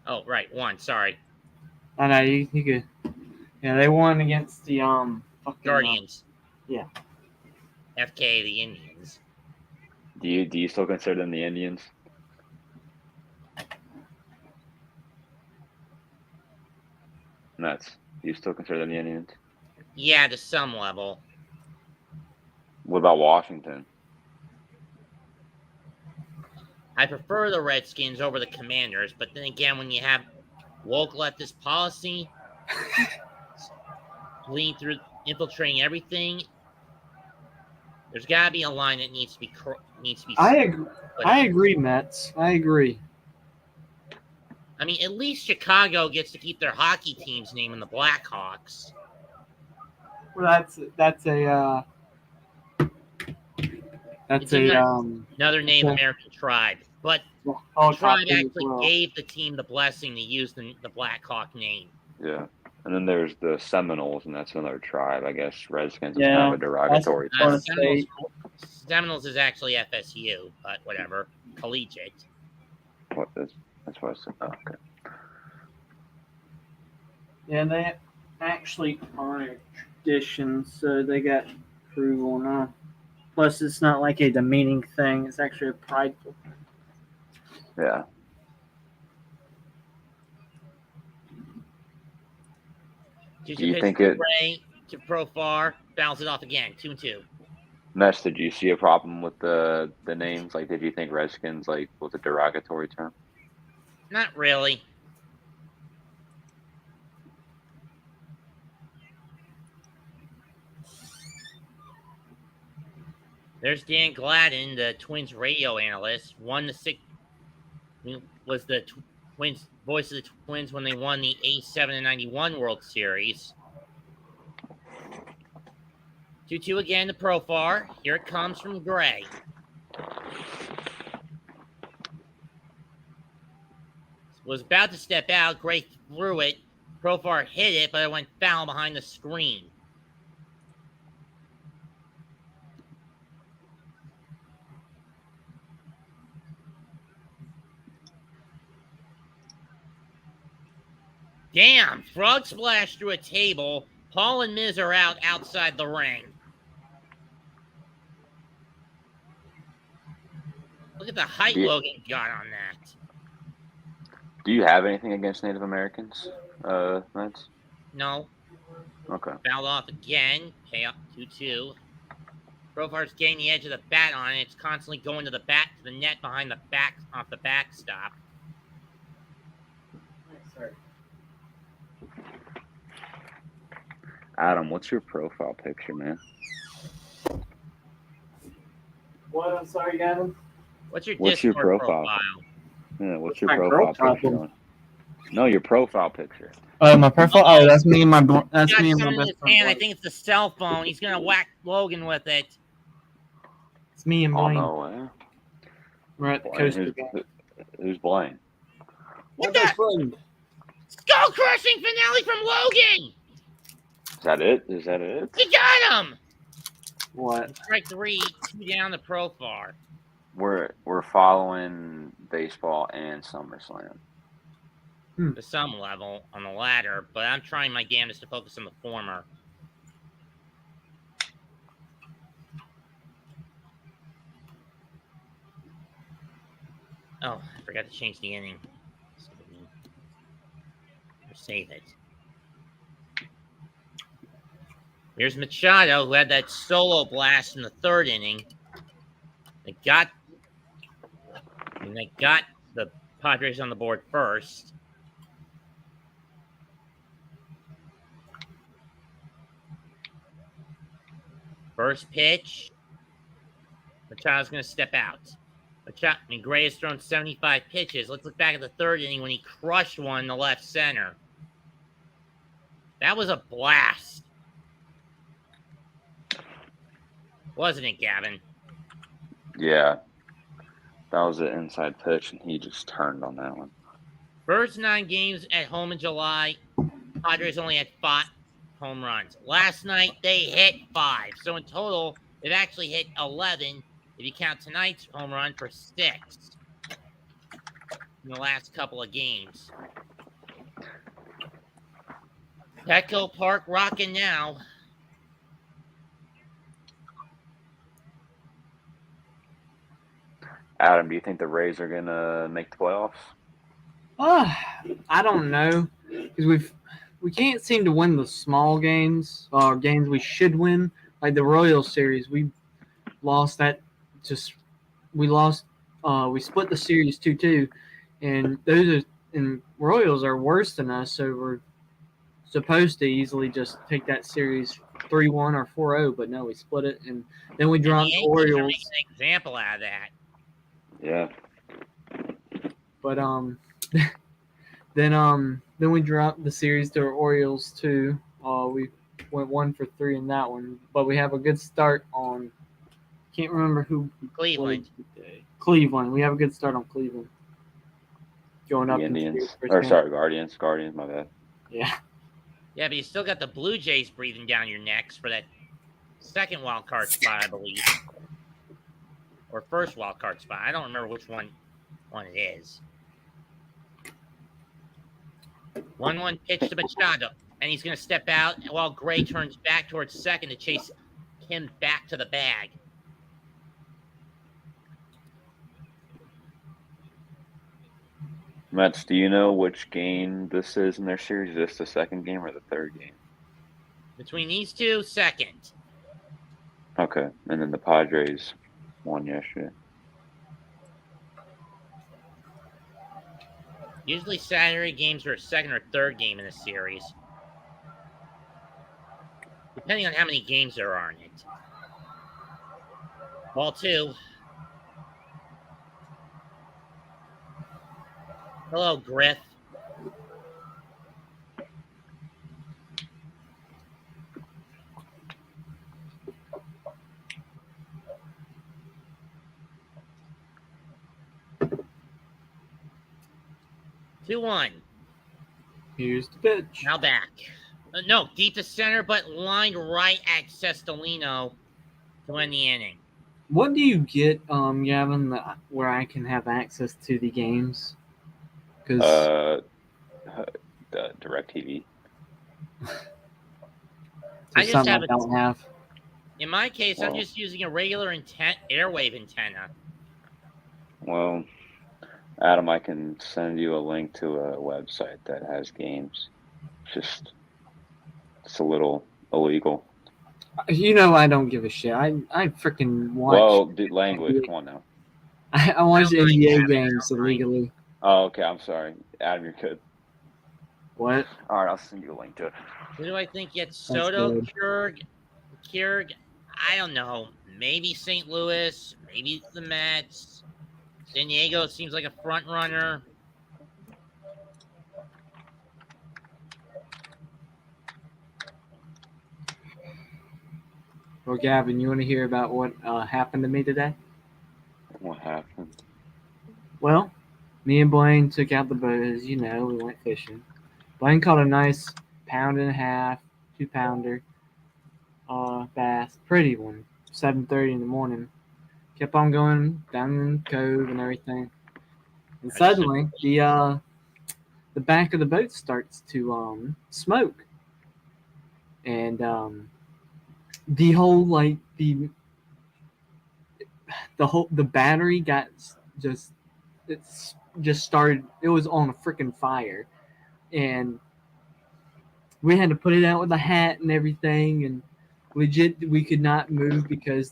Oh, right. Won. Sorry. I know, you could. Yeah, they won against the Guardians. Yeah. FK, the Indians. Do you still consider them the Indians? Nuts. Do you still consider them the Indians? Yeah, to some level. What about Washington? I prefer the Redskins over the Commanders, but then again, when you have woke leftist policy bleeding through, infiltrating everything, there's got to be a line that needs to be. I agree, Mets. I agree. I mean, at least Chicago gets to keep their hockey team's name in the Blackhawks. Well, that's another Native American tribe, but the tribe actually gave the team the blessing to use the Blackhawk name. Yeah, and then there's the Seminoles, and that's another tribe. I guess Redskins is kind of a derogatory term. Seminoles is actually FSU, but whatever, collegiate. That's what I said. Oh, okay. Yeah, they actually honor traditions, so they got approval now. Plus, it's not like a demeaning thing. It's actually a prideful thing. Yeah. Do you think it- Gray to Profar, bounce it off again, 2-2. Ness, did you see a problem with the names? Like, did you think Redskins was a derogatory term? Not really. There's Dan Gladden, the Twins radio analyst, was the Twins voice of the Twins when they won the 87 and 91 World Series. 2-2 again to Profar. Here it comes from Gray. Was about to step out. Gray threw it. Profar hit it, but it went foul behind the screen. Damn, frog splash through a table. Paul and Miz are out outside the ring. Look at the height Logan got on that. Do you have anything against Native Americans, Ness? No. Okay. Fouled off again. Pay up 2-2. Profar's getting the edge of the bat on it. It's constantly going to the net behind the back off the backstop. Sorry. Adam, what's your profile picture, man? What? I'm sorry, Gavin. What's your Discord profile? Yeah, what's My your girl profile picture? problem. No, your profile picture. My profile. Oh, that's me and my. That's Got me and my something in best his friend. hand. I think it's the cell phone. He's gonna whack Logan with it. It's me and Oh Blaine. no way. We're at the Blaine, coast. who's Blaine? What the? Skull crushing finale from Logan. Is that it? Is that it? He got him. What? Strike 3, 2 down the Profar. We're following baseball and SummerSlam. To some level on the latter, but I'm trying my damnedest to focus on the former. Oh, I forgot to change the inning. Or save it. Here's Machado, who had that solo blast in the third inning. They got the Padres on the board first. First pitch. Machado's going to step out. Gray has thrown 75 pitches. Let's look back at the third inning when he crushed one in the left center. That was a blast. Wasn't it, Gavin? Yeah. That was an inside pitch, and he just turned on that one. First 9 games at home in July, Padres only had 5 home runs. Last night, they hit 5. So in total, they've actually hit 11 if you count tonight's home run for 6 in the last couple of games. Petco Park rocking now. Adam, do you think the Rays are gonna make the playoffs? I don't know, because we can't seem to win the small games or games we should win. Like the Royals series, we lost that. We split the series 2-2, and Royals are worse than us, so we're supposed to easily just take that series 3-1 or 4-0, but no, we split it, and then we dropped the Orioles. Making an example out of that. Yeah. But then we dropped the series to our Orioles too. We went 1-for-3 in that one, but we have a good start on. Can't remember who Cleveland. Today. Cleveland. We have a good start on Cleveland. Going up The Indians. Guardians. Guardians, my bad. Yeah. Yeah, but you still got the Blue Jays breathing down your necks for that second wild card spot, I believe. Or first wild card spot. I don't remember which one it is. 1-1 pitch to Machado. And he's going to step out while Gray turns back towards second to chase him back to the bag. Mets, do you know which game this is in their series? Is this the second game or the third game? Between these two, second. Okay, and then the Padres won yesterday. Usually Saturday games are a second or third game in a series. Depending on how many games there are in it. Ball 2. Hello, Griff. Two one. Here's the pitch. Now back. No, deep to center, but lined right at Sestolino to end the inning. What do you get, Gavin, where I can have access to the games? Because The DirecTV. I just have I don't have. In my case, I'm Well. just using a regular airwave antenna. Well, Adam, I can send you a link to a website that has games. It's a little illegal. You know, I don't give a shit. I freaking watch. Well, dude, language. Come on now. I watch I don't really NBA have it, games I don't mind. illegally. Oh, okay. I'm sorry, Adam. You're good. What? All right, I'll send you a link to it. Who do I think gets Soto, good. Keurig? I don't know. Maybe St. Louis. Maybe the Mets. San Diego seems like a front runner. Well, Gavin, you want to hear about what happened to me today? What happened? Well, me and Blaine took out the boat, as you know. We went fishing. Blaine caught a nice 1.5-pound, 2-pounder bass, pretty one. 7:30 in the morning. Kept on going down in the cove and everything, and suddenly the back of the boat starts to smoke, and the whole the battery got just started. It was on a freaking fire, and we had to put it out with a hat and everything, and legit we could not move because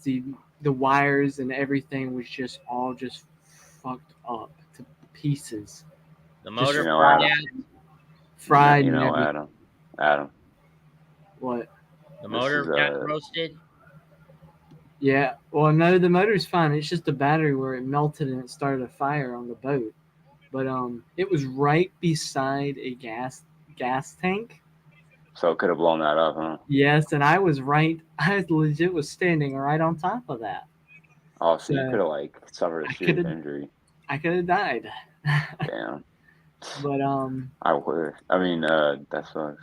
the wires and everything was just all fucked up to pieces. The motor You know, fried Adam. out. Fried You and know, everything. Adam. What? The This motor is, got roasted. Yeah. Well, no, the motor's fine. It's just the battery where it melted and it started a fire on the boat. But it was right beside a gas tank. So it could have blown that up, huh? Yes, and I legit was standing right on top of that. Oh, so you could have suffered a serious injury. I could have died. Damn. But I would. I mean, that sucks.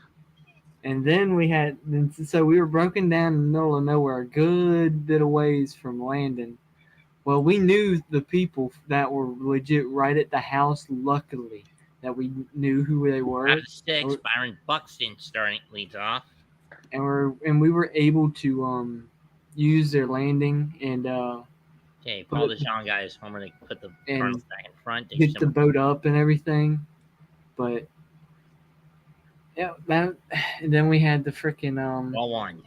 and then we were broken down in the middle of nowhere, a good bit of ways from landing. Well, we knew the people that were legit right at the house. Luckily, that we knew who they were. Out of 6, Byron Buxton leads off. And we were able to use their landing and Okay, Paul DeJong got his homer. They put the Cardinals back in front. They get the boat up and everything. But yeah, and then we had the freaking Ball 1.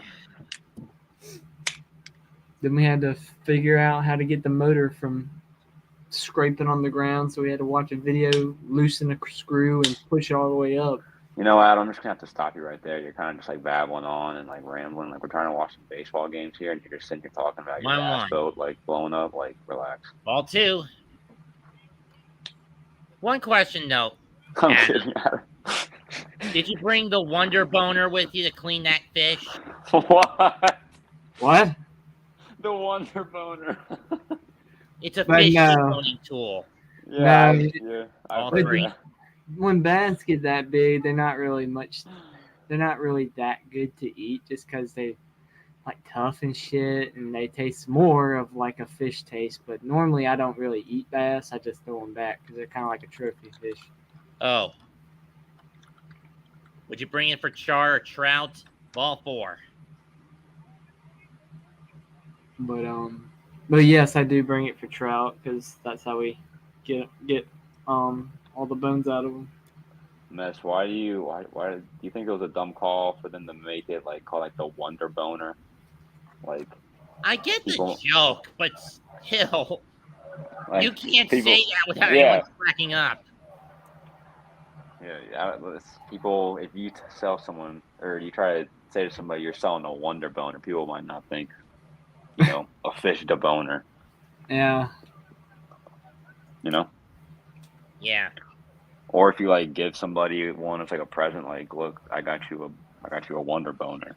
Then we had to figure out how to get the motor from scraping on the ground. So we had to watch a video, loosen a screw, and push it all the way up. You know, Adam, I'm just gonna have to stop you right there. You're kind of just babbling on and rambling. We're trying to watch some baseball games here, and you're just sitting here talking about your gas boat blowing up. Relax. Ball 2. One question though. I'm kidding, Adam. Did you bring the Wonder Boner with you to clean that fish? What? What? The Wonder Boner. It's a fish cleaning tool. Yeah, No, All 3. When bass get that big, they're not really that good to eat, just because they tough and shit, and they taste more of a fish taste. But normally I don't really eat bass. I just throw them back because they're kind of like a trophy fish. Oh. Would you bring it for char or trout? Ball 4. But yes, I do bring it for trout because that's how we get all the bones out of them. Mess, why do you think it was a dumb call for them to make it call the Wonder Boner? Like I get the people, joke, but still, you can't people, say that without yeah, anyone cracking up. people. If you sell someone or you try to say to somebody you're selling a Wonder Boner, people might not think, a fish to boner. Yeah. Yeah. Or if you give somebody one as a present, look, I got you a Wonder Boner.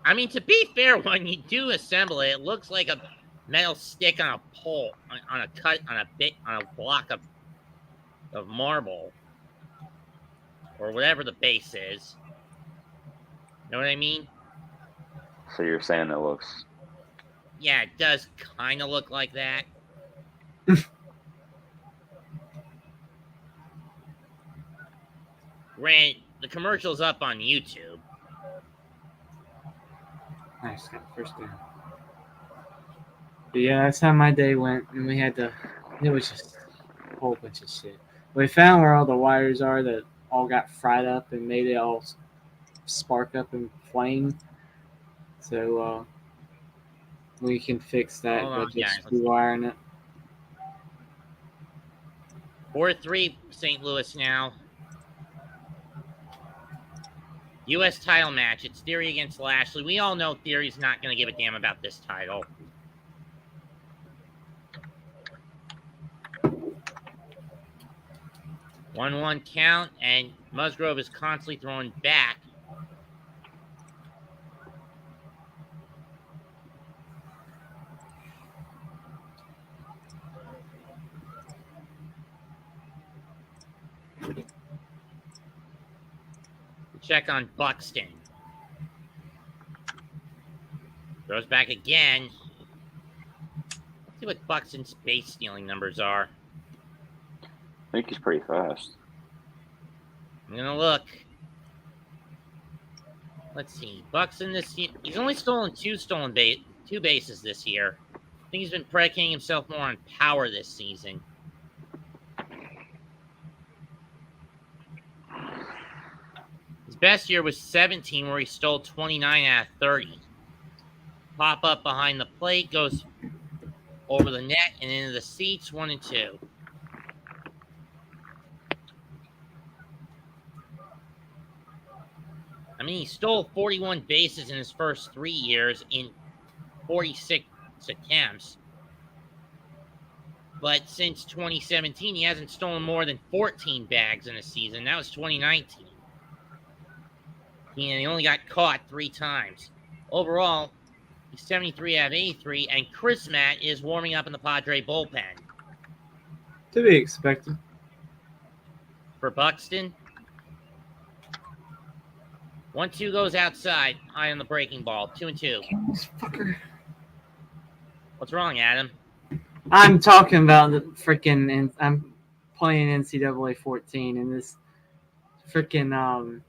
I mean, to be fair, when you do assemble it, it looks like a metal stick on a pole, on a block of marble, or whatever the base is. You know what I mean? So you're saying it looks. Yeah, it does kind of look like that. Grant, the commercial's up on YouTube. Nice, got the first down. But yeah, that's how my day went, and we had to. It was just a whole bunch of shit. We found where all the wires are that all got fried up and made it all spark up and flame. So we can fix that Hold by on, just guys. Let's see. rewiring it. 4-3 St. Louis now. U.S. title match. It's Theory against Lashley. We all know Theory's not going to give a damn about this title. One count, and Musgrove is constantly throwing back. Check on Buxton. Throws back again. Let's see what Buxton's base stealing numbers are. I think he's pretty fast. I'm going to look. Let's see. Buxton this year, he's only stolen two bases this year. I think he's been predicating himself more on power this season. His best year was 17, where he stole 29 out of 30. Pop up behind the plate, goes over the net and into the seats, 1 and 2. I mean, he stole 41 bases in his first 3 years in 46 attempts. But since 2017, he hasn't stolen more than 14 bags in a season. That was 2019. He only got caught 3 times. Overall, he's 73 out of 83, and Chris Matt is warming up in the Padre bullpen. To be expected. For Buxton, 1-2 goes outside, high on the breaking ball, 2 and 2. This fucker. What's wrong, Adam? I'm talking about the freaking, and I'm playing NCAA 14, and this freaking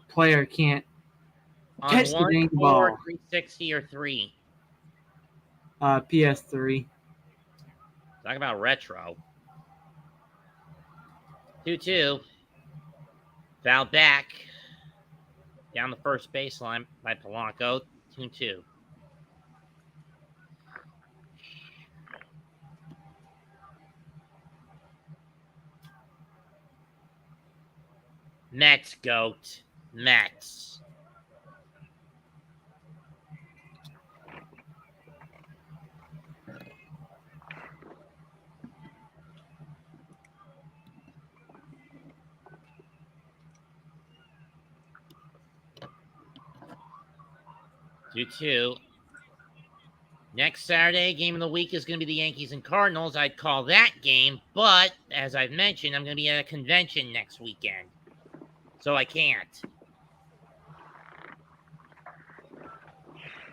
player can't On catch the 1, dang 4, ball. 360, or 3. PS3. Talk about retro. 2-2. Foul back. Down the first baseline by Polanco. 2-2. Mets, goat. Mets. Two. Next Saturday, game of the week is going to be the Yankees and Cardinals. I'd call that game, but as I've mentioned, I'm going to be at a convention next weekend, so I can't.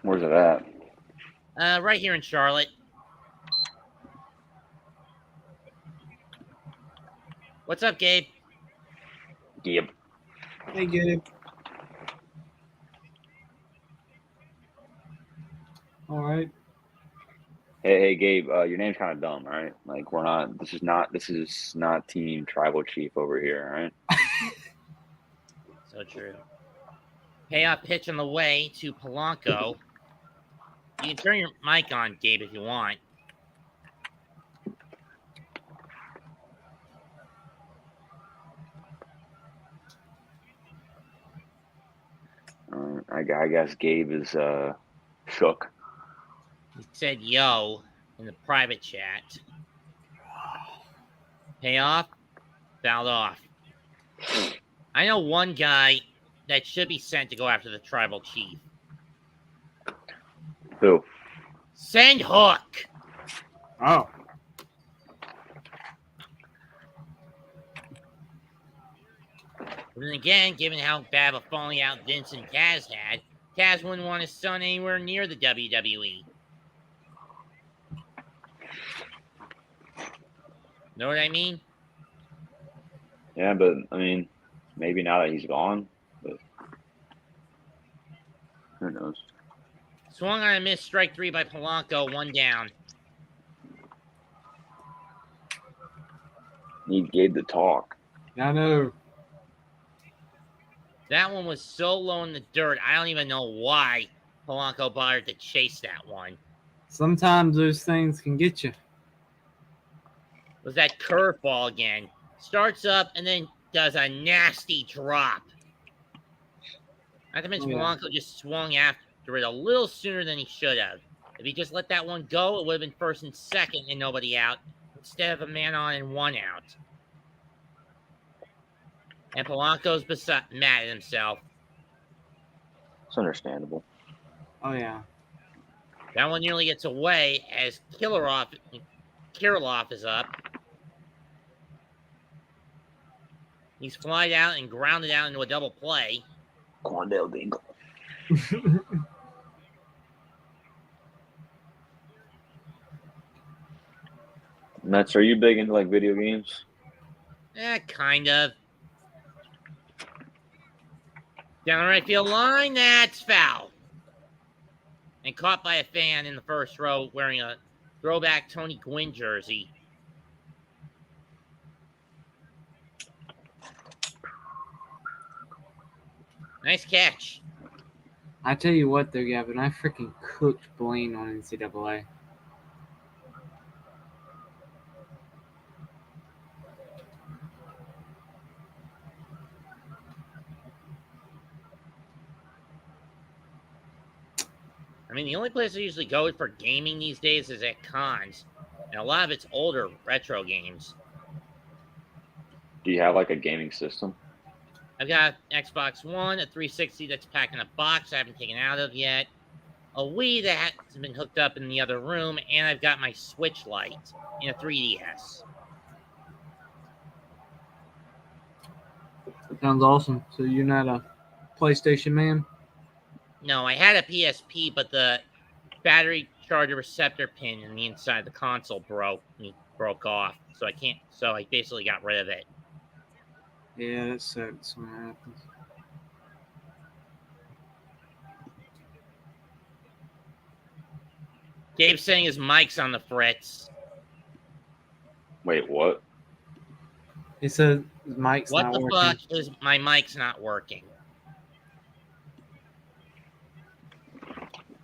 Where's it at? Right here in Charlotte. What's up, Gabe? Yep. Hey, Gabe. All right. Hey, Gabe, your name's kind of dumb, all right? Like, we're not. This is not Team Tribal Chief over here, all right? So true. Payoff pitch on the way to Polanco. You can turn your mic on, Gabe, if you want. I guess Gabe is shook. He said yo in the private chat. Payoff, fouled off. I know one guy that should be sent to go after the tribal chief. Who? Send Hook. Oh. But then again, given how bad of a falling out Vince and Taz had, Taz wouldn't want his son anywhere near the WWE. Know what I mean? Yeah, but I mean, maybe now that he's gone, but who knows? Swung on a missed strike 3 by Polanco, 1 down. Need Gabe to talk. I know. That one was so low in the dirt, I don't even know why Polanco bothered to chase that one. Sometimes those things can get you. Was that curveball again. Starts up and then does a nasty drop. Not to mention Polanco just swung after it a little sooner than he should have. If he just let that one go, it would have been first and second and nobody out, instead of a man on and 1 out. And Polanco's mad at himself. It's understandable. Oh, yeah. That one nearly gets away as Kirilloff is up. He's flied out and grounded out into a double play. Quandale Dingle. Mets, are you big into like video games? Kind of. Down the right field line, that's foul. And caught by a fan in the first row wearing a throwback Tony Gwynn jersey. Nice catch. I tell you what, though, Gavin, I freaking cooked Blaine on NCAA. I mean, the only place I usually go for gaming these days is at cons. And a lot of it's older retro games. Do you have like a gaming system? I've got Xbox One, a 360 that's packed in a box I haven't taken out of yet, a Wii that has been hooked up in the other room, and I've got my Switch Lite in a 3DS. Sounds awesome. So you're not a PlayStation man? No, I had a PSP, but the battery charger receptor pin in the inside of the console broke off, so I basically got rid of it. Yeah, that sucks when that happens. Gabe's saying his mic's on the fritz. Wait, what? He said his mic's What not the working. fuck is my mic's not working?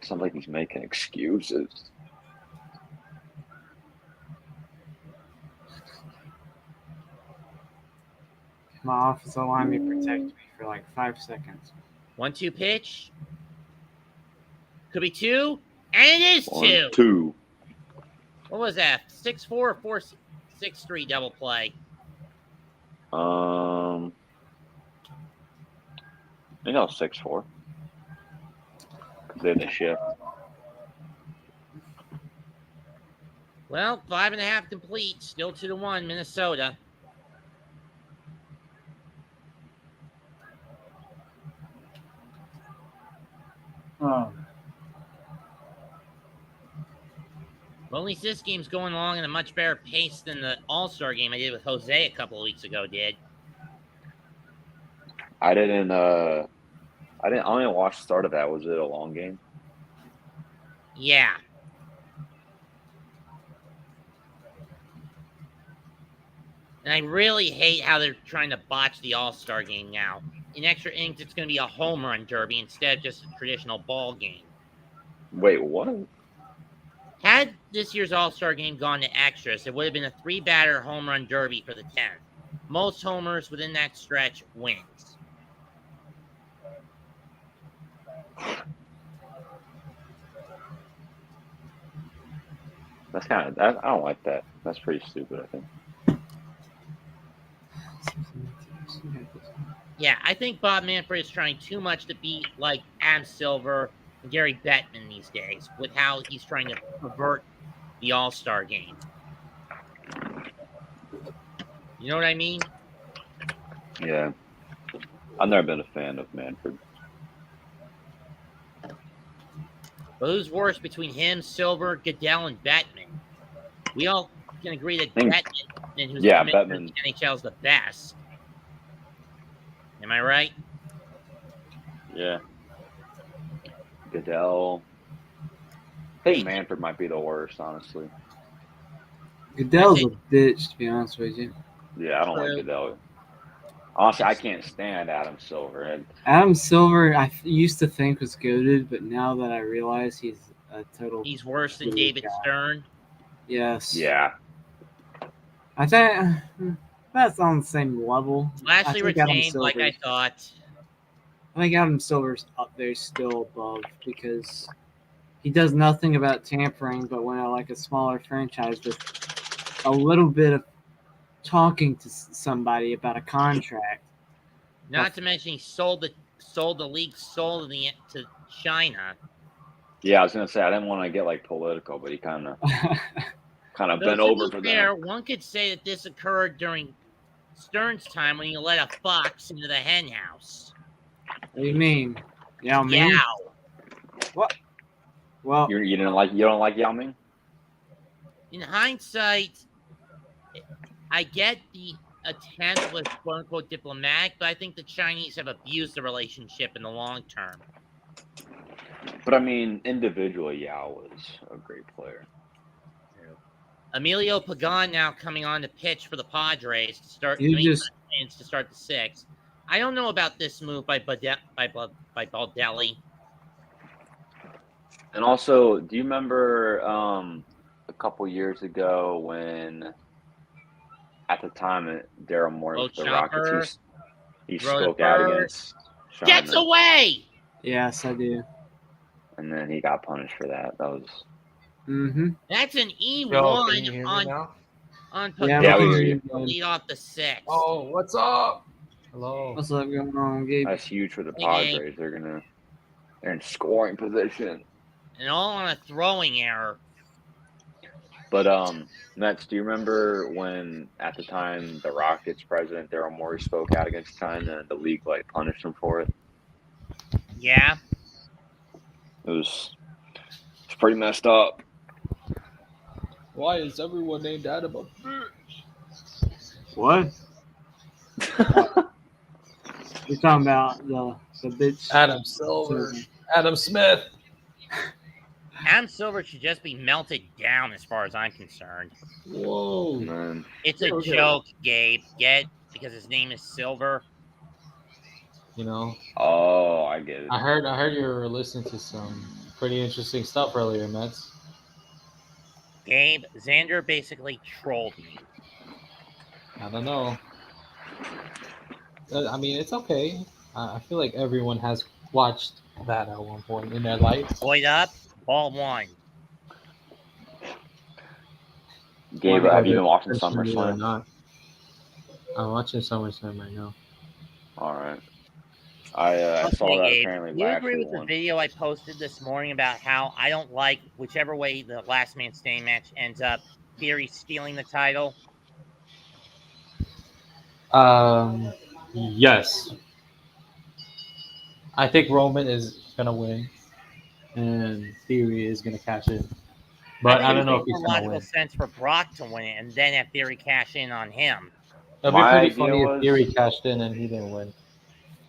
Sounds like he's making excuses. My offensive lineman protected me for like 5 seconds. 1-2 pitch. Could be 2, and it is 2. 1, 2. What was that? 6-4 or 4-6-3 double play? I think that was 6-4. Because they had the shift. Well, 5.5 complete. Still 2-1, Minnesota. Oh. Well, at least this game's going along at a much better pace than the All-Star game I did with Jose a couple of weeks ago did. I didn't watch the start of that. Was it a long game? Yeah. And I really hate how they're trying to botch the All-Star game now. In extra innings, it's going to be a home run derby instead of just a traditional ball game. Wait, what? Had this year's All-Star game gone to extras, it would have been a 3-batter home run derby for the 10th. Most homers within that stretch wins. That's kind of I don't like that. That's pretty stupid, I think. Yeah, I think Bob Manfred is trying too much to be like Adam Silver and Gary Bettman these days with how he's trying to pervert the All-Star game. You know what I mean? Yeah. I've never been a fan of Manfred. But who's worse between him, Silver, Goodell, and Bettman? We all can agree that think- Bettman, who's yeah, the commissioner Bettman. of the NHL, is the best. Am I right? Yeah. Goodell. I think Manfred might be the worst, honestly. Goodell's a bitch, to be honest with you. Yeah, I don't like Goodell. Honestly, I can't stand Adam Silver. And Adam Silver, used to think was goated, but now that I realize he's a total. He's worse than Really David bad. Stern. Yes. yeah, I think that's on the same level. Lastly I think Adam retained, like I Silver's- thought. I think Adam Silver's up there still above because he does nothing about tampering, but when a smaller franchise with a little bit of talking to somebody about a contract. Not to mention he sold the league sold to China. yeah. I was gonna say I didn't want to get political, but he kind of Though, bent to over be for fair, them. one could say that this occurred during Stern's time when he let a fox into the hen house. What do you mean? Yao Ming? Yow. What? Well, You don't like Yao Ming? In hindsight, I get the attempt was quote unquote diplomatic, but I think the Chinese have abused the relationship in the long term. But I mean, individually, Yao was a great player. Emilio Pagan now coming on to pitch for the Padres to start you just to start the sixth. I don't know about this move by Baldelli. And also, do you remember a couple years ago when, at the time, Daryl Morey with the Rockets, he spoke out against Gets China, away! yes, I do. and then he got punished for that. That was That's an E1 Yo, can you hear me now? on Yeah, Yeah, Pagan we hear you. to lead off the sixth. Oh, what's up? Hello. What's up going on, Gabe? that's huge for the Hey, Padres. They're in scoring position. And all on a throwing error. But Mets, do you remember when at the time the Rockets president Daryl Morey spoke out against China and the league punished him for it? Yeah. It's pretty messed up. Why is everyone named Adam a bitch? What? You're talking about the bitch? Adam Silver. Adam Smith. Adam Silver should just be melted down as far as I'm concerned. Whoa. Man. It's a Okay. joke, Gabe. Get? Because his name is Silver. You know, Oh, I get it. I heard you were listening to some pretty interesting stuff earlier, Mets. Gabe, Xander basically trolled me. I don't know. I mean, it's okay. I feel like everyone has watched that at one point in their life. Boyd up, ball one. Gabe, Whether have you they're been watching professionally or SummerSlam? not. I'm watching SummerSlam right now. All right. I saw that Gabe, apparently do you agree Lashley with the won. video I posted this morning about how I don't like whichever way the last man standing match ends up, Theory stealing the title? Yes. I think Roman is gonna win, and Theory is gonna cash in. But I don't know if he's more gonna logical win. sense for Brock to win it and then have Theory cash in on him. It'd be My pretty idea funny was- if Theory cashed in and he didn't win.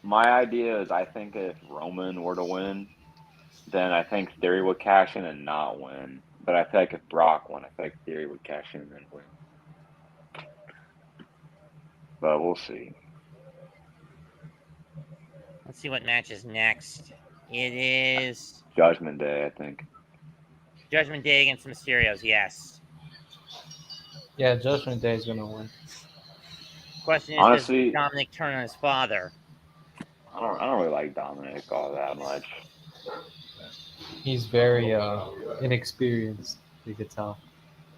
My idea is I think if Roman were to win, then I think Theory would cash in and not win. But I feel like if Brock won, I feel like Theory would cash in and then win. but we'll see. Let's see what match is next. It is Judgment Day, I think. Judgment Day against the Mysterios. Yes. Yeah, Judgment Day is gonna win. Question is, Honestly, does Dominic turn on his father? I don't really like Dominic all that much. He's very inexperienced. You could tell.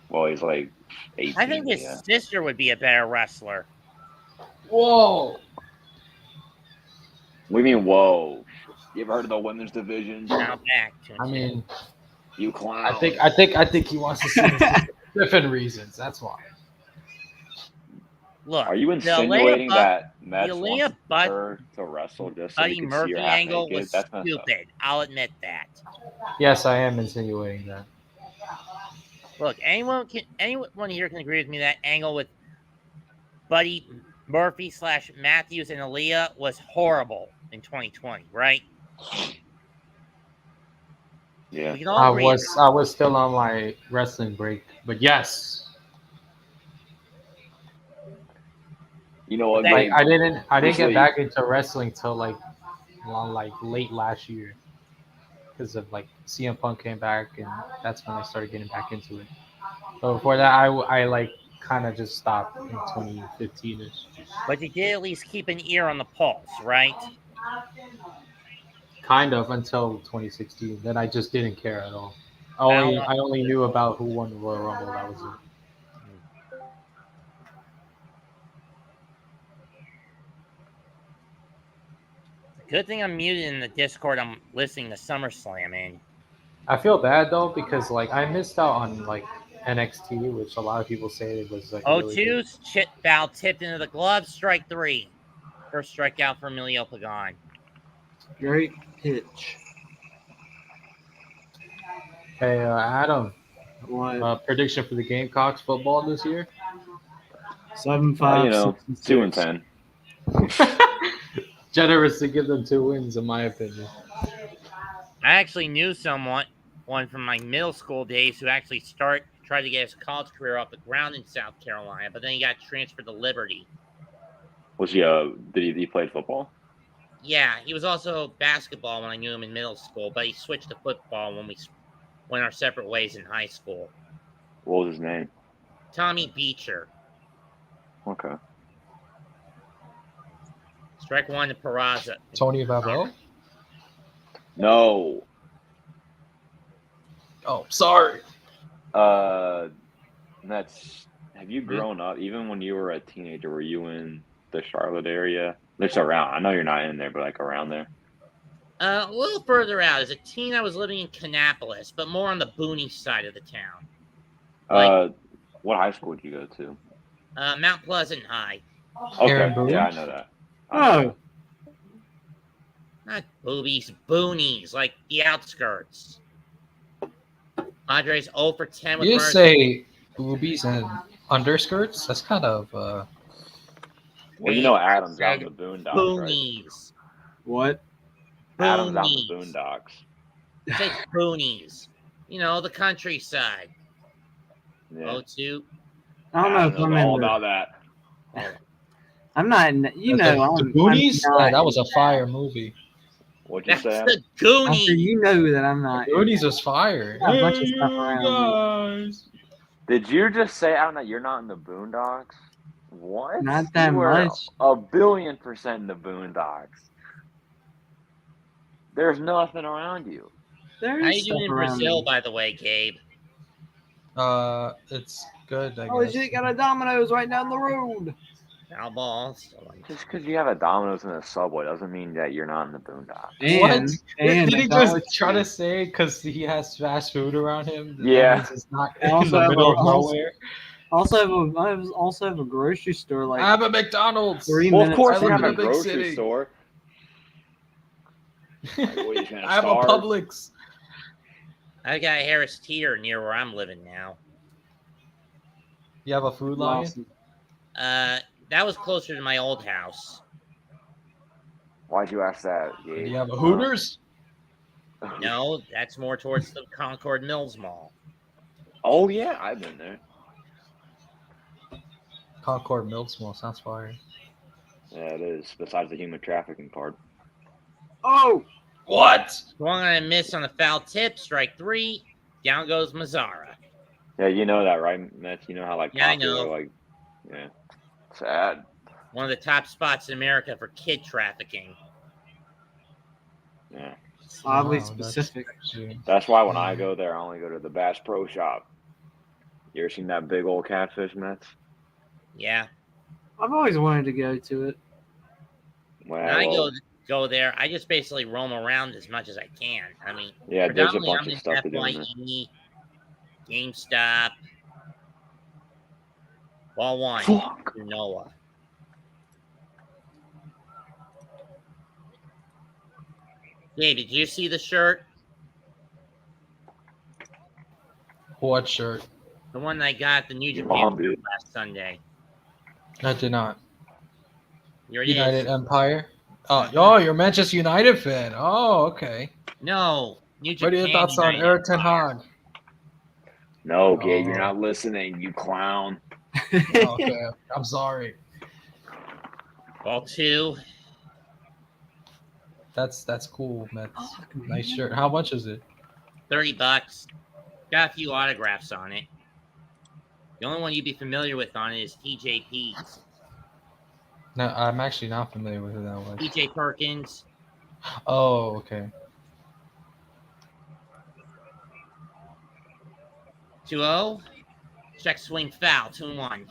Well, he's like I think 18. his Yeah. sister would be a better wrestler. Whoa! We mean, whoa. You ever heard of the women's division? Now back to I mean, You clown. I think he wants to see different reasons. That's why. look. Are you the insinuating that the Mets Alea wants her to wrestle just so we Buddy can see her Murphy half angle naked? was That's messed up. stupid. I'll admit that. Yes, I am insinuating that. Look, anyone here can agree with me that angle with Buddy Murphy / Matthews and Aaliyah was horrible in 2020, right? Yeah. We can all I agree. was still on my wrestling break, but yes. You know what, That- Like Gabe? I didn't Usually- get back into wrestling till like late last year because of like CM Punk came back, and that's when I started getting back into it. But before that, I like kind of just stopped in 2015ish. But you did at least keep an ear on the pulse, right? Kind of until 2016. Then I just didn't care at all. I only knew about who won the Royal Rumble. That was it. Good thing I'm muted in the Discord. I'm listening to SummerSlam in. I feel bad though because like I missed out on like NXT, which a lot of people say it was like really good. 0-2's chip foul tipped into the glove. Strike 3. First strikeout for Emilio Pagan. Great pitch. Hey Adam, What? prediction for the Gamecocks football this year? 7-5. 2-10. Generous to give them 2 wins, in my opinion. I actually knew one from my middle school days who actually tried to get his college career off the ground in South Carolina, but then he got transferred to Liberty. Was he? Did he play football? Yeah, he was also basketball when I knew him in middle school, but he switched to football when we went our separate ways in high school. What was his name? Tommy Beecher. Okay. Strike 1 to Peraza. Tony Vavo? No. Oh, sorry. That's. Have you grown up? Even when you were a teenager, were you in the Charlotte area? Just around. I know you're not in there, but like around there. A little further out. As a teen, I was living in Kannapolis, but more on the boony side of the town. What high school did you go to? Mount Pleasant High. Aaron Okay. Boone? Yeah, I know that. Oh, Not boobies, boonies, like the outskirts. Padres 0 for 10 with You Murray. say boobies and underskirts? That's kind of Well, you know Adam's out in Said the boondocks, right? boonies. what? Adam's out in the Boonies. boondocks. It says boonies. You know, the countryside. Yeah. 0-2. I don't know if Adam I'm knows all in the, about that. I'm not in. You know, the I'm Goonies. I'm not That was a in fire movie. What'd you That's say? the Adam? After Goonies. you know that I'm not. Goonies was fire. Got a bunch of stuff around guys. Did you just say, Adam, that you're not in the boondocks? What? Not that You were much. 1,000,000,000% in the boondocks. There's nothing around you. There's How you stuff doing in around Brazil, me. by the way, Gabe? It's good. I Oh guess. shit! Got a Domino's right down the road. Foul balls. Just because you have a Domino's in a Subway doesn't mean that you're not in the boondocks. And Did he McDonald's just try to chicken. say because he has fast food around him? That Yeah. means it's not I in also the have middle a- of nowhere. I also have a grocery store like I have a McDonald's. 3 Well, of minutes. course I you live have in a a big grocery city. store. Like, what, you trying to I have a starve? Publix. I got a Harris Teeter near where I'm living now. You have a Food Lion. Awesome. That was closer to my old house. Why'd you ask that, Do Gabe? you have a Hooters? No, that's more towards the Concord Mills Mall. Oh, yeah, I've been there. Concord Milk Small sounds fire. Yeah, it is. Besides the human trafficking part. Oh, What? Swung on a miss on a foul tip. Strike 3. Down goes Mazzara. Yeah, you know that, right, Mets? You know how like Yeah, I popular, know. like, yeah, sad. One of the top spots in America for kid trafficking. Yeah, it's oddly Wow, specific. that's why when I go there, I only go to the Bass Pro Shop. You ever seen that big old catfish, Mets? Yeah. I've always wanted to go to it. When I Well, go there, I just basically roam around as much as I can. I mean, yeah, there's a predominantly bunch I'm of in stuff to do in there. FYE, GameStop, Ball One, Fuck. Noah. Dave, did you see the shirt? What shirt? The one that I got at the New Your Japan mom Fair did. last Sunday. I did not. Here it United is. Empire. Oh, you're a Manchester United fan. Oh, okay. No, New What are Japan your thoughts on United Eric Ten Empire. Hag? No, Gabe, you're Oh. not listening, you clown. Okay, I'm sorry. Ball 2. That's cool, Mets. Nice shirt. How much is it? $30. Got a few autographs on it. The only one you'd be familiar with on it is TJP's. No, I'm actually not familiar with who that was. TJ Perkins. Oh, okay. 2-0. Check swing foul. 2-1.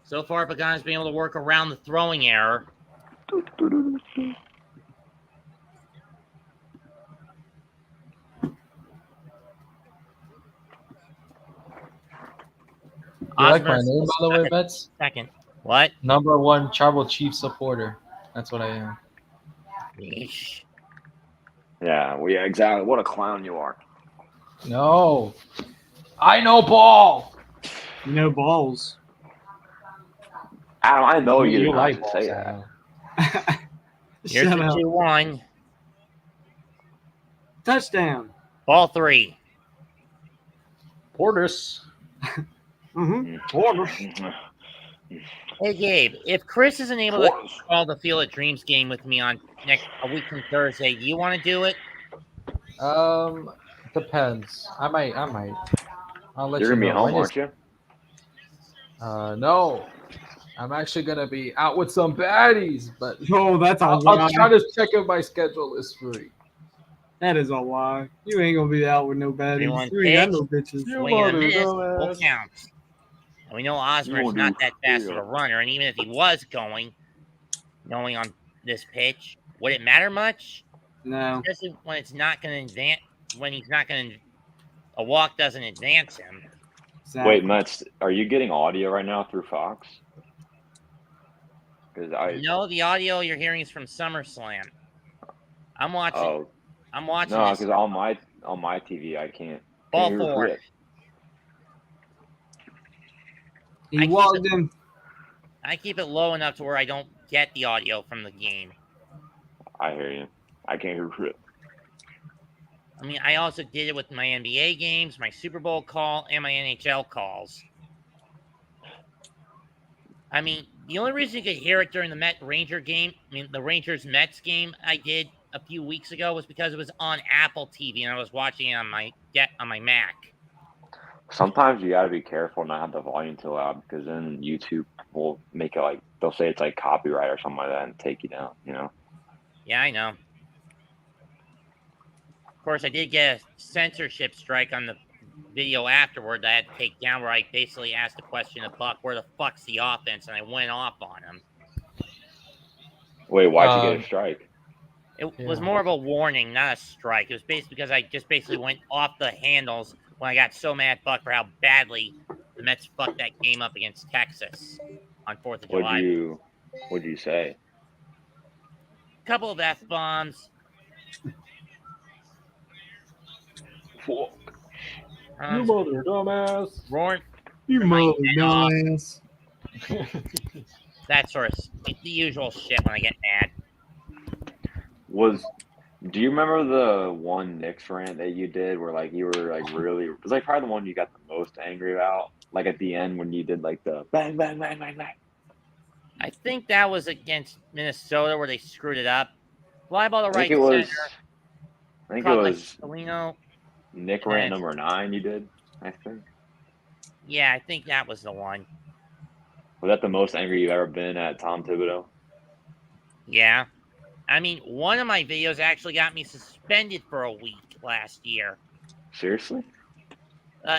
So far, Pagano's been able to work around the throwing error. You like my Osmer's name, by the way, Mets? second. What? #1 Tribal Chief supporter. That's what I am. Yeesh. Yeah, well, yeah, exactly. What a clown you are. No. I know ball. No balls. Adam, I know you You did not like just say balls, that. Adam. Here's Shut the up. 2-1. Touchdown. Ball 3. Portis. Mm-hmm. Hey, Gabe, if Chris isn't able to call the Field of Dreams game with me on a week from Thursday, do you want to do it? Depends. I might. I'll let You're you gonna be know. home, When is- aren't you? No. I'm actually gonna be out with some baddies, but Oh, that's a I'll lie. try to check if my schedule is free. That is a lie. You ain't gonna be out with no baddies. 3-1 You ain't got no pitch. bitches. Swing and a miss. dumbass. Full count. And we know Osmer's wanna not do that fast of a field. runner, and even if he was going on this pitch, would it matter much? No. Especially when it's not going to advance. When he's not going to, a walk doesn't advance him. Exactly. Wait, Mets, are you getting audio right now through Fox? Because No, the audio you're hearing is from SummerSlam. I'm watching. Oh, I'm watching no, this. because on my TV I can't. Ball hear 4. shit. He I walked in. I keep it low enough to where I don't get the audio from the game. I hear you. I can't hear shit. I mean, I also did it with my NBA games, my Super Bowl call, and my NHL calls. I mean, the only reason you could hear it during the Met-Ranger game, the Rangers-Mets game I did a few weeks ago was because it was on Apple TV and I was watching it on my Mac. Sometimes you gotta be careful not have the volume too loud because then YouTube will make it like they'll say it's like copyright or something like that and take you down. You know. Yeah, I know. Of course, I did get a censorship strike on the video afterward that I had to take down where I basically asked the question of Buck, where the fuck's the offense? And I went off on him. Wait, why'd you get a strike? It was more of a warning, not a strike. It was basically because I just basically went off the handles when I got so mad at Buck for how badly the Mets fucked that game up against Texas on 4th of July. What'd you say? A couple of F-bombs. Fuck. You mother dumbass. Roaring. You mother dumbass. That sort of the usual shit when I get mad. Do you remember the one Knicks rant that you did where like you were like really it was like probably the one you got the most angry about Like at the end when you did like the bang, bang, bang, bang, bang. I think that was against Minnesota where they screwed it up. Fly ball to I right think it was. center. I think it Caught by was Salino. Nick and Rant then- number 9. You did. I think. Yeah, I think that was the one. Was that the most angry you've ever been at Tom Thibodeau? Yeah. I mean, one of my videos actually got me suspended for a week last year. Seriously?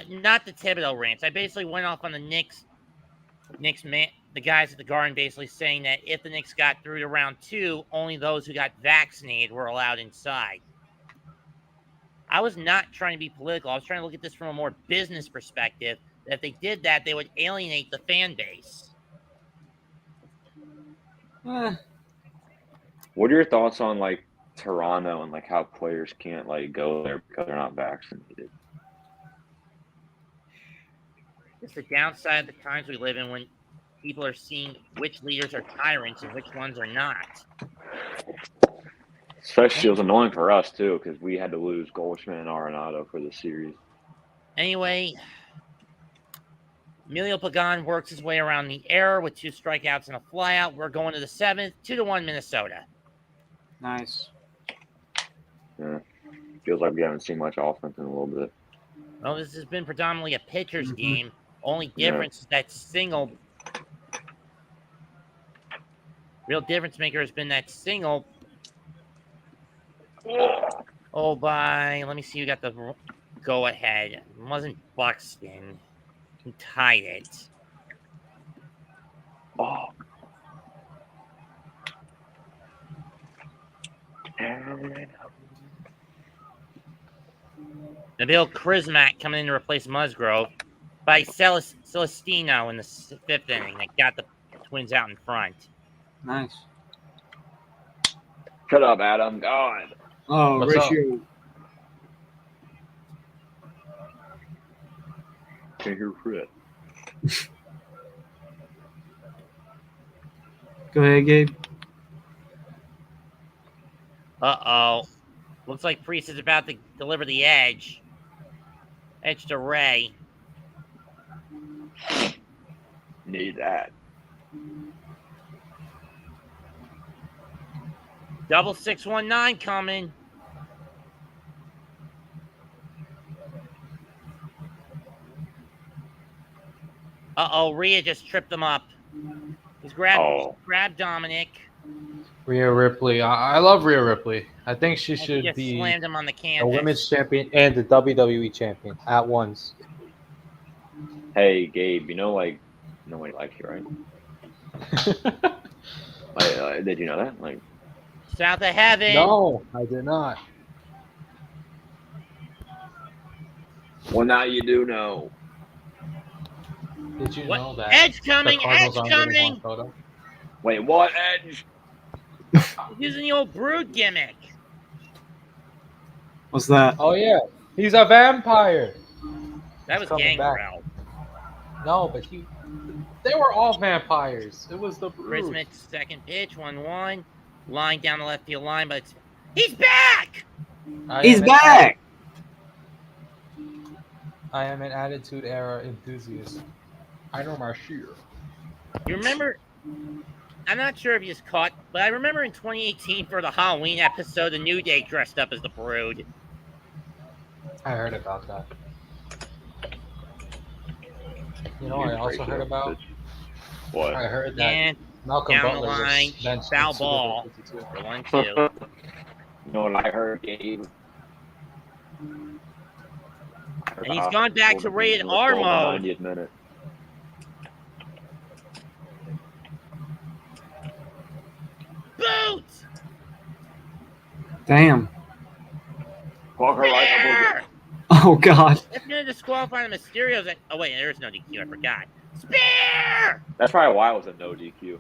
Not the Thibodeau rants. I basically went off on the Knicks man, the guys at the Garden basically saying that if the Knicks got through to round 2, only those who got vaccinated were allowed inside. I was not trying to be political. I was trying to look at this from a more business perspective. That if they did that, they would alienate the fan base. Eh, What are your thoughts on like Toronto and like how players can't like go there because they're not vaccinated? It's the downside of the times we live in when people are seeing which leaders are tyrants and which ones are not. Especially it was annoying for us too because we had to lose Goldschmidt and Arenado for the series. Anyway, Emilio Pagan works his way around the error with 2 strikeouts and a flyout. We're going to the 7th, 2-1 Minnesota. nice. Yeah. Feels like we haven't seen much offense in a little bit. Well, this has been predominantly a pitcher's Mhm. game. Only Yeah. difference is that single. Real difference maker has been that single. Oh, let me see who got the go ahead. It wasn't Buxton. He tied it. Oh. Nabil Krismak coming in to replace Musgrove by Celestino in the 5th inning that got the Twins out in front. Nice. Shut up, Adam. God. Oh, What's up? ratio. Can't hear Fred. Go ahead, Gabe. Uh-oh. Looks like Priest is about to deliver the edge. Edge to Ray. Need that. Double 619 coming. Uh-oh, Rhea just tripped him up. He's grabbed Dominic. Rhea Ripley. I love Rhea Ripley. I think she And he should just be slammed him on the a canvas. women's champion and the WWE champion at once. Hey, Gabe, you know, like, nobody likes you, right? Did you know that? Like, South of heaven. No, I did not. well, now you do know. Did you What? know that Edge the coming, Cardinals Edge aren't getting coming. one photo? Wait, what, Edge? He's using the old Brood gimmick. What's that? Oh yeah, he's a vampire. That He's was coming back. Gangrel. No, but they were all vampires. It was the Brood. Christmas second pitch, 1-1. Line down the left field line, but he's back! He's back! I am an Attitude Era enthusiast. I know my sheer. You remember? I'm not sure if you just caught, but I remember in 2018 for the Halloween episode, the New Day dressed up as the Brood. I heard about that. You know what I also heard about? What? I heard that And Malcolm down the Butler line, was benched foul in Super ball. Bowl 52. for 1-2. You know what I heard, Gabe? And he's gone back to rated R mode. 90th minute. Boot! Damn. Walker right up Spear! Oh, God. That's going to disqualify the Mysterios. Oh, wait, there's no DQ. I forgot. Spear! That's probably why it was a no DQ.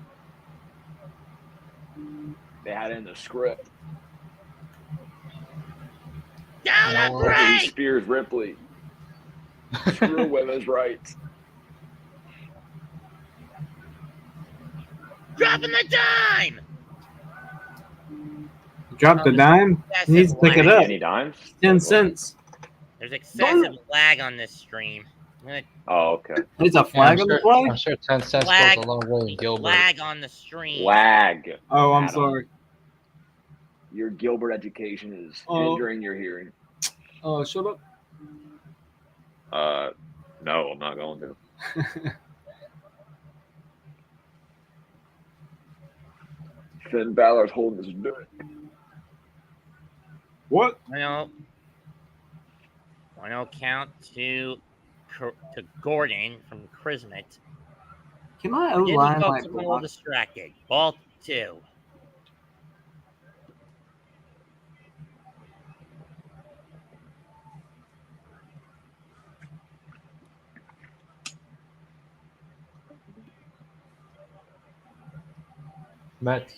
They had it in the script. Down No, the Ripley break! spears Ripley. Screw women's rights. Dropping the dime! Drop the dime. Excessive He needs to pick it lag. up. Any dimes? 10 cents. There's excessive lag on this stream. gonna Oh, okay. There's a Yeah, flag on the play? I'm sure 10 cents Flag. goes a long way in Gilbert. flag on the stream. Lag. Oh, I'm Adam. sorry. Your Gilbert education is Oh. hindering your hearing. Oh, shut up. No, I'm not going to. Finn Balor's holding his dick. What? Final count to Gordon from Chrismet. Can my Again, the O-line folks like have been a little block? distracted. Ball 2. Mets,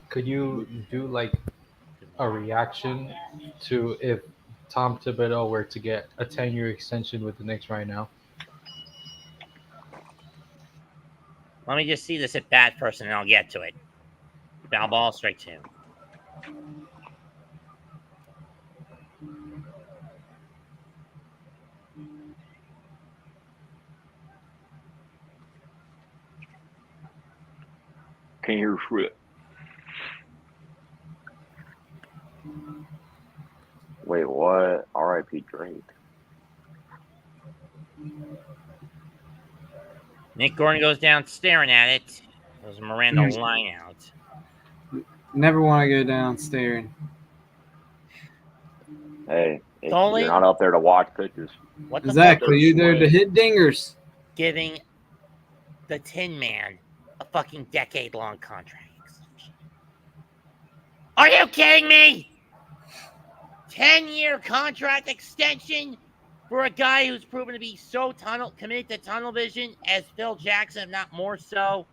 could you do like a reaction to if Tom Thibodeau were to get a 10-year extension with the Knicks right now? Let me just see this at bat first, and then I'll get to it. Foul ball, strike 2. Can't hear shit. Wait, what? R.I.P. Drake. Nick Gordon goes down staring at it. There's a Miranda Here's- line out. Never want to go down staring. Hey, Dolan? you're not up there to watch pitches. What the Exactly. fuck? You there to hit dingers. Giving the Tin Man a fucking decade-long contract extension. Are you kidding me? 10-year contract extension for a guy who's proven to be so committed to tunnel vision as Phil Jackson, if not more so.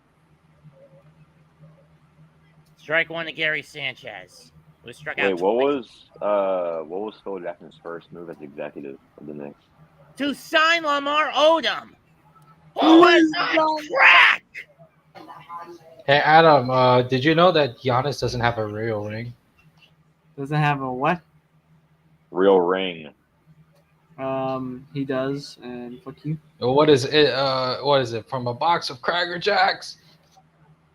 Strike 1 to Gary Sanchez, who struck Wait, out what twice. was Phil Jackson's first move as executive of the Knicks? To sign Lamar Odom, who Who was is on crack. Hey Adam, did you know that Giannis doesn't have a real ring? Doesn't have a what? Real ring. He does, and fuck you. What is it? What is it? From a box of Cracker Jacks?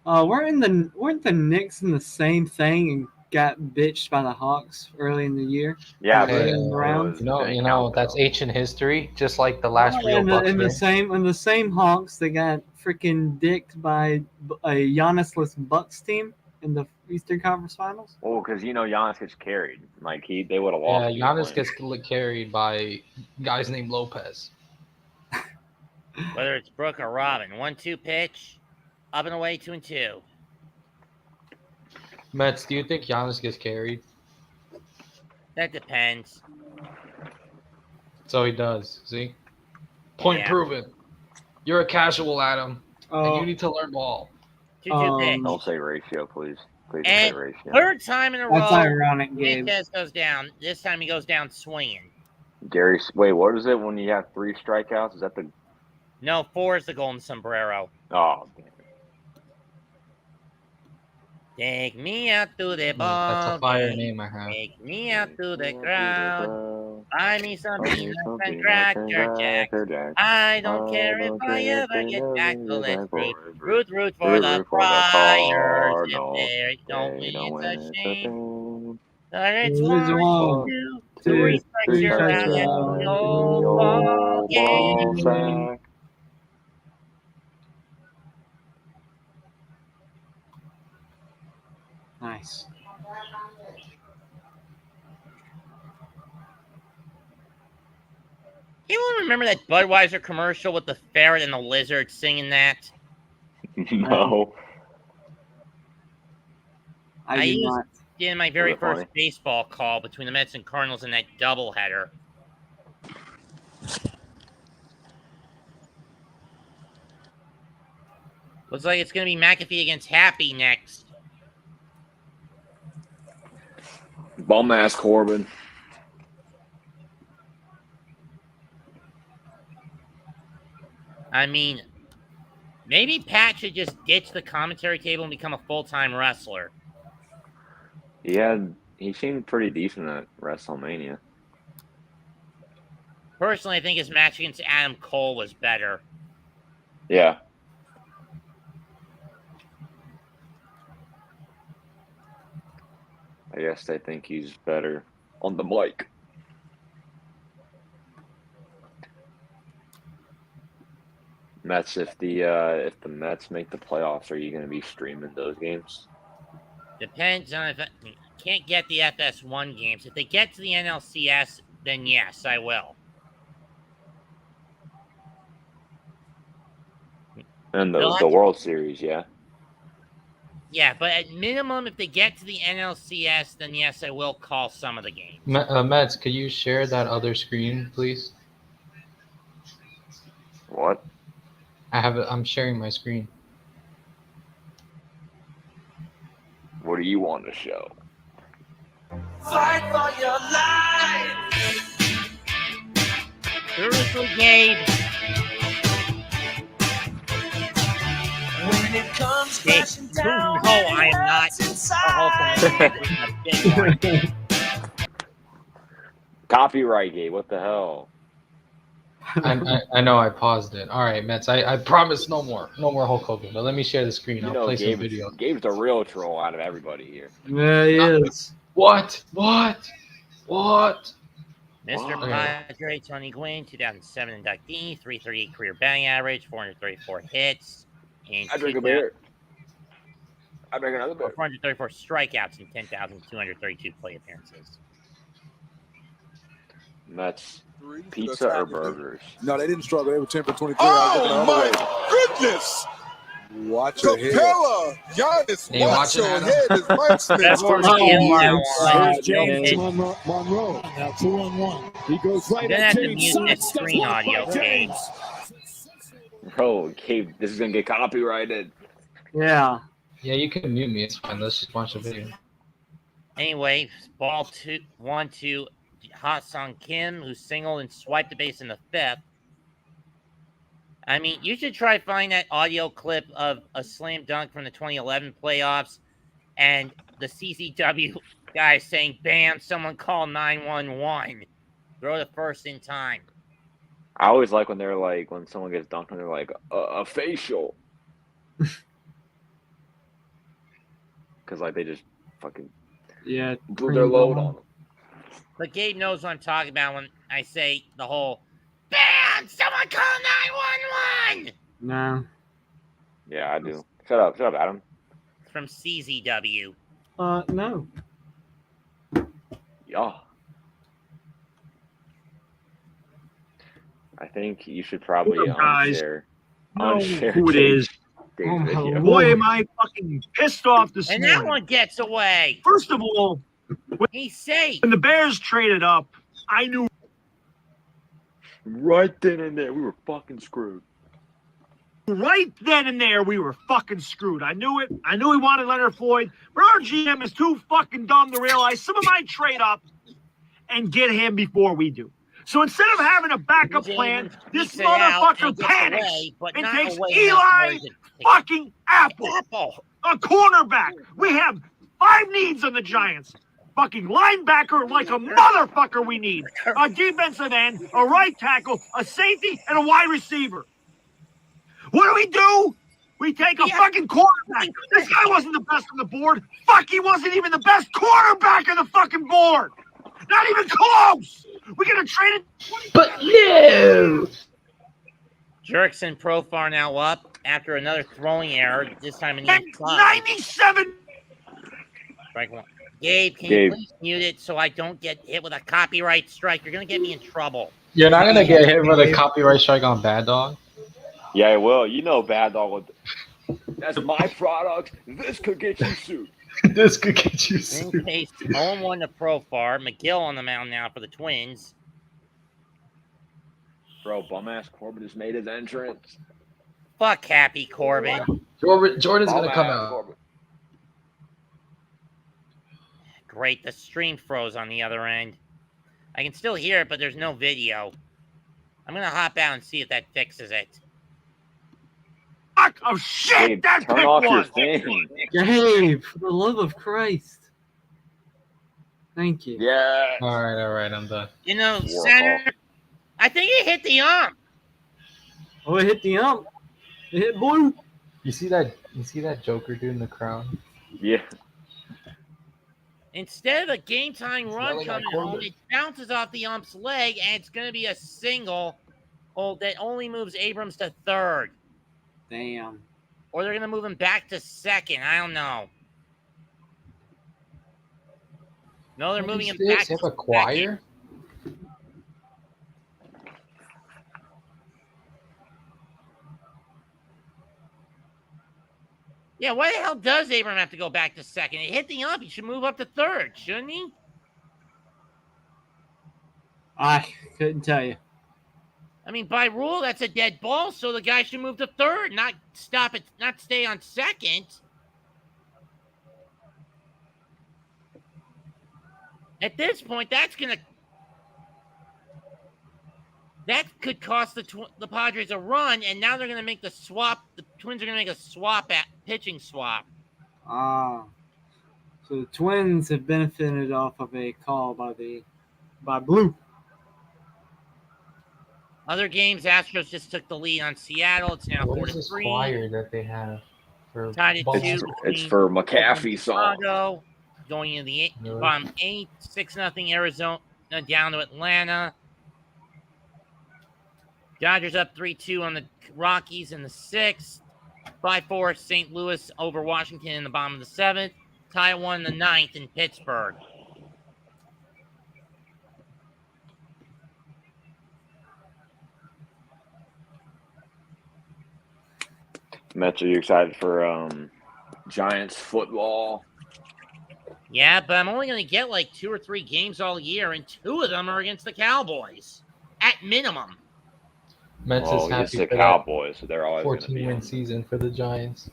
Weren't the Knicks in the same thing and got bitched by the Hawks early in the year? Yeah, Early but in the round. it You didn't know count, that's though. ancient history, just like the last real in Bucks the ring. same Hawks that got freaking dicked by a Giannis-less Bucks team in the Eastern Conference Finals. Well, because Giannis gets carried. Like they would have Yeah, lost. Giannis gets carried by guys named Lopez. Whether it's Brooke or Robin. 1-2 pitch. Up and away, 2-2. Mets, do you think Giannis gets carried? That depends. So he does. See? Point Yeah. proven. You're a casual, Adam, and Oh, you need to learn ball. 2-2 pitch. Don't say ratio, please. Please don't say And ratio. third time in a that's row, ironic, Gabe. Sanchez goes down. This time he goes down swinging. Gary, wait, what is it when you have 3 strikeouts? Is that the? No, 4 is the golden sombrero. Oh, damn. Take me out to the ball. That's a fire game. name I have. Take me out to the crowd. Buy me some peanuts and Cracker Jacks. I don't care if I ever get back. So let's root for the Friars. If they don't win, it's a shame. But it's It's 1, one, 2, 3 two, strikes, you're out of the old ball game. Sack. Nice. Anyone remember that Budweiser commercial with the ferret and the lizard singing that? No. I do used not. in my very Was it first funny? baseball call between the Mets and Cardinals in that doubleheader. Looks like it's going to be McAfee against Happy next. Bum ass Corbin. I mean, maybe Pat should just ditch the commentary table and become a full-time wrestler. He seemed pretty decent at WrestleMania. Personally, I think his match against Adam Cole was better. Yeah. I guess they think he's better on the mic. Mets, if the Mets make the playoffs, are you going to be streaming those games? Depends on if can't get the FS1 games. If they get to the NLCS, then yes, I will. And They'll the have to- World Series, yeah. Yeah, but at minimum, if they get to the NLCS, then yes, I will call some of the games. Mets, could you share that other screen, please? What? I'm sharing my screen. What do you want to show? Fight for your life. Seriously, Gabe. When it comes Gabe, crashing you down, know I am not a Hulk. Copyright, Gabe. What the hell? I know I paused it. All right, Mets. I promise no more Hulk Hogan. But let me share the screen. You I'll know, play some Gabe's video. the real troll out of everybody here. Yeah, he is. What? Mr. Wow. Padre, Tony Gwynn, 2007 inductee, 338 career batting average, 434 hits, and I drink a beer. I drink another beer. 434 strikeouts and 10,232 plate appearances. Mets, pizza or burgers? No, they didn't struggle. They were 10 for 23. Oh, my goodness. Watch your head. Capella, Giannis, Hey, watch watch it, your Adam. head. It's Mike Smith. February Oh, now, my James you're Monroe. Now 2-on-1. He goes right gonna at have to James. mute that screen audio, Gabe. Bro, Gabe, this is gonna get copyrighted. Yeah. Yeah, you can mute me. It's fine. Let's just watch the video. Anyway, ball 1 to Ha Sung Kim, who singled and swiped the base in the fifth. I mean, you should try find that audio clip of a slam dunk from the 2011 playoffs and the CCW guy saying, "Bam, someone call 911. Throw the first in time." I always like when they're like, when someone gets dunked on, they're like, a facial. Because, like, they just fucking Yeah. blew their load on them. But Gabe knows what I'm talking about when I say the whole, "Bam, someone call 911. No. Yeah, I do. Shut up, Adam. It's from CZW. No. Yeah. I think you should probably Hold up, guys. unshare Who it is. Dave's Oh, video. hello. Boy, am I fucking pissed off this And morning. that one gets away. First of all, He's safe. when the Bears traded up, I knew Right then and there, we were fucking screwed. right then and there we were fucking screwed. I knew it. I knew he wanted Leonard Floyd, but our GM is too fucking dumb to realize someone might trade up and get him before we do. So instead of having a backup plan, this Sneaks it out motherfucker and gets panics away, but and not takes away Eli enough to fucking Apple, Apple. a cornerback. We have 5 needs on the Giants. Fucking linebacker like a motherfucker we need. A defensive end, a right tackle, a safety, and a wide receiver. What do? We take a fucking quarterback. This guy wasn't the best on the board. Fuck, he wasn't even the best quarterback on the fucking board. Not even close. We're gonna trade it. But no! Jerks and Profar now up after another throwing error, this time in each side. 97. Strike one. Gabe, can Gabe. you please mute it so I don't get hit with a copyright strike? You're going to get me in trouble. You're not gonna get hit with a copyright strike on Bad Dog. Yeah, I will. You know, Bad Dog. That's my product. This could get you sued. This could get you In sued. case 0-1 to Profar. McGill on the mound now for the Twins. Bro, bum-ass Corbin just made his entrance. Fuck Happy Corbin. Jordan's gonna come Bum-ass out. Corbin. Great. The stream froze on the other end. I can still hear it, but there's no video. I'm going to hop out and see if that fixes it. Fuck of shit. Gabe, That turn pick off your was. thing. Gabe, for the love of Christ. Thank you. Yeah. All right, I'm done. You know, Warhol. center I think it hit the ump. Oh, it hit the ump. It hit blue. You see that? You see that Joker dude in the crown? Yeah. Instead of a game tying run yelling at coming home, Corbin. it bounces off the ump's leg, and it's going to be a single that only moves Abrams to third. Damn. Or they're going to move him back to second. I don't know. No, they're moving him back They have to a choir. Yeah, why the hell does Abram have to go back to second? It hit the ump. He should move up to third, shouldn't he? I couldn't tell you. I mean, by rule, that's a dead ball, so the guy should move to third, not stay on second. At this point, that could cost the Padres a run, and now they're going to make the swap. The Twins are going to make a pitching swap. So the Twins have benefited off of a call by Blue. Other games, Astros just took the lead on Seattle. It's now What is this 4-3. choir that they have for Tied at Baltimore? 2. It's for McAfee's song. Chicago, going into the bottom 8, 6-0 Arizona down to Atlanta. Dodgers up 3-2 on the Rockies in the 6th. 5-4 St. Louis over Washington in the bottom of the 7th. Tie 1 in the 9th in Pittsburgh. Mets, are you excited for Giants football? Yeah, but I'm only going to get like 2 or 3 games all year, and 2 of them are against the Cowboys, at minimum. Mets Well, is it's happy the for Cowboys, so they're always that going to be 14-win season for the Giants.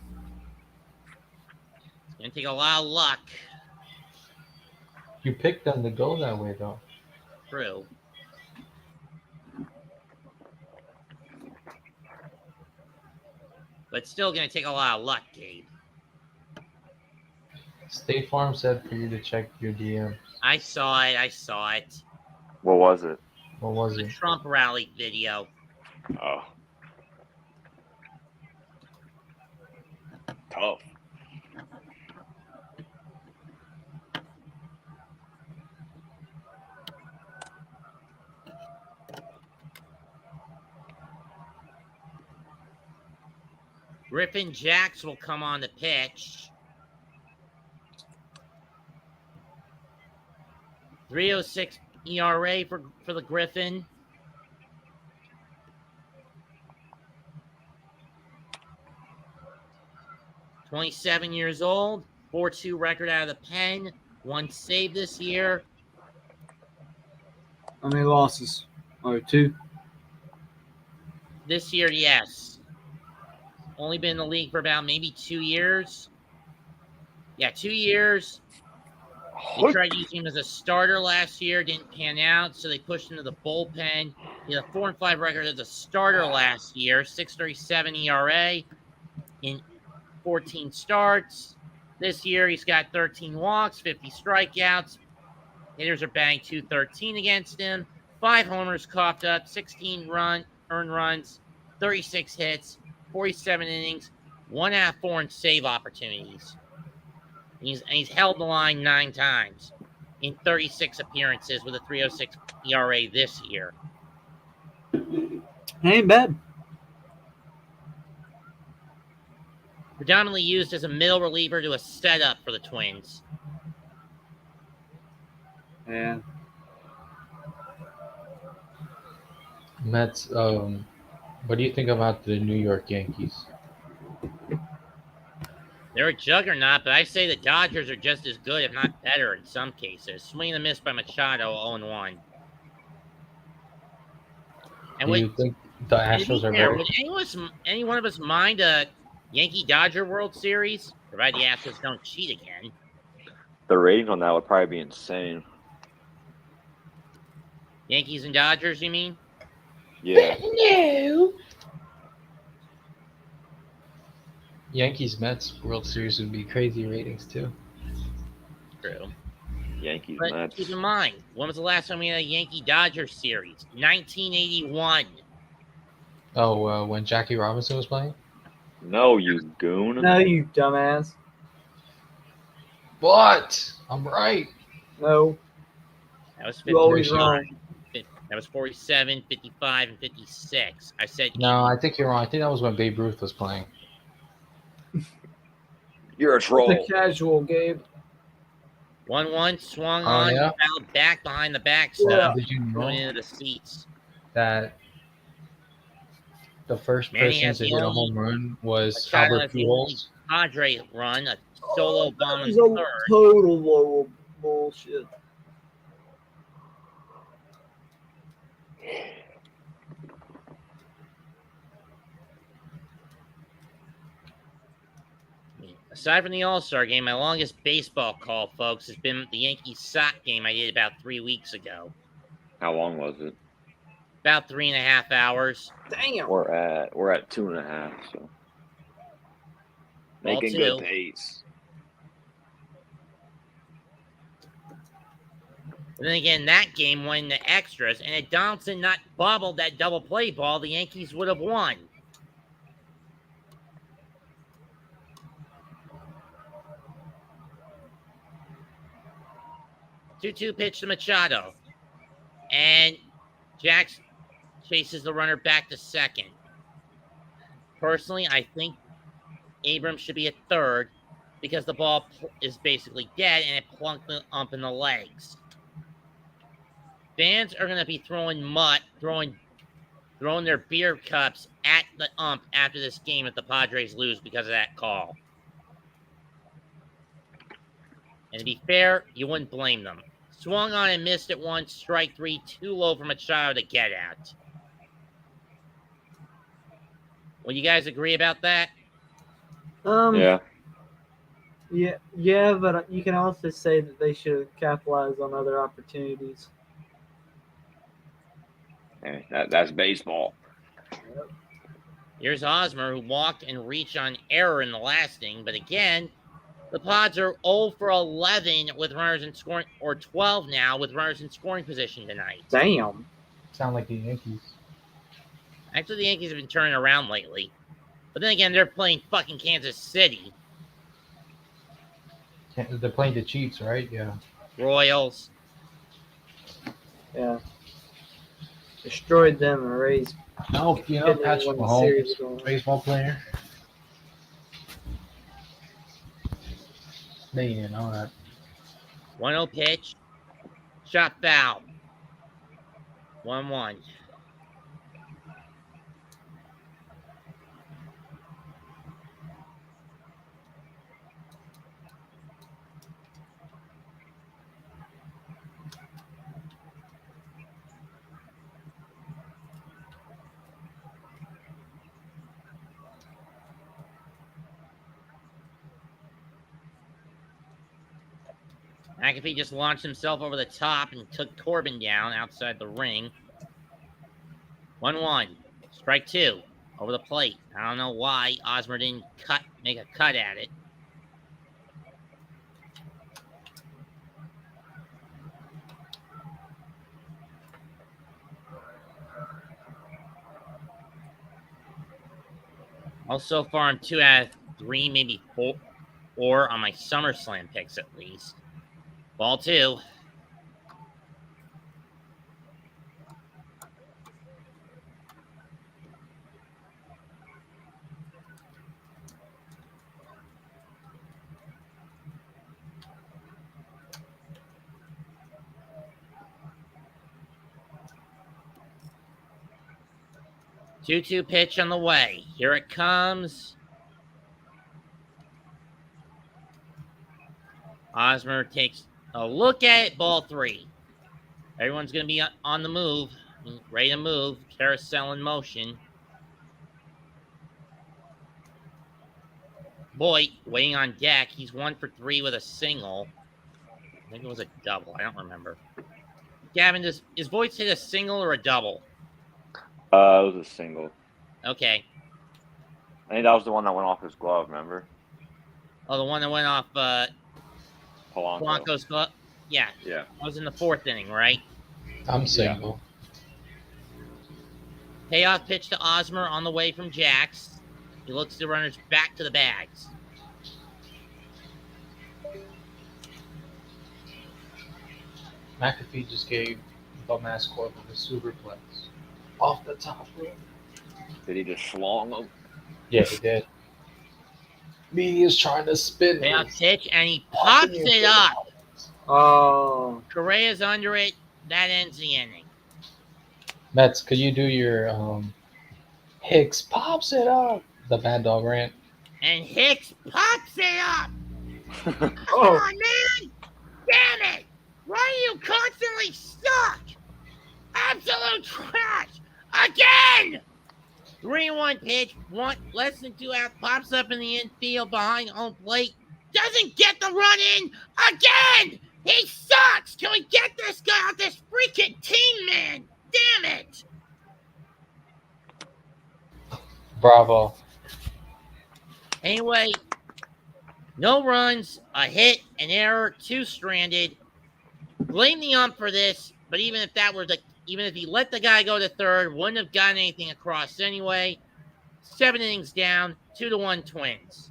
It's going to take a lot of luck. You picked them to go that way, though. True. But still going to take a lot of luck, Gabe. State Farm said for you to check your DMs. I saw it. What was it? What was The it? Trump rally video. Oh. Tough. Griffin Jacks will come on the pitch. 3.06 ERA for the Griffin. $27 years old. 4.2 record out of the pen. 1 save this year. How many losses? 2. This year, yes. Only been in the league for about maybe 2 years. Yeah, 2 years. They tried using him as a starter last year. Didn't pan out, so they pushed him to the bullpen. He had a 4-5 record as a starter last year. 6.37 ERA in 14 starts. This year, he's got 13 walks, 50 strikeouts. Hitters are batting .213 against him. 5 homers coughed up, 16 earned runs, 36 hits, 47 innings, 1 out of 4 in save opportunities. He's held the line 9 times in 36 appearances with a 3.06 ERA this year. Ain't bad. Predominantly used as a middle reliever to a setup for the Twins. Yeah. Mets, what do you think about the New York Yankees? They're a juggernaut, but I say the Dodgers are just as good, if not better, in some cases. Swing and a miss by Machado, 0-1. And Do you think the Astros are very... Would any one of us mind a Yankee-Dodger World Series? Provided the Astros don't cheat again. The ratings on that would probably be insane. Yankees and Dodgers, you mean? Yeah. No. Yankees Mets World Series would be crazy ratings too. True. Yankees, But Mets. keep in mind, when was the last time we had a Yankee-Dodger series? 1981. Oh, when Jackie Robinson was playing. No, you goon. No, you dumbass. What? I'm right. No, That was you always 55. wrong. That was 47, 55, and 56. I said No, I think you're wrong. I think that was when Babe Ruth was playing. You're a troll. The casual, Gabe. 1-1, swung Oh, on, yeah? fouled back behind the backstop, Did you know going into the seats. that the first Manny person has to the hit a only- home run was Machado Albert has the only Pujols? Padre run, a solo bomb That in is the a third. total load of bullshit. Aside from the All-Star game, my longest baseball call, folks, has been the Yankees sock game I did about 3 weeks ago. How long was it? About 3.5 hours. Damn. We're at 2.5. So Ball making two. good pace. And then again, that game went into extras, and had Donaldson not bobbled that double play ball, the Yankees would have won. Two-two pitch to Machado. And Jax chases the runner back to second. Personally, I think Abrams should be at third because the ball is basically dead and it plunked the ump in the legs. Fans are going to be throwing their beer cups at the ump after this game if the Padres lose because of that call. And to be fair, you wouldn't blame them. Swung on and missed it once, strike three, too low for Machado to get at. Will you guys agree about that? Yeah. Yeah, but you can also say that they should capitalize on other opportunities. Hey, that's baseball. Here's Hosmer, who walked and reached on error in the last inning, but again, the Pods are 0 for 11 with runners in scoring, or 12 now with runners in scoring position tonight. Damn. Sound like the Yankees. Actually, the Yankees have been turning around lately. But then again, they're playing fucking Kansas City. They're playing the Chiefs, right? Yeah. Royals. Yeah. Destroyed them and raised. No, you know, Didn't Patrick win the series Mahomes, going. baseball player. They didn't know that. 1-0 pitch. Shot foul. 1-1. McAfee just launched himself over the top and took Corbin down outside the ring. 1-1. Strike two. Over the plate. I don't know why Hosmer didn't make a cut at it. Also, so far, I'm 2 out of 3, maybe 4 on my SummerSlam picks at least. Ball two. Two-two pitch on the way. Here it comes. Hosmer takes a look at it. Ball three. Everyone's going to be on the move. Ready to move. Carousel in motion. Boyd waiting on deck. He's 1 for 3 with a single. I think it was a double. I don't remember. Gavin, is Voigt hit a single or a double? It was a single. Okay. I think that was the one that went off his glove, remember? Oh, the one that went off Polanco. Blanco's glove. Yeah, Yeah. I was in the 4th inning, right? I'm single. Payoff pitch to Osmer on the way from Jax. He looks the runners back to the bags. McAfee just gave dumbass Corbin a superplex off the top rope. Did he just slong him? Yeah, he did. Media's trying to spin Payoff this. pitch, and he pops it up. Oh, Correa's under it. That ends the inning. Mets, could you do your Hicks pops it up? The bad dog rant. And Hicks pops it up. Come Oh. on, man! Damn it! Why are you constantly stuck? Absolute trash! Again! 3-1 pitch, less than 2 out, pops up in the infield behind home plate. Doesn't get the run in again! He sucks! Can we get this guy out this freaking team, man? Damn it! Bravo. Anyway, no runs, a hit, an error, 2 stranded. Blame the ump for this, but even if he let the guy go to third, wouldn't have gotten anything across anyway. 7 innings down, 2-1 Twins.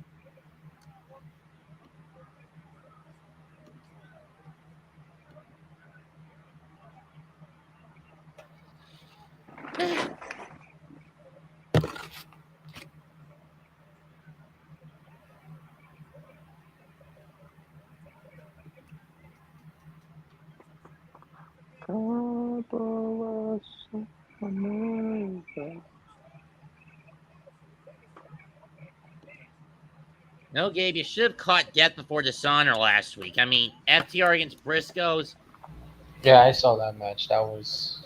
No, Gabe, you should have caught death before dishonor last week. I mean, FTR against Briscoes. Yeah, I saw that match. That was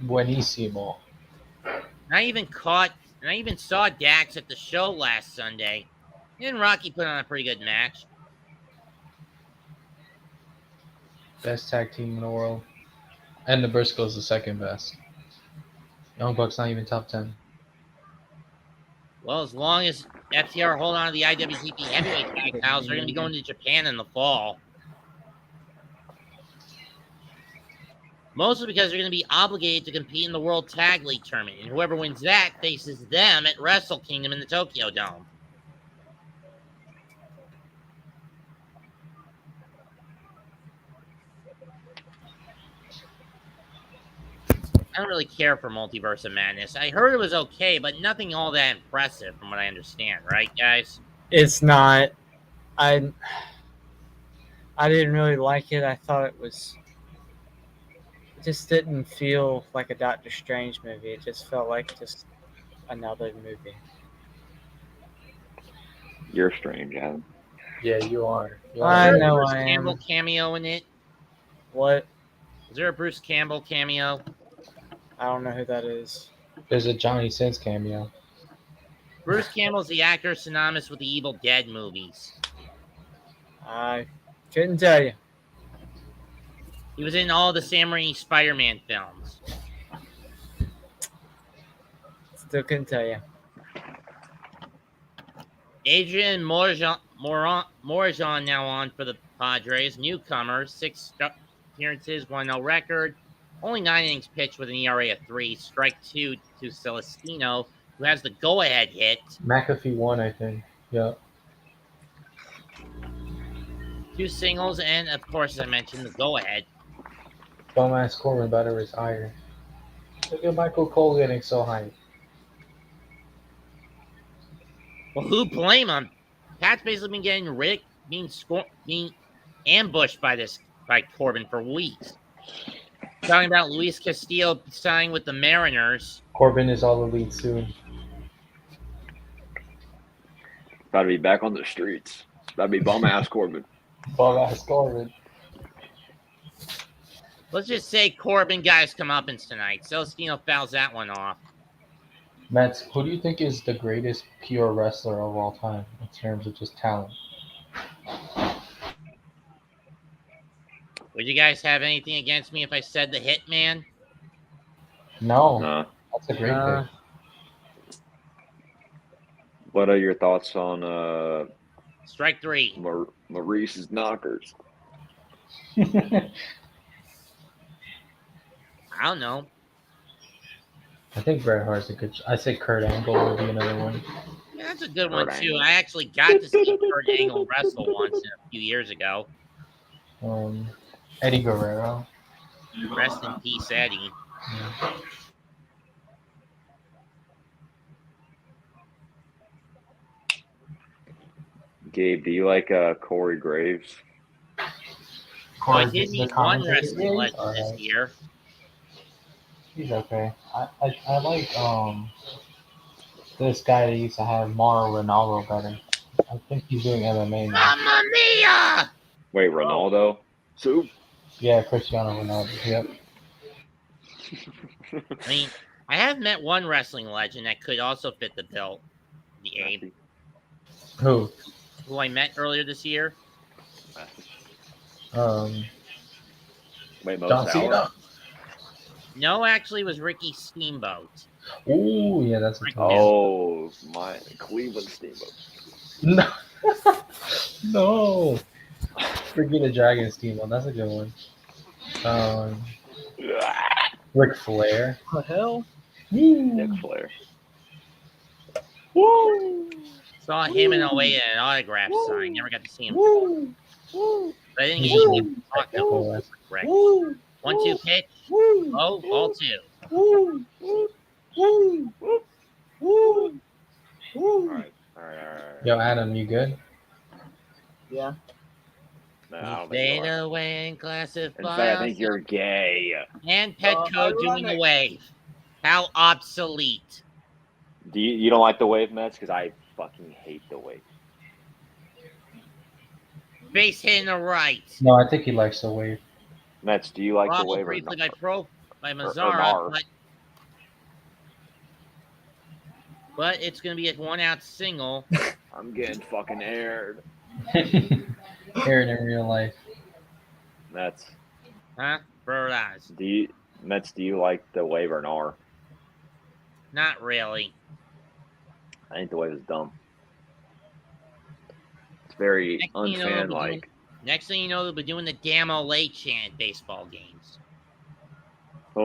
buenísimo. I even saw Dax at the show last Sunday. And Rocky put on a pretty good match. Best tag team in the world. And the Briscoes the second best. Young Bucks not even top 10. Well, as long as FTR hold on to the IWGP Heavyweight Tag Titles, they're going to be going to Japan in the fall. Mostly because they're going to be obligated to compete in the World Tag League Tournament, and whoever wins that faces them at Wrestle Kingdom in the Tokyo Dome. I don't really care for Multiverse of Madness. I heard it was okay, but nothing all that impressive from what I understand, right, guys? it's not. I didn't really like it. I thought it just didn't feel like a Doctor Strange movie. It just felt like just another movie. You're strange, Adam. Yeah, you are. I Is there a know Bruce I am. Campbell cameo in it? What? Is there a Bruce Campbell cameo? I don't know who that is. There's a Johnny Sins cameo. Bruce Campbell's the actor synonymous with the Evil Dead movies. I couldn't tell you. He was in all the Sam Raimi Spider-Man films. Still couldn't tell you. Adrian Morajon now on for the Padres. Newcomers, 6 appearances, 1-0 record. Only 9 innings pitched with an ERA of 3. Strike 2 to Celestino, who has the go-ahead hit. McAfee won, I think. Yeah. 2 singles, and of course, as I mentioned, the go-ahead. Dumbass Corbin better retire. Look at Michael Cole getting so hyped. Well, who blame him? Pat's basically been getting being ambushed by Corbin for weeks. Talking about Luis Castillo signing with the Mariners. Corbin is all elite soon. About to be back on the streets. About to be bum ass Corbin. Dumbass Corbin. Let's just say Corbin guys come up tonight. Celestino fouls that one off. Mets, who do you think is the greatest pure wrestler of all time in terms of just talent? Would you guys have anything against me if I said the Hitman? No. No. That's a great pick. What are your thoughts on Strike 3. Maurice's knockers? I don't know. I think Bret Hart's a good. I say Kurt Angle would be another one. Yeah, that's a good Kurt one too. Angle. I actually got to see Kurt Angle wrestle once a few years ago. Eddie Guerrero. Rest in peace, Eddie. Yeah. Gabe, do you like Corey Graves? So I Corey, did the meet one commentator, wrestling he's legend this alright. year. He's okay. I like this guy that used to have Mauro Ronaldo better. I think he's doing MMA now. Mamma mia! Wait, Ronaldo? Soup? Yeah, Cristiano Ronaldo. Yep. I mean, I have met one wrestling legend that could also fit the bill. The Abe, Who? who I met earlier this year. Wait, Mo John Sauer? Cena. No, actually, it was Ricky Steamboat. Ooh, yeah, that's a tough one. Oh, my Cleveland Steamboat. No. No. Forget the Dragon Steamboat. That's a good one. Ric Flair. What the hell? Nick Flair. Saw him in 08 at an autograph sign. Never got to see him. But I didn't get He's to talk to him. Rick. 1-2 pitch. Oh, ball two. All right. Yo, Adam, you good? Yeah. No, I don't think Fade you are. away and classify. In fact, I think you're gay. And Petco doing the ironic. wave. How obsolete. Do you don't like the wave, Mets? Because I fucking hate the wave. Base hit in the right. No, I think he likes the wave. Mets, do you like the Bravo wave or briefly not? by Nar. Mazzara, but it's going to be a 1-out single. I'm getting fucking aired. Aaron in real life. Mets, Huh? Bird-eyes. do you like the wave or Nar? Not really. I think the wave is dumb. It's very Next thing you know, unfan-like. Next thing you know, they'll be doing the damn Olay chant at baseball games. I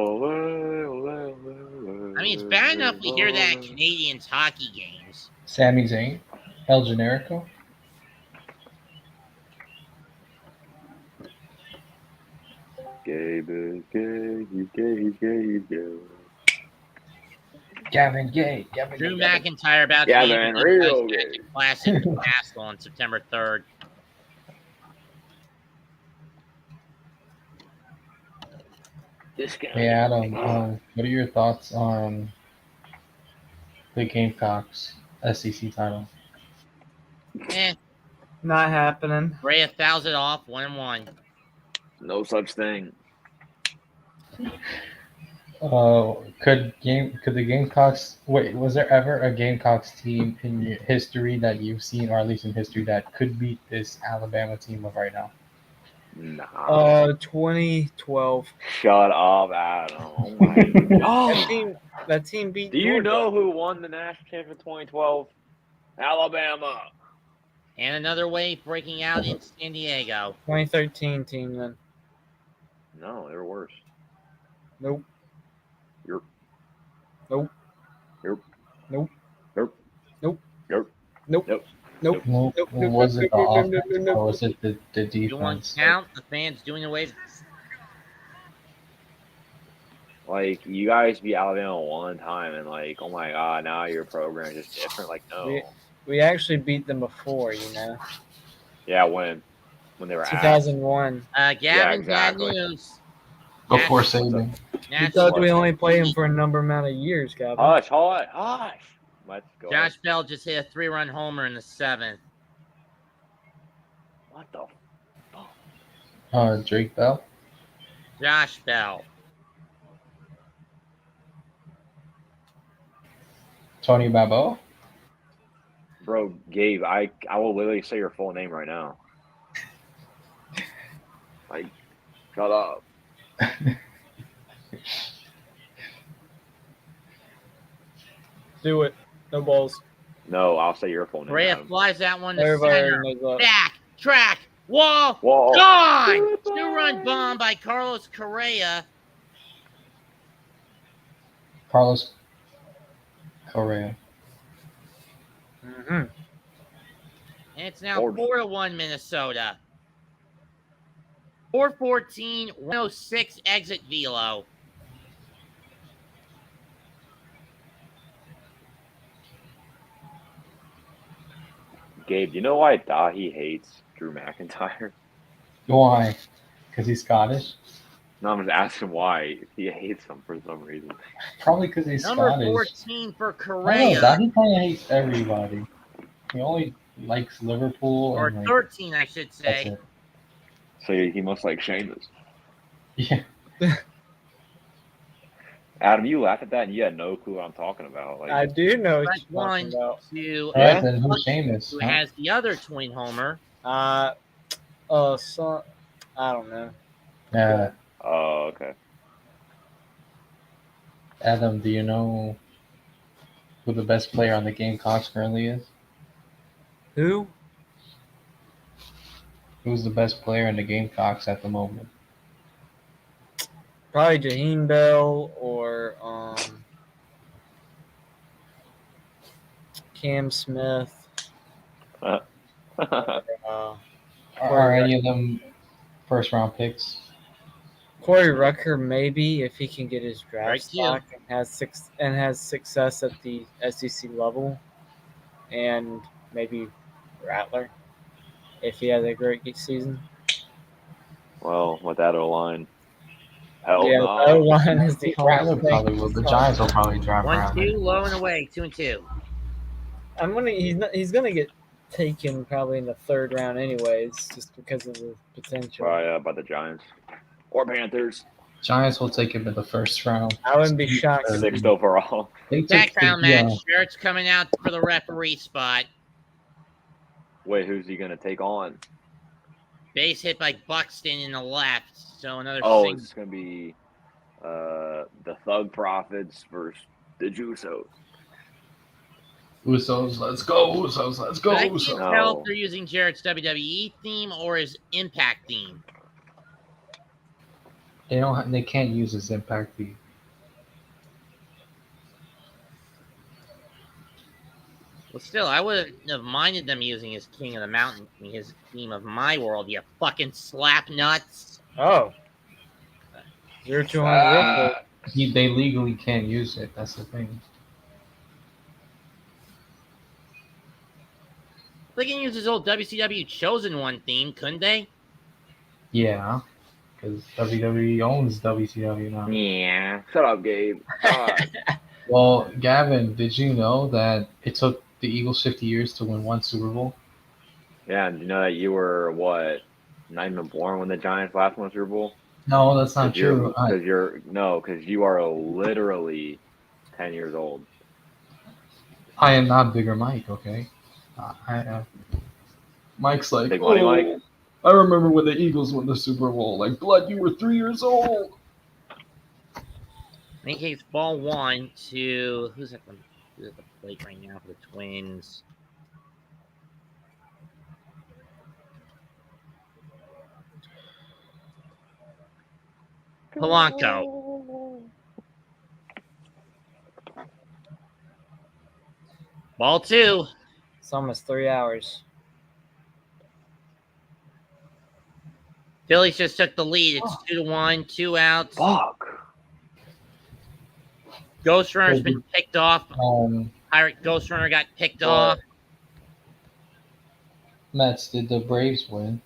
mean, it's bad enough we hear that at Canadians hockey games. Sami Zayn. El Generico. Gabe is gay, he's gay, he's gay, he's gay. Gavin Gay. Gavin Drew Gay. McIntyre about to Gavin, be real in gay. the Classic in Nashville on September 3rd. This guy. Hey Adam, what are your thoughts on the Gamecocks SEC title? Not happening. Ray 1,000 off, 1-1. No such thing. Could the Gamecocks was there ever a Gamecocks team in your history that you've seen, or at least in history, that could beat this Alabama team of right now? Nah. 2012. Shut up, Adam. Oh my god. That team beat. Do you Georgia. know who won the national championship in 2012? Alabama. And another wave breaking out in San Diego. 2013 team then. No, they were worse. Nope. You're. Nope. You're. Nope. Nope. Nope. Nope. Nope. Nope. Nope. Well, Nope. was it the Nope. Nope. offense Nope. Nope. or was it the You want defense? to count the fans doing the wave? Like, you guys beat Alabama one time, and like, oh my god, now your program is just different. Like, no. We actually beat them before, you know. Yeah, when they were 2001. Gavin, exactly. bad news. Before Saban. Because we only played them for a number amount of years, Gavin. Hush. Let's go. Josh Bell just hit a 3-run homer in the 7th. What the? Drake Bell. Josh Bell. Tony Balboa. Bro, Gabe, I will literally say your full name right now. Like, shut up. Do it. No balls. No, I'll say your full name. Rhea Adam. flies that one to Everybody center. knows that. Back, track, wall, Whoa. gone! two-run bomb by Carlos Correa. Carlos Correa. Mm-hmm. And it's now Forbes. 4-1 Minnesota. 414, 106 exit velo. Gabe, do you know why Dahi hates Drew McIntyre? Why? Because he's Scottish? No, I'm just asking why he hates him for some reason. Probably because he's Number Scottish. 14 for I don't know, Correa. Dahi kind of hates everybody. He only likes Liverpool Or and like 13, I should that's say. it. So he must like Sheamus. Yeah. Adam, you laugh at that and you had no clue what I'm talking about. Like, I do know what Press you're talking 1 about. to All right, Yeah? then who's Sheamus? who Huh? has the other twin homer. So I don't know. oh, okay. Adam, do you know who the best player on the Gamecocks currently is? Who? Who's the best player in the Gamecocks at the moment? Probably Jaheim Bell or Cam Smith. Uh, Are any of them first round picks? Corey Rucker, maybe if he can get his draft Right, stock and has success at the SEC level, and maybe Rattler if he has a great season. well, with that O-line. Hell Yeah, no. the O-line is the Rattler only thing. probably will. The Giants will probably draft 1-2, Rattler. low and away, 2-2. He's gonna get taken probably in the third round anyways, just because of the potential. By the Giants. Or Panthers. Giants will take him in the first round. I wouldn't be shocked. Or- 6th overall. They took Tactile the, match. Shirts coming out for the referee spot. Wait, who's he going to take on? Base hit by Buxton in the left. So another Oh, single. it's going to be the Thug Profits versus the Jusos. Usos, let's go. Usos, let's go. I can't Usos. tell if they're using Jarrett's WWE theme or his Impact theme. They can't use his impact fee. Well, still, I wouldn't have minded them using his King of the Mountain, his theme of my world. You fucking slap nuts. Oh. 0-200 They legally can't use it. That's the thing. They can use his old WCW Chosen One theme, couldn't they? Yeah, because WWE owns WCW now. Yeah. Shut up, Gabe. God. Well, Gavin, did you know that it took the Eagles 50 years to win one Super Bowl? Yeah, and you know that you were, what, not even born when the Giants last won Super Bowl? No, that's not true. Because you are literally 10 years old. I am not Bigger Mike, okay? Mike's like, Big Money Mike? I remember when the Eagles won the Super Bowl. Like, blood, you were 3 years old. In case ball 1 to who's at the plate right now for the Twins? Polanco. Ball 2. It's almost 3 hours. Phillies just took the lead. It's 2-1, 2 outs. Fuck. Ghost Runner's been picked off. Pirate Ghost Runner got picked off. Mets, did the Braves win?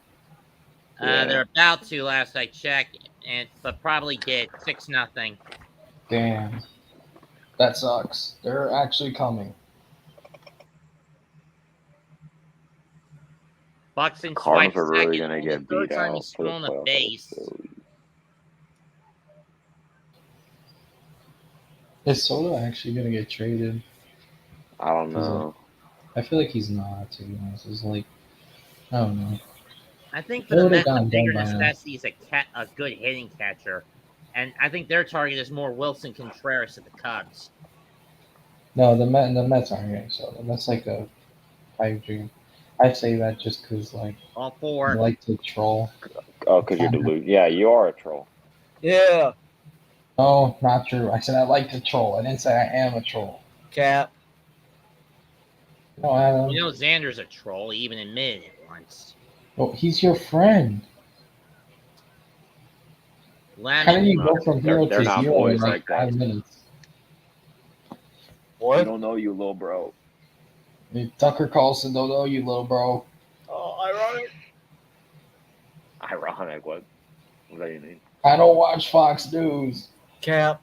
They're about to, last I checked, but probably did 6-0. Damn. That sucks. They're actually coming. Buxton Cardinals swipes are really second. going to Only get third beat time out he's for the thrown the playoff base. episode. Is Soto actually going to get traded? I don't know. I feel like he's not, to be honest. It's like, I don't know. I think for They the would've Mets, the gotten bigger done by now. necessity is a good hitting catcher. And I think their target is more Wilson Contreras at the Cubs. No, the Mets aren't getting Soto. That's like a pipe dream. I say that just because, like, All I 4. like to troll. Oh, because you're delusional. Yeah, you are a troll. Yeah. No, not true. I said I like to troll. I didn't say I am a troll. Cap. No, Adam. You know Xander's a troll. He even admitted it once. Well, he's your friend. How Lemon. do you go from hero They're to not hero in boys like like that. 5 minutes? You don't know, you little bro. Tucker Carlson don't know you, little bro. Oh, ironic. Ironic. What does that even mean? I don't watch Fox News. Cap.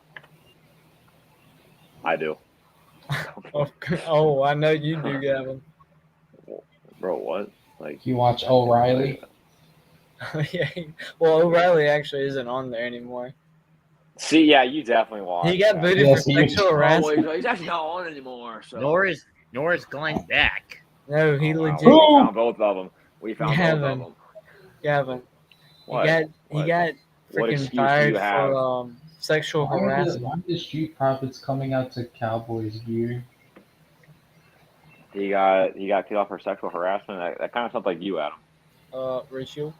I do. Oh, I know you do, Gavin. Bro, what? Like, You watch O'Reilly? Yeah. Well, O'Reilly actually isn't on there anymore. see, yeah, you definitely watch. He got booted Yes, for he- sexual harassment. he's actually not on anymore. So. Nor is Glenn Beck. No, he Oh, wow. legit. We found both of them. We found both Gavin. of them. Gavin. What? He What? got What freaking excuse do fired you have? for sexual Why are harassment. the Street Profits coming out to Cowboys gear? He got kicked off for sexual harassment. That kind of sounds like you, Adam. Ratio.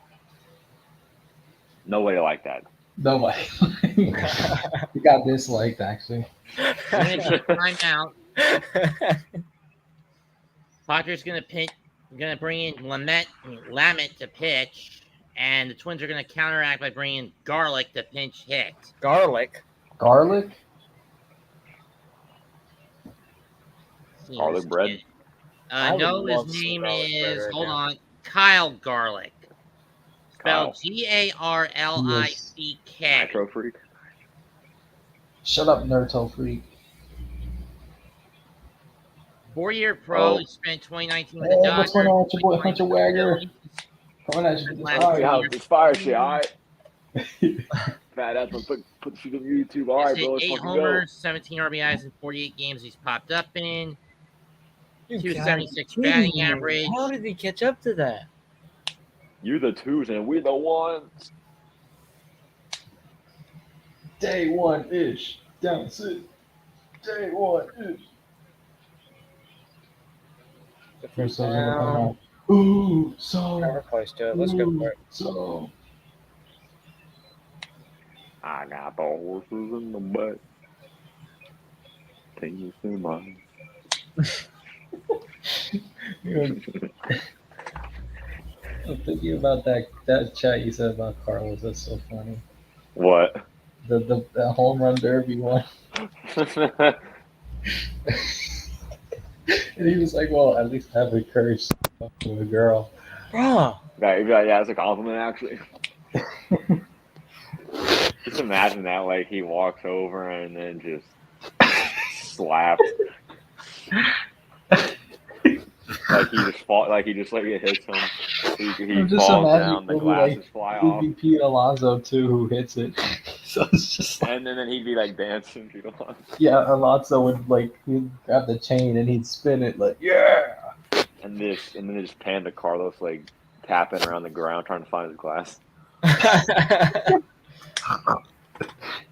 Nobody like that. Nobody. He got disliked, actually. We're gonna take time out. Padres gonna bring in Lamet to pitch, and the Twins are gonna counteract by bringing in Garlic to pinch hit. Garlic. Garlic? Garlic bread? I would No, love his some name garlic bread is right now. Kyle Garlic. Kyle. Spelled Garlick. Nitro freak. Shut up, Nerto freak. 4-year pro. Oh. He spent 2019 with Hey, the Dodgers. what's going on with your boy Hunter Wagner? Coming at you with this Last Oh, fire. yeah, this fire shit, all right. Fat ass will put shit on YouTube. All right, He's bro, hit let's 8 fucking go. homers, 17 RBIs in 48 games he's popped up in. You 276 gotta be batting kidding me. average. How did he catch up to that? You the twos and we the ones. Day one ish. Down 6. Day one ish. First one's gonna come out. Ooh, so. We're close to it. Let's go for it. So. I got the horses in the butt. Can you see mine? I'm thinking about that chat you said about Carlos. That's so funny. What? The home run derby one. And he was like, well, at least I have a curse with a girl. Bro. Yeah, it's a compliment, actually. Just imagine that, like, he walks over and then just slaps. like he just hits him. He I'm just falls imagining down, the maybe, glasses like, fly it'd off. be Pete Alonso too who hits it. So it's just like, And then he'd be like dancing to the line. yeah, Alonso would he'd grab the chain and he'd spin it like, yeah. And then they just pan to Carlos like tapping around the ground trying to find his glass.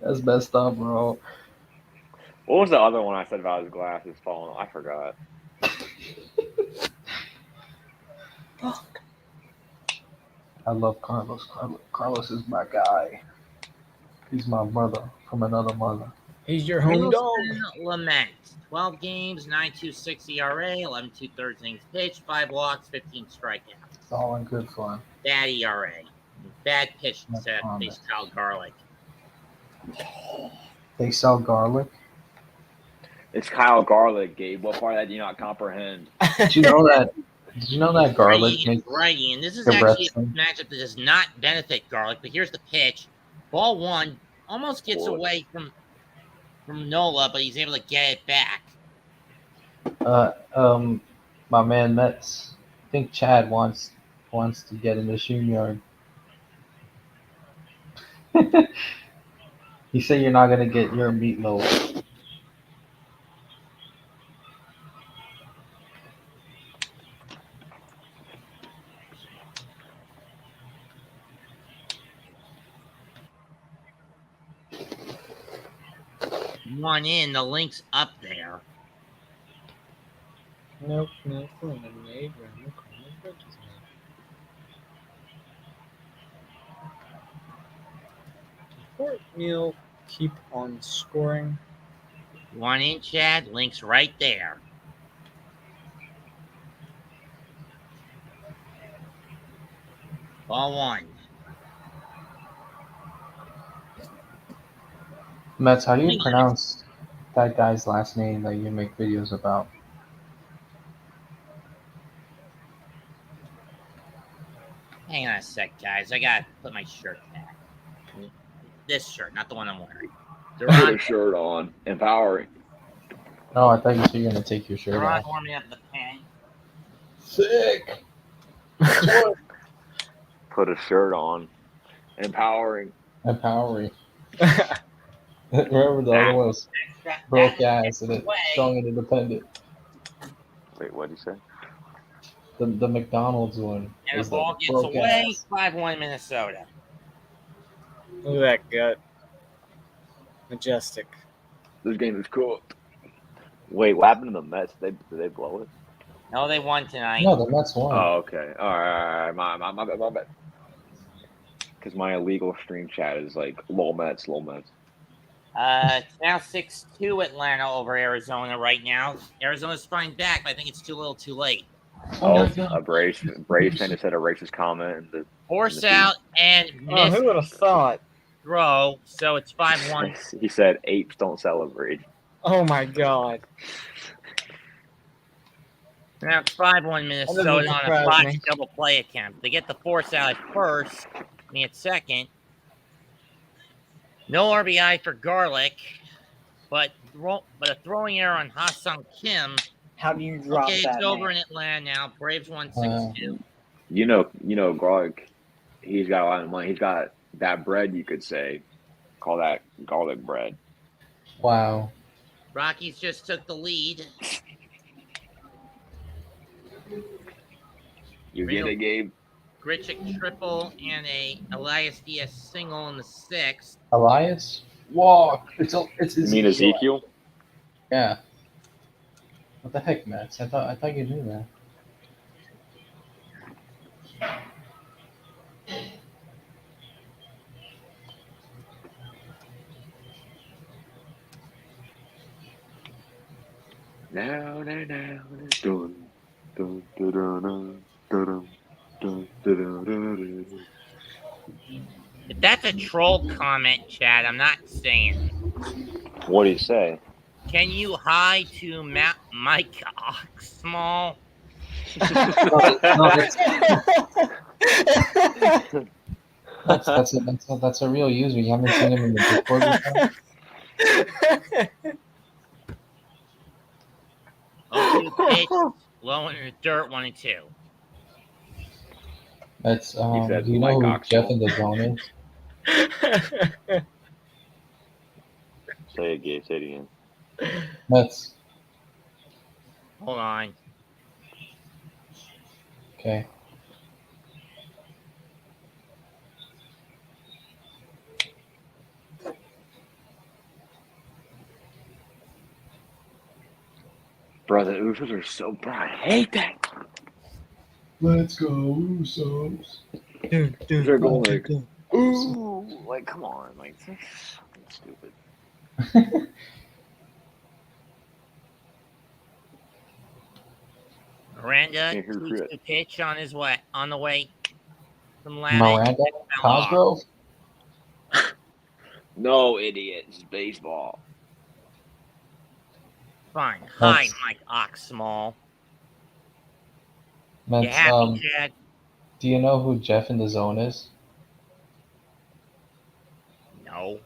That's messed up, bro. What was the other one I said about his glasses falling? I forgot. I love Carlos. Carlos is my guy. He's my brother from another mother. He's your home dog. Wilson Lament. 12 games, 9.26 ERA, 11 2/3 innings pitched, 5 walks, 15 strikeouts. It's all in good fun. Bad ERA. Bad pitch No to comment. face Kyle Garlic. They sell garlic. It's Kyle Garlic, Gabe. What part of that do you not comprehend? Did you know that? Did you know that garlic makes Righty, and this is your breath actually a stink? matchup that does not benefit Garlic, but here's the pitch. Ball 1 almost gets Boy. away from Nola, but he's able to get it back. My man Mets. I think Chad wants to get in the Sheen yard. He said you're not gonna get your meatloaf. One in, the link's up there. Nope, nope. Lemonade, lemon, bridges, Fort Meal keep on scoring. One in, Chad. Link's right there. Ball one. Mets, how do you pronounce that guy's last name that you make videos about? Hang on a sec, guys. I gotta put my shirt back. This shirt, not the one I'm wearing. Put a Duran, shirt on. Empowering. Oh, I thought you said you were gonna take your shirt Duran off. warming up the pen. Sick. Put a shirt on. Empowering. Empowering. Remember the other one was broke ass and then strong and independent. Wait, what'd you say? The McDonald's one. And was the ball gets broke away. ass. 5-1 Minnesota. Look at that gut. Majestic. This game is cooked. Wait, what happened to the Mets? Did they blow it? No, they won tonight. No, the Mets won. Oh, okay. All right. My bad. Because my illegal stream chat is like lol Mets. It's now 6-2 Atlanta over Arizona right now. Arizona's flying back, but I think it's too little too late. Oh, a Braves fan just said a racist comment. Force out and Oh, miss who would have thought? throw, so it's 5-1. He said apes don't celebrate. Oh my god. Now it's 5-1 Minnesota on a surprise botched me. double play attempt. They get the force out at first, me at second. No RBI for Garlic, but a throwing error on Ha-Sung Kim. How do you drop Okay, that? it's over man? in Atlanta now. Braves won 6-2. You know, Garlic. He's got a lot of money. He's got that bread. You could say, call that garlic bread. Wow. Rockies just took the lead. You get it, Gabe. Grichuk triple and a Elias Diaz single in the sixth. Elias? Walk. It's You mean Ezekiel? Yeah. What the heck, Mets? I thought you knew that. Now. Dun. If that's a troll comment, Chad, I'm not saying it. What do you say? Can you hi to Mike Oxmall? That's a real user. You haven't seen him in the Discord before? Oh, 2 pitch, low in the dirt, 1-2. That's He said do you know Mike who Jeff Oxnell. in the Zone is? Say it, Gabe. Say it again. Mets. Hold on. Okay. Bro, the Usos are so bright. I hate that. Let's go, Usos. They're going like, ooh, like, come on, like, that's fucking stupid. Miranda, Can't hear 2-2 shit. pitch on the way from Lavish. Miranda Cosgrove? No, idiot. This is baseball. Fine. Hi, Mets. Mike Oxmall. You Mets, happy, Chad? do you know who Jeff in the Zone is? No.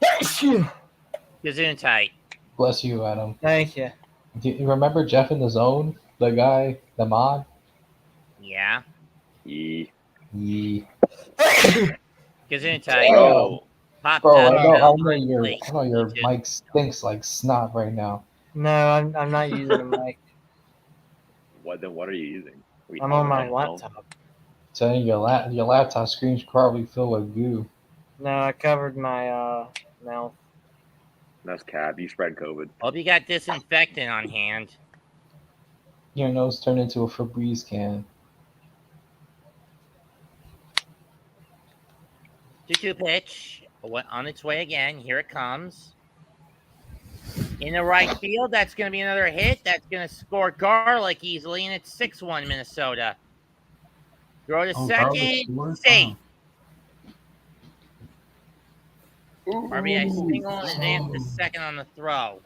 Gesundheit. Bless you, Adam. Thank you. Do you remember Jeff in the Zone? The guy, the mod? Yeah. Yee. Yeah. Gesundheit. Bro. Pop Bro, up, I know Late. your mic stinks like snot right now. No, I'm not using a mic. What are you using? I'm on my laptop. Saying your laptop screen's probably filled with goo. No, I covered my mouth. That's cap. You spread COVID. Hope you got disinfectant on hand. Your nose turned into a Febreze can. 2-2 pitch. But on its way again. Here it comes. In the right field, that's going to be another hit. That's going to score Garlic easily, and it's 6-1 Minnesota. Throw to second, safe. RBI single and advance to second on the throw.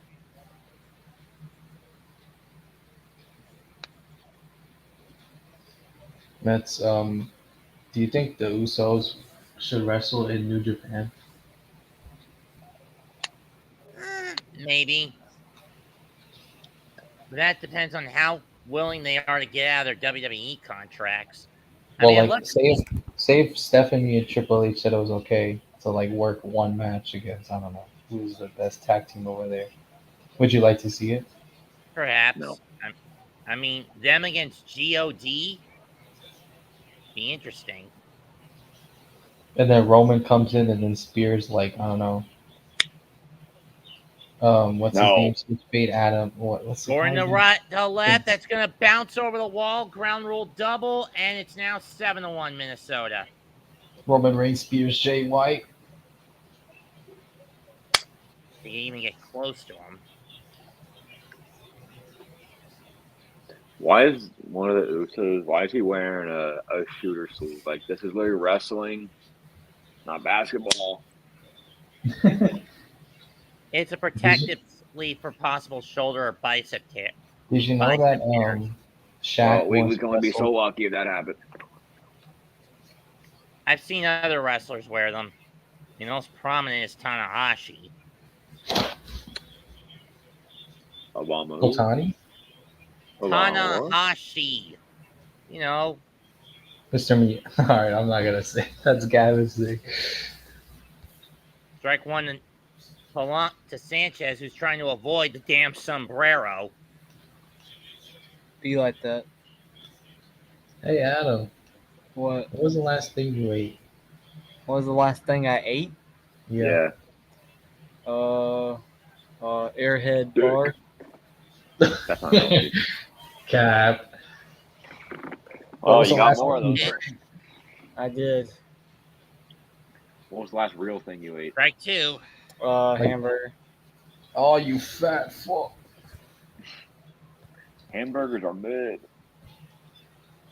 That's do you think the Usos should wrestle in New Japan? Maybe. But that depends on how willing they are to get out of their WWE contracts. Well, I mean, like say if Stephanie and Triple H said it was okay to like work one match against, I don't know, who's the best tag team over there. Would you like to see it? perhaps. No. I mean, them against God be interesting. And then Roman comes in and then Spears like, I don't know. What's his No. name? Switch Fade Adam. What's the Or in guy's the name? right to left, that's gonna bounce over the wall, ground rule double, and it's now 7-1 Minnesota. Roman Reigns, Spears, Jay White. They can even get close to him. Why is one of the Usos? Why is he wearing a shooter sleeve? Like this is literally wrestling, not basketball. It's a protective sleeve for possible shoulder or bicep tear. Did you know that Shaq Well, we once can only be so wrestled- lucky if that happened. I've seen other wrestlers wear them. The most prominent is Tanahashi. Obama. Otani? Tanahashi. You know, Mr. Me. All right, I'm not gonna say that's Gavin's thing. strike one to Sanchez, who's trying to avoid the damn sombrero. Be like that. Hey Adam, What? what was the last thing you ate? What was the last thing I ate? Yeah. Airhead Dick. bar. That's not healthy. Cap. Oh, was you the got last more of one those. you I did. What was the last real thing you ate? Strike two. Hamburger. Oh, you fat fuck. Hamburgers are mid.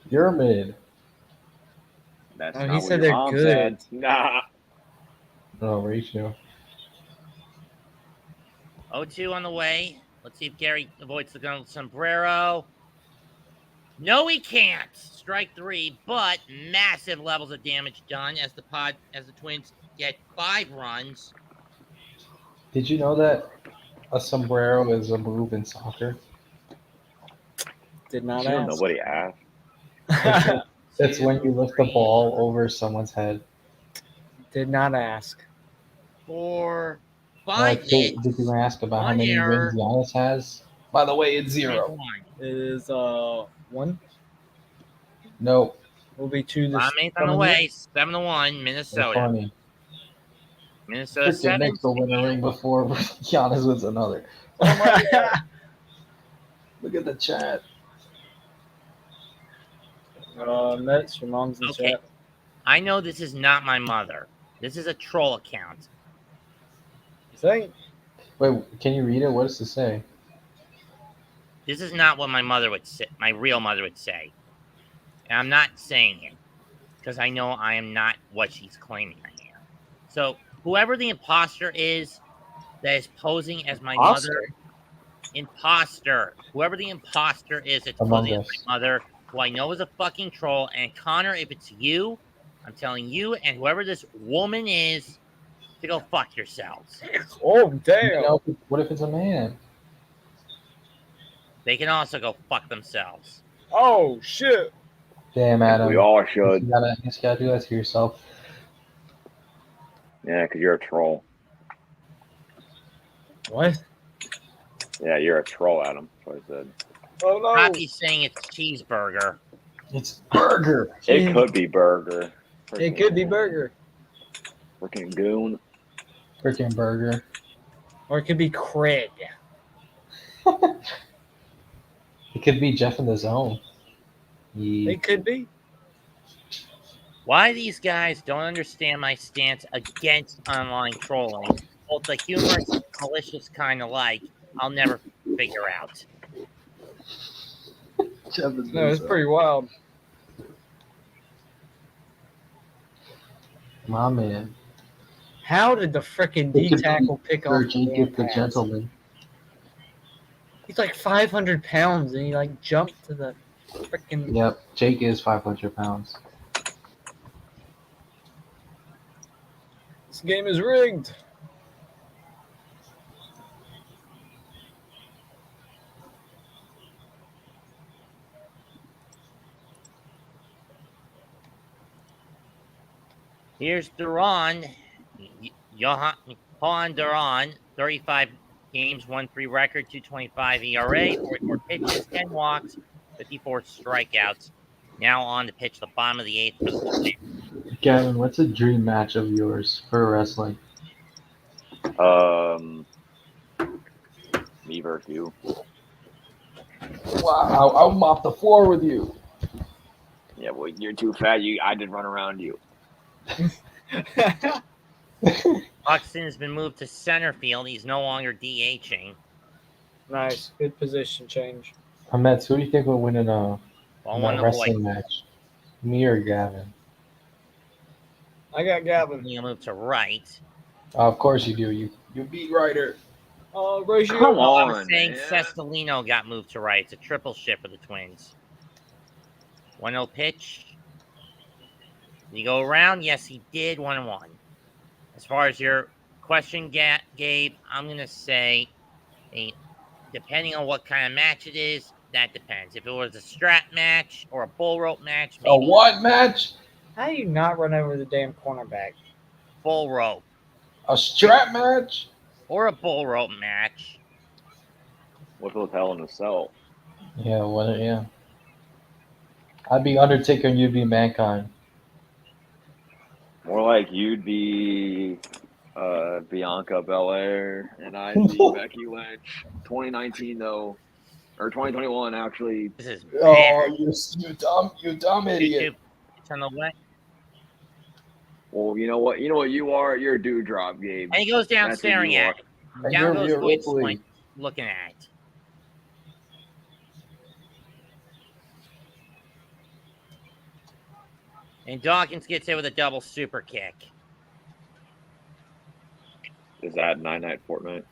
You're mid. That's Oh, he not what said your they're mom good. said. Nah. Oh, ratio. 0-2 on the way. Let's see if Gary avoids the sombrero. No, he can't. Strike three, but massive levels of damage done as the Twins get 5 runs. Did you know that a sombrero is a move in soccer? Did not You know ask. nobody asked. It's when you lift the ball over someone's head. Did not ask. 4, 5 Did hits. you ask about how One many error. rings Giannis has? By the way, it's 0. It is one. No. Will be 2 this. Rame's on the way. 7-1 Minnesota. Funny. Minnesota Freaking 7. Knicks will win a ring before Giannis wins another. Oh my god. Look at the chat. Mets. Your mom's in Okay. chat. I know this is not my mother. This is a troll account. You think? Wait, can you read it? What does it say? This is not what my mother would say. My real mother would say. And I'm not saying it because I know I am not what she's claiming I am. So whoever the imposter is that is posing as my mother, whoever the imposter is that's posing as my mother, who I know is a fucking troll. And Connor, if it's you, I'm telling you and whoever this woman is to go fuck yourselves. Oh damn! You know, what if it's a man? They can also go fuck themselves. Oh shit! Damn, Adam. We all should. You gotta do that to yourself. Yeah, because you're a troll. What? Yeah, you're a troll, Adam. That's what I said. Oh no! Poppy's saying it's cheeseburger. It's burger. It could be burger. It could be burger, Freaking goon. Freaking burger. or it could be Craig. It could be Jeff in the zone. Yeah. It could be. Why these guys don't understand my stance against online trolling, both the humorous and malicious kind alike, I'll never figure out. No, it's pretty wild. My man. How did the frickin' It D could be tackle pick off Sir the damn Jacob the pass? Gentleman. He's like 500 pounds and he like jumped to the frickin'. Yep, Jake is 500 pounds. This game is rigged. Here's Duran. Johan Duran, 35 games, 1-3 record, 2.25 ERA, 44 pitches, 10 walks, 54 strikeouts. Now on to pitch the bottom of the eighth for the Twins. Gavin, what's a dream match of yours for wrestling? Me versus you. Wow, I'll mop the floor with you. Yeah, well, you're too fat. I did run around you. Buxton has been moved to center field. He's no longer DHing. Nice. Good position change. Ahmed, who do you think will win in Well, one wrestling match? Me or Gavin? I got Gavin. He'll move to right. Of course you do. You beat Ryder. Ratio. Come Oh, I on, was saying man. Sestolino got moved to right. It's a triple shift for the Twins. 1-0 pitch. Did he go around? Yes, he did. 1-1. As far as your question, Gabe, I'm going to say, depending on what kind of match it is, that depends. If it was a strap match or a bull rope match, maybe A what match? How do you not run over the damn cornerback? bull rope A strap match? or a bull rope match. What was Hell in a Cell? Yeah, what? Yeah. I'd be Undertaker and you'd be Mankind. More like you'd be Bianca Belair and I'd be Becky Lynch. 2019 though, or 2021 actually. This is Oh, bad. you dumb idiot. It's on the way. Well, you know what you are. You're a dewdrop, Gabe. And he goes down That's what staring you at are. it. And Down you're goes Rhea Lloyd Ripley. Swank looking at it. And Dawkins gets hit with a double super kick. Is that Night Fortnite?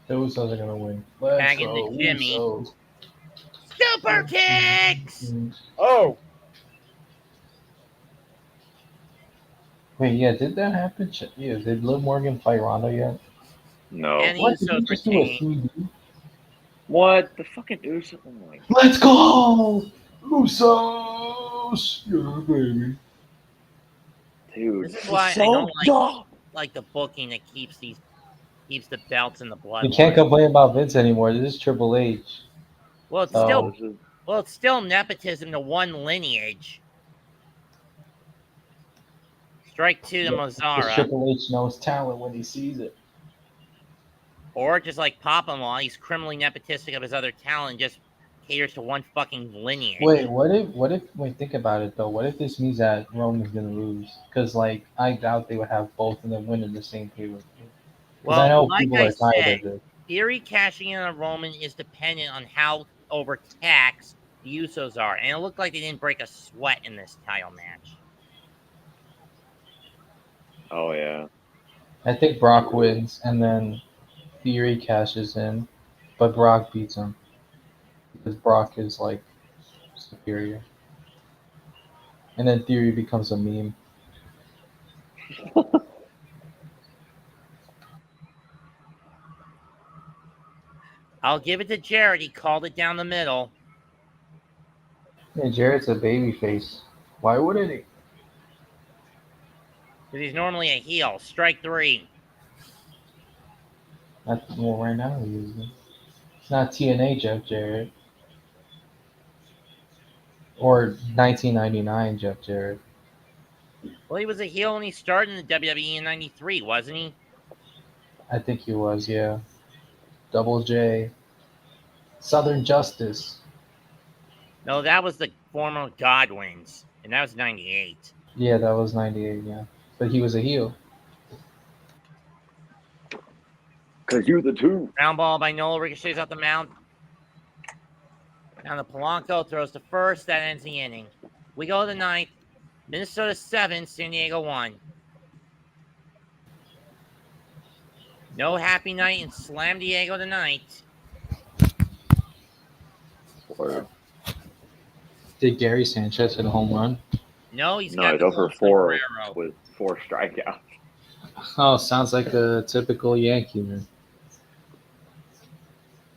The Usos are gonna win. Let's Back go, into Jimmy. Usos. Super kicks! Oh, Wait, yeah, did that happen? Yeah, did Liv Morgan fight Ronda yet? No. And the What? Did you Usos just do a retain. 3D? What the fucking Uso? Oh my. Let's go! Usos! Yeah, baby. Dude, This is why I don't like the booking that keeps the belts in the blood. You can't complain about Vince anymore. This is Triple H. Well, it's Oh. still nepotism to one lineage. Strike two to Because Mazzara. Triple H knows talent when he sees it. Or just like Papa-in-law, he's criminally nepotistic of his other talent, just caters to one fucking lineage. Wait, wait, think about it though. What if this means that Roman's gonna lose? Because, like, I doubt they would have both of them win in the same pay-per-view. Because I know like people I are tired said, of this. Theory cashing in on Roman is dependent on how overtaxed the Usos are. And it looked like they didn't break a sweat in this title match. Oh yeah. I think Brock wins, and then Theory cashes in, but Brock beats him. Because Brock is, like, superior. And then Theory becomes a meme. I'll give it to Jared. He called it down the middle. Yeah, Jarrett's a babyface. Why wouldn't he? Because he's normally a heel. Strike three. Well, right now he is. It's not TNA Jeff Jarrett. Or 1999 Jeff Jarrett. Well, he was a heel when he started in the WWE in '93, wasn't he? I think he was, yeah. Double J. Southern Justice. No, that was the former Godwins in And that was 98. Yeah, that was 98, yeah. But he was a heel. Because you're the two. Ground ball by Nola ricochets off the mound. Down to Polanco, throws to first. That ends the inning. We go to the ninth. Minnesota 7, San Diego 1. No happy night in Slam Diego tonight. Or, Did Gary Sanchez hit a home run? No, he's no, got he's the over Wilson 4 Guerrero. with 4 strikeouts. Oh, sounds like a typical Yankee, man.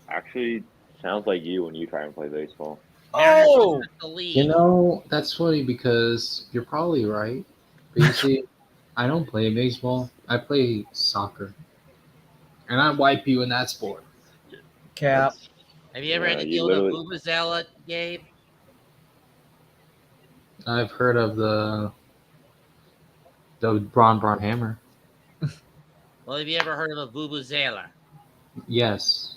Actually, sounds like you when you try and play baseball. Mariners Oh! took the lead. You know, that's funny because you're probably right. But you see, I don't play baseball. I play soccer. And I wipe you in that sport. Cap. Have you ever had to you deal with a literally- Vuvuzela, Gabe? I've heard of the Braun Hammer. Well, have you ever heard of a Vuvuzela? Yes.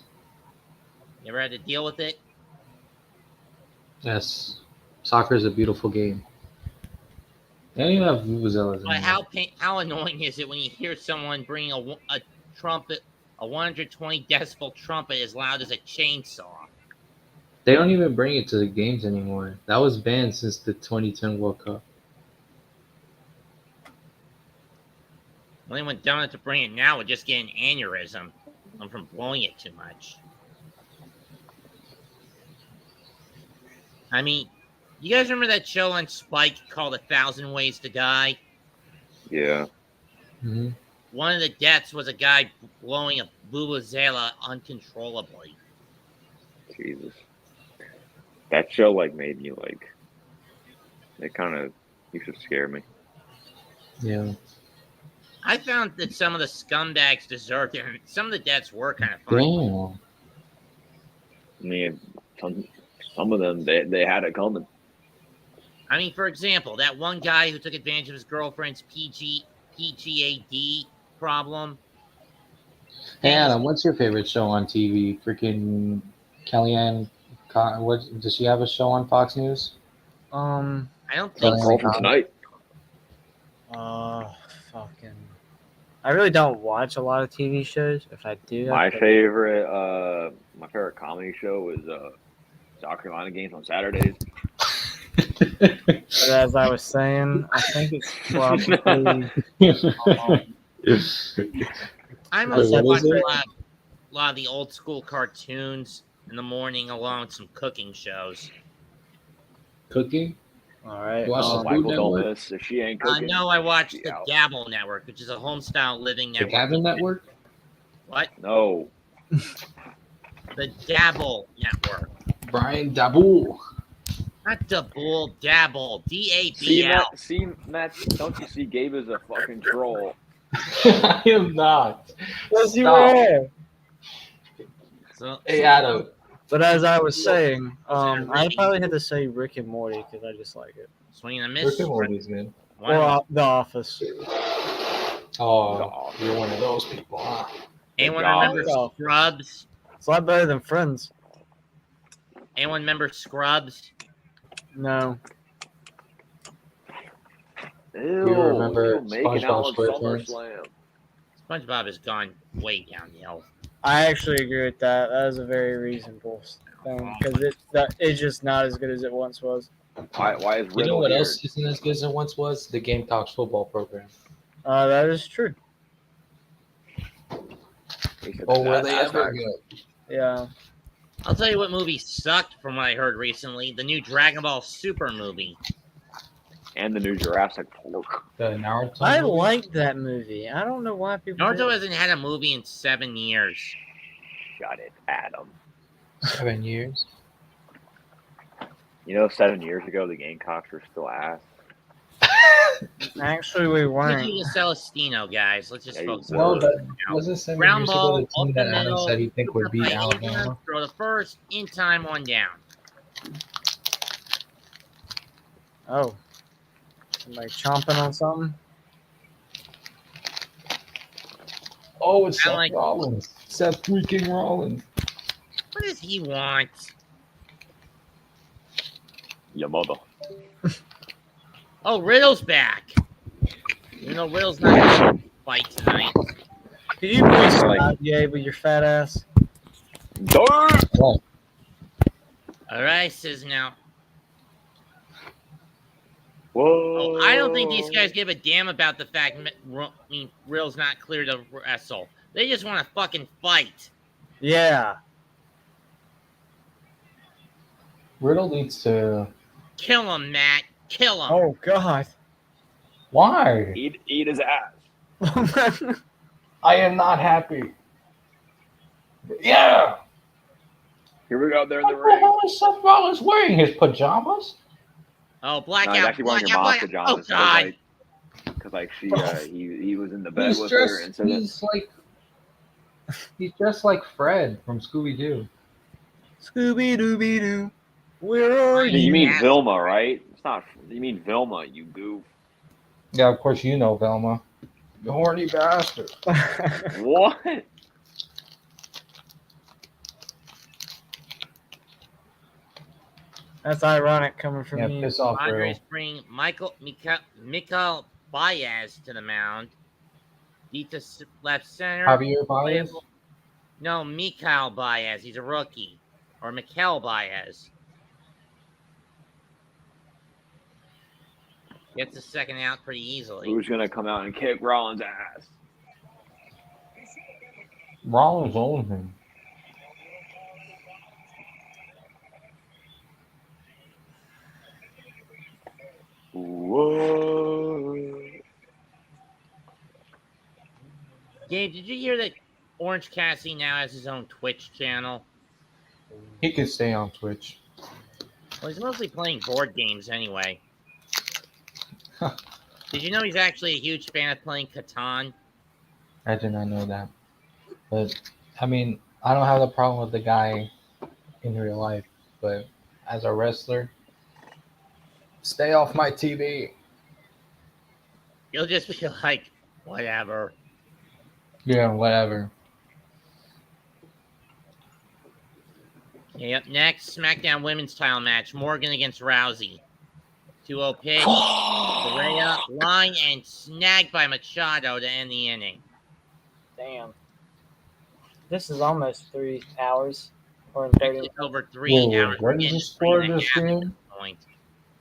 You ever had to deal with it? Yes. Soccer is a beautiful game. They don't even have vuvuzelas But anymore. how annoying is it when you hear someone bring a trumpet, a 120 decibel trumpet as loud as a chainsaw? They don't even bring it to the games anymore. That was banned since the 2010 World Cup. Only one dumb enough to bring it now would just get an aneurysm from blowing it too much. I mean, you guys remember that show on Spike called 1,000 Ways to Die? Yeah. Mm-hmm. One of the deaths was a guy blowing a vuvuzela uncontrollably. Jesus. That show, made me, it kind of used to scare me. Yeah. I found that some of the scumbags deserved it. Some of the deaths were kind of funny. Damn. I mean, some of them, they had it coming. I mean, for example, that one guy who took advantage of his girlfriend's PGAD problem. Hey Adam, what's your favorite show on TV? Freaking Kellyanne. What does she have a show on Fox News? I don't think Call from tonight. Fucking. I really don't watch a lot of TV shows. If I do, My favorite comedy show was South Carolina games on Saturdays. But as I was saying, I think it's probably. I Wait, mostly what watch is a it? lot of the old school cartoons in the morning, along with some cooking shows. Cooking? All right. Watch the Food Michael Network? don't miss if she ain't cooking. No, I watched she the out. Dabble Network, which is a homestyle living The network. Gavin Network? What? No. The Dabble Network. Brian Dabble. Not Dabble, Dabble. See, D-A-B-L. Matt, don't you see Gabe is a fucking troll? I am not. Yes, you Stop. are. So, Hey Adam. But as I was saying, that I Ricky? probably had to say Rick and Morty because I just like it. swing and a miss. Rick and Morty's good. Or The Office. Oh, you're one of those people, huh? Anyone God. remember Scrubs? It's a lot better than Friends. Anyone remember Scrubs? No. Ew, you remember still making out on SpongeBob SquarePants? SummerSlam. SpongeBob has gone way downhill. I actually agree with that. That is a very reasonable thing because it's just not as good as it once was. Why is Riddle You know what here? else isn't as good as it once was? The Gamecocks football program. That is true. He said Oh, were that they last ever time. good? Yeah. I'll tell you what movie sucked from what I heard recently. The new Dragon Ball Super movie. And the new Jurassic Park. The Naruto. I movie? like that movie. I don't know why people. Naruto did. hasn't had a movie in 7 years. Shut it, Adam. 7 years. 7 years ago, the Gamecocks were still ass. Actually, we Look weren't. at Celestino, guys. Let's just Yeah, focus you on No, it. but wasn't 7 Ground years ago ball, the up team the that Adam middle, said he think would beat by Alabama? Throw the first, in time, one down. Oh. Somebody chomping on something? Oh, it's I Seth like- Rollins. Seth freaking Rollins. What does he want? Your mother. Oh, Riddle's back. You know, Riddle's not going to fight tonight. Could you please Like- stop, Gabe, with your fat ass? Darn! Well, All right, says now. Whoa! Oh, I don't think these guys give a damn about the fact Riddle's not clear to wrestle. They just want to fucking fight. Yeah. Riddle needs to. Kill him, Matt. Kill him. Oh God. Why? Eat his ass. I am not happy. Yeah. Here we go. They're in What the the ring. hell is Seth Rollins wearing? His pajamas? Oh, No, blackout. he's actually wearing your mom's blackout. Oh, pajamas. God. Because she he was in the bed He's with her, just. and so then He's just like Fred from Scooby Doo. Scooby Dooby Doo. Where are you you? mean Yeah. Vilma, right? It's not. You mean Vilma, you goof. Yeah, of course you know Velma. The horny bastard. What? That's ironic coming from Yeah, you. piss off, Padres Riddle. bring Mikael Baez to the mound. Dita left center. Javier Baez? No, Mikael Baez. He's a rookie. Or Mikael Baez. Gets the second out pretty easily. Who's gonna come out and kick Rollins' ass? Rollins owns him. Whoa! Gabe, did you hear that Orange Cassidy now has his own Twitch channel? He could stay on Twitch. Well, he's mostly playing board games anyway. Did you know he's actually a huge fan of playing Catan? I did not know that. But, I mean, I don't have a problem with the guy in real life. But as a wrestler, stay off my TV. You'll just be like, whatever. Yeah, whatever. Okay, up next, SmackDown Women's Title match. Morgan against Rousey. 2-0 pitch. Correa, line, and snagged by Machado to end the inning. Damn. This is almost 3 hours. Or in 30 It's over 3 Whoa, hours. what is the minutes, score of 3.5 this at game? this point.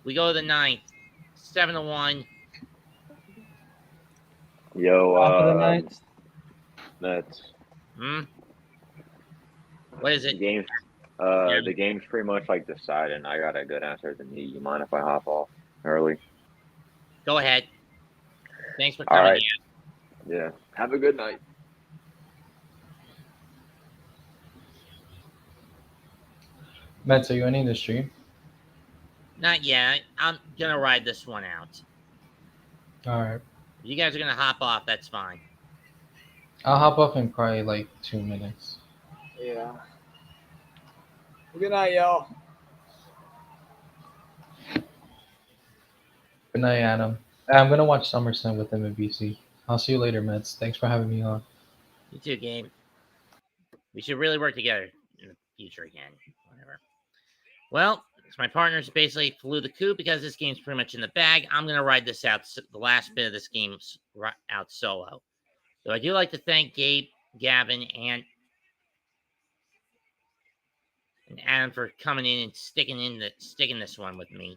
We go to the ninth. 7-1. Yo, Top of the ninth. that's What is the it? game. Yeah. The game's pretty much like decided. And I got a good answer than you. You mind if I hop off early? Go ahead. Thanks for All coming right. in. Yeah. Have a good night. Mets, are you ending the stream? Not yet. I'm going to ride this one out. All right. If you guys are going to hop off, that's fine. I'll hop off in probably like 2 minutes. Yeah. Good night, y'all. Good night, Adam. I'm going to watch SummerSlam with MVC. I'll see you later, Mets. Thanks for having me on. You too, Gabe. We should really work together in the future again. Whatever. Well, my partners basically flew the coop because this game's pretty much in the bag. I'm going to ride this out, the last bit of this game out solo. So I do like to thank Gabe, Gavin, and Adam for coming in and sticking this one with me.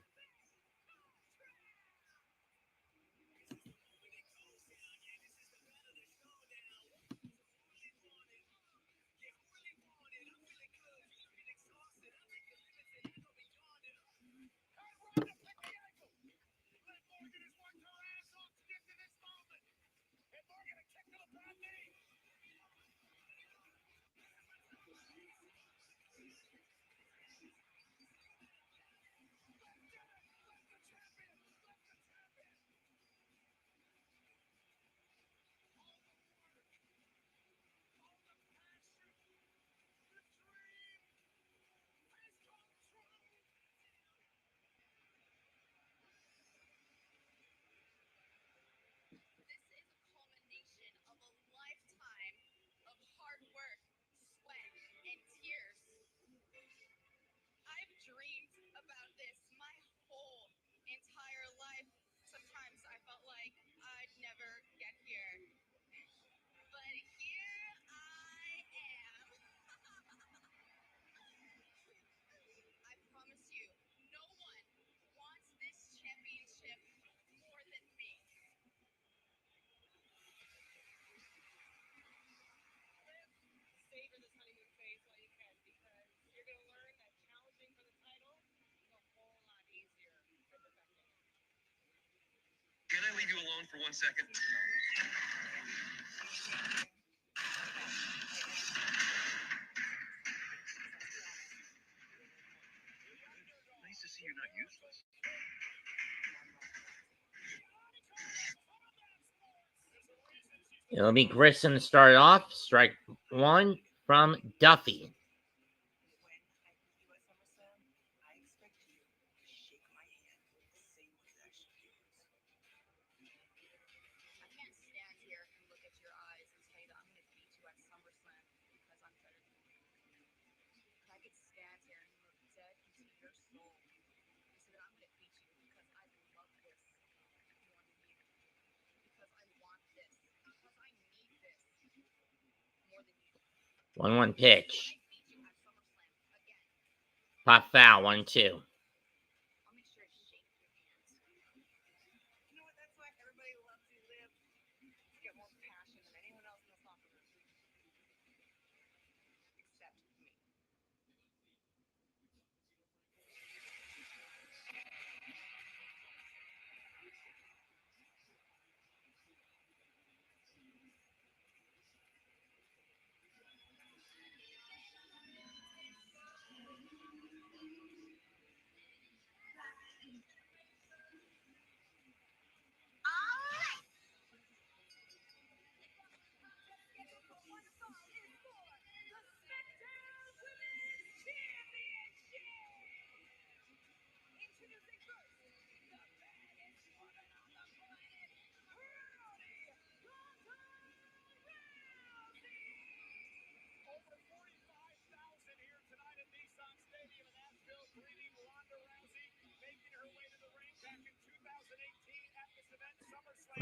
alone for 1 second? Nice to see you're not useless. It'll be Grissom to start off. Strike one from Duffy. One pitch. Pop foul, 1-2.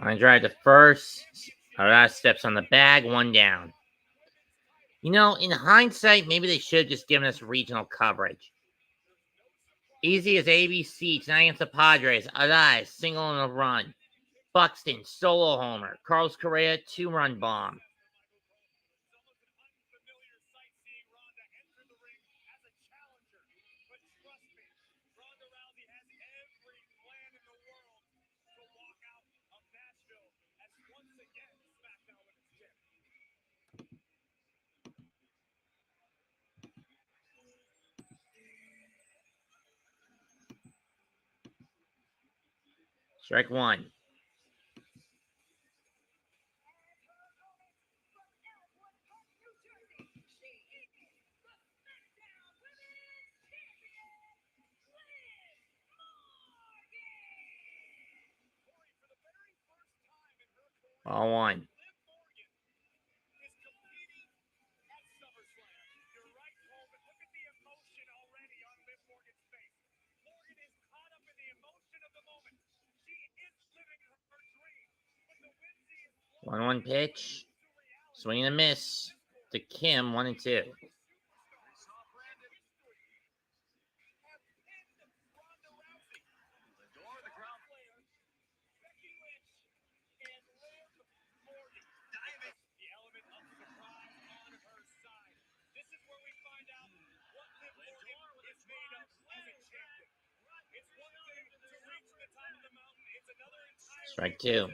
Line drive to first. Arras steps on the bag, 1 down. You know, in hindsight, maybe they should have just given us regional coverage. Easy as ABC tonight against the Padres. Arras, single and a run. Buxton, solo homer. Carlos Correa, 2-run bomb. Strike one. Ball one. One pitch. Swing and a miss to Kim, 1-2. Strike two.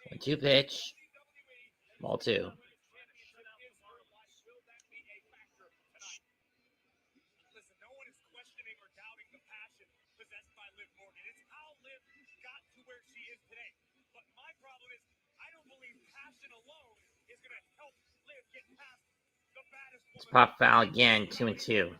One-two pitch. Ball two. It's pop foul again, 2-2.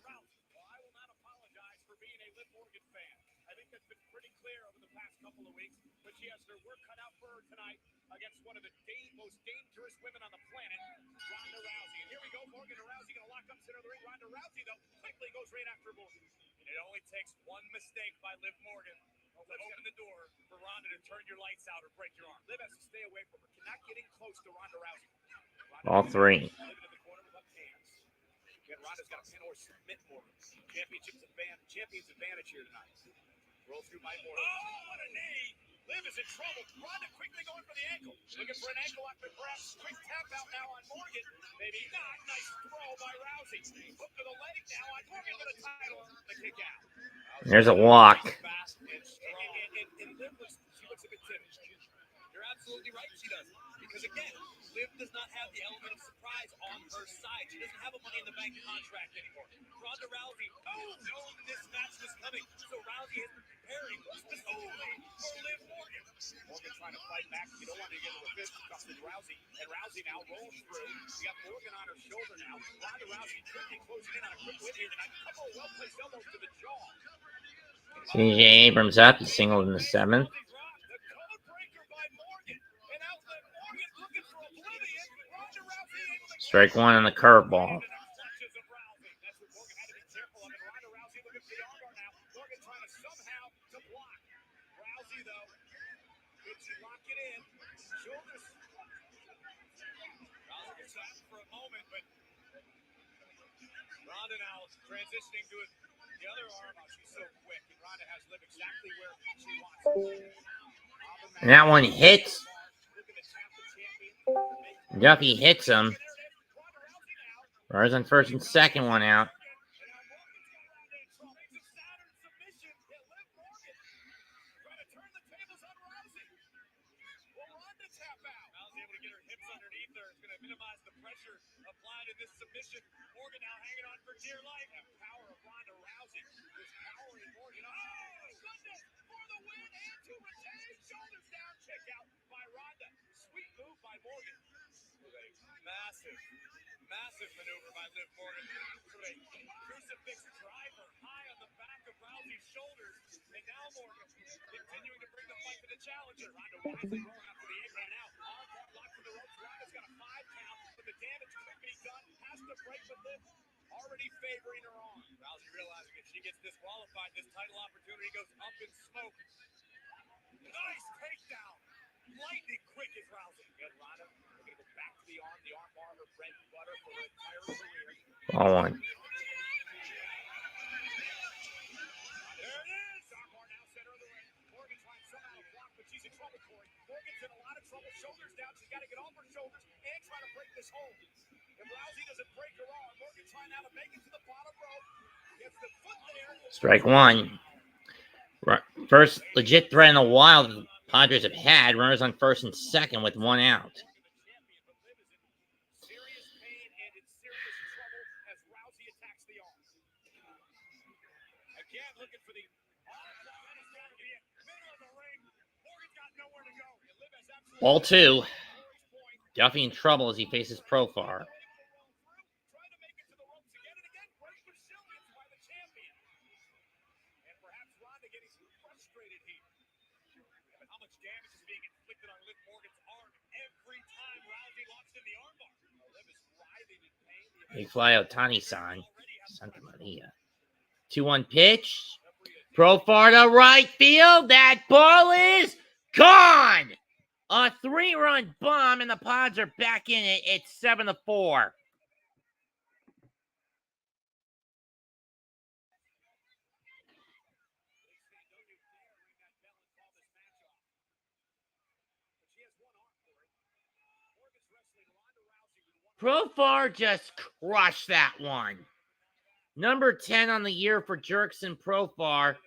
Against one of the most dangerous women on the planet, Ronda Rousey. And here we go, Morgan Rousey going to lock up center of the ring. Ronda Rousey, though, quickly goes right after Morgan. And it only takes one mistake by Liv Morgan to open the door for Ronda to turn your lights out or break your arm. Liv has to stay away from her. Not getting close to Ronda Rousey. Ball three. Ronda's got a pin or submit Morgan. Champion's advantage here tonight. Roll through by Morgan. Oh, what a knee! Liv is in trouble. Ronda quickly going for the ankle. Looking for an ankle lock, but perhaps quick tap out now on Morgan. Maybe not. Nice throw by Rousey. Hook to the leg now on Morgan for the title. The kick out. There's a walk. Fast and strong. And Liv she looks a bit timid. You're absolutely right, she does. Because again, Liv does not have the element of surprise on her side. She doesn't have a Money in the Bank contract anymore. Ronda Rousey knows this match was coming. So Rousey has been preparing specifically for Liv Morgan. Morgan trying to fight back. You don't want to get into a fist with Rousey. And Rousey now rolls through. You got Morgan on her shoulder now. Ronda Rousey could be closing in on a quick win here tonight. A couple of well-placed elbows to the jaw. CJ Abrams up. He singled in the 7th. Strike 1 on the curveball. Ronda now transitioning to the other arm. She's so quick, and Ronda has Liv exactly where she wants. And that one hits. Duffy hits him. Runners on first and second, one out. Minimize the pressure applied in this submission. Morgan now hanging on for dear life. The power of Ronda Rousey is powering Morgan. Oh, goodness! For the win and to retain. Shoulders down. Check out by Ronda. Sweet move by Morgan. Massive maneuver by Liv Morgan. Crucifix driver high on the back of Rousey's shoulders. And now Morgan continuing to bring the fight to the challenger. Ronda wisely rolling out to the apron now. Arm locked to the ropes. Ronda's got a 5 count, but the damage could be done. Has to break, but Liv already favoring her on. Rousey realizing if she gets disqualified, this title opportunity goes up in smoke. Nice takedown. Lightning quick is Rousey. Good, Ronda. We're going to go back to the arm bar, her bread and butter for her entire career. Ball one. There it is. Arm bar now center of the ring. Morgan trying somehow to block, but she's in trouble, Corey. Morgan's in a lot of trouble. Shoulders down. She's got to get off her shoulders and try to break this hold. If Rousey doesn't break her arm, Morgan trying now to make it to the bottom rope. Gets the foot there. Strike 1. First legit threat in a while the Padres have had. Runners on first and second with 1 out. Serious pain and in serious trouble as Rousey attacks the arm. Again, looking for the middle of the ring. Morgan's got nowhere to go. Ball 2. Duffy in trouble as he faces Profar. Trying to make it to the ropes again and again. Great resilience by the champion. And perhaps Ronda getting frustrated here. But how much damage is being inflicted on Liv Morgan's arm every time Rousey locks in the armbar? Liv is writhing in pain. Big fly Otani-san. Santa Maria. 2-1 pitch. Profar to right field. That ball is gone. A 3-run bomb, and the Pods are back in it. It's 7-4. Profar just crushed that one. Number 10 on the year for Jerkson Profar.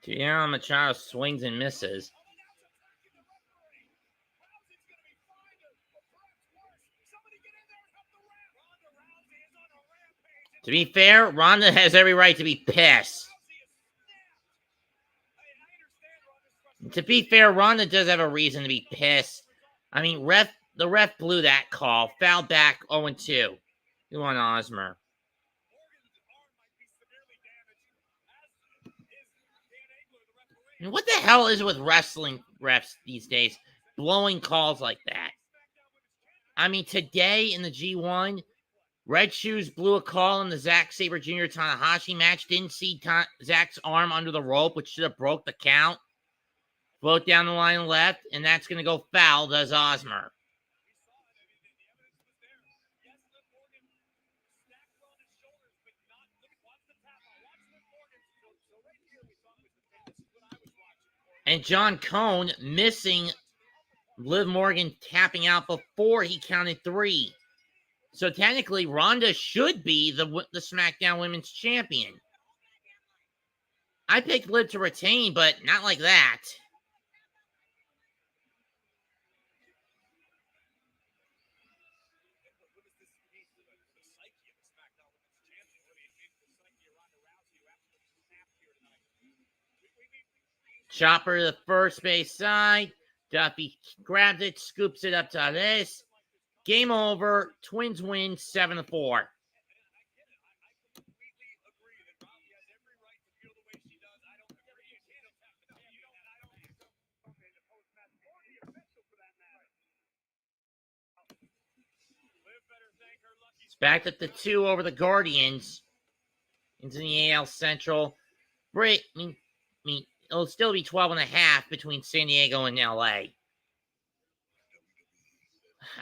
Gianna Machado swings and misses. To be fair, Ronda has every right to be pissed. To be fair, Ronda does have a reason to be pissed. I mean, the ref blew that call, fouled back 0-2. You on Osmer. And what the hell is with wrestling refs these days? Blowing calls like that. I mean, today in the G1, Red Shoes blew a call in the Zack Sabre Jr. Tanahashi match. Didn't see Zack's arm under the rope, which should have broke the count. Float down the line left, and that's going to go foul, does Osmer. And John Cone missing Liv Morgan tapping out before he counted 3. So technically, Ronda should be the SmackDown Women's Champion. I picked Liv to retain, but not like that. Chopper to the first base side. Duffy grabs it, scoops it up to this. Game over. Twins win 7-4. It's back up to 2 over the Guardians into the AL Central. Great. I mean, it'll still be 12.5 between San Diego and LA.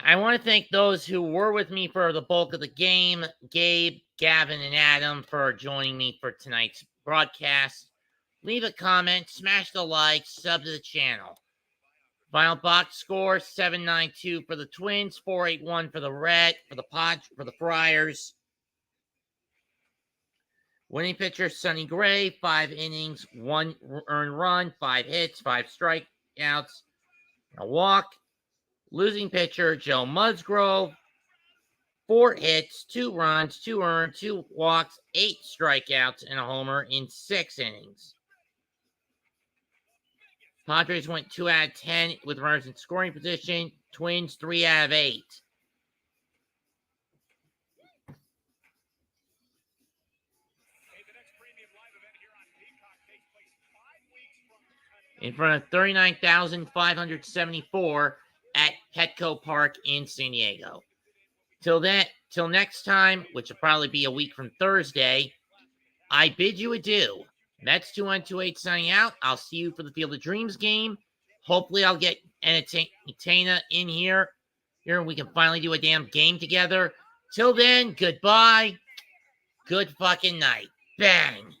I want to thank those who were with me for the bulk of the game. Gabe, Gavin, and Adam for joining me for tonight's broadcast. Leave a comment, smash the like, sub to the channel. Final box score 792 for the Twins, 481 for the Friars. Winning pitcher Sonny Gray, 5 innings, 1 earned run, 5 hits, 5 strikeouts, a walk. Losing pitcher Joe Musgrove, 4 hits, 2 runs, 2 earned, 2 walks, 8 strikeouts, and a homer in 6 innings. Padres went 2 out of 10 with runners in scoring position. Twins 3 out of 8. In front of 39,574 at Petco Park in San Diego. Till next time, which will probably be a week from Thursday, I bid you adieu. That's 2128 signing out. I'll see you for the Field of Dreams game. Hopefully I'll get Entertainer in here and we can finally do a damn game together. Till then, goodbye. Good fucking night. Bang.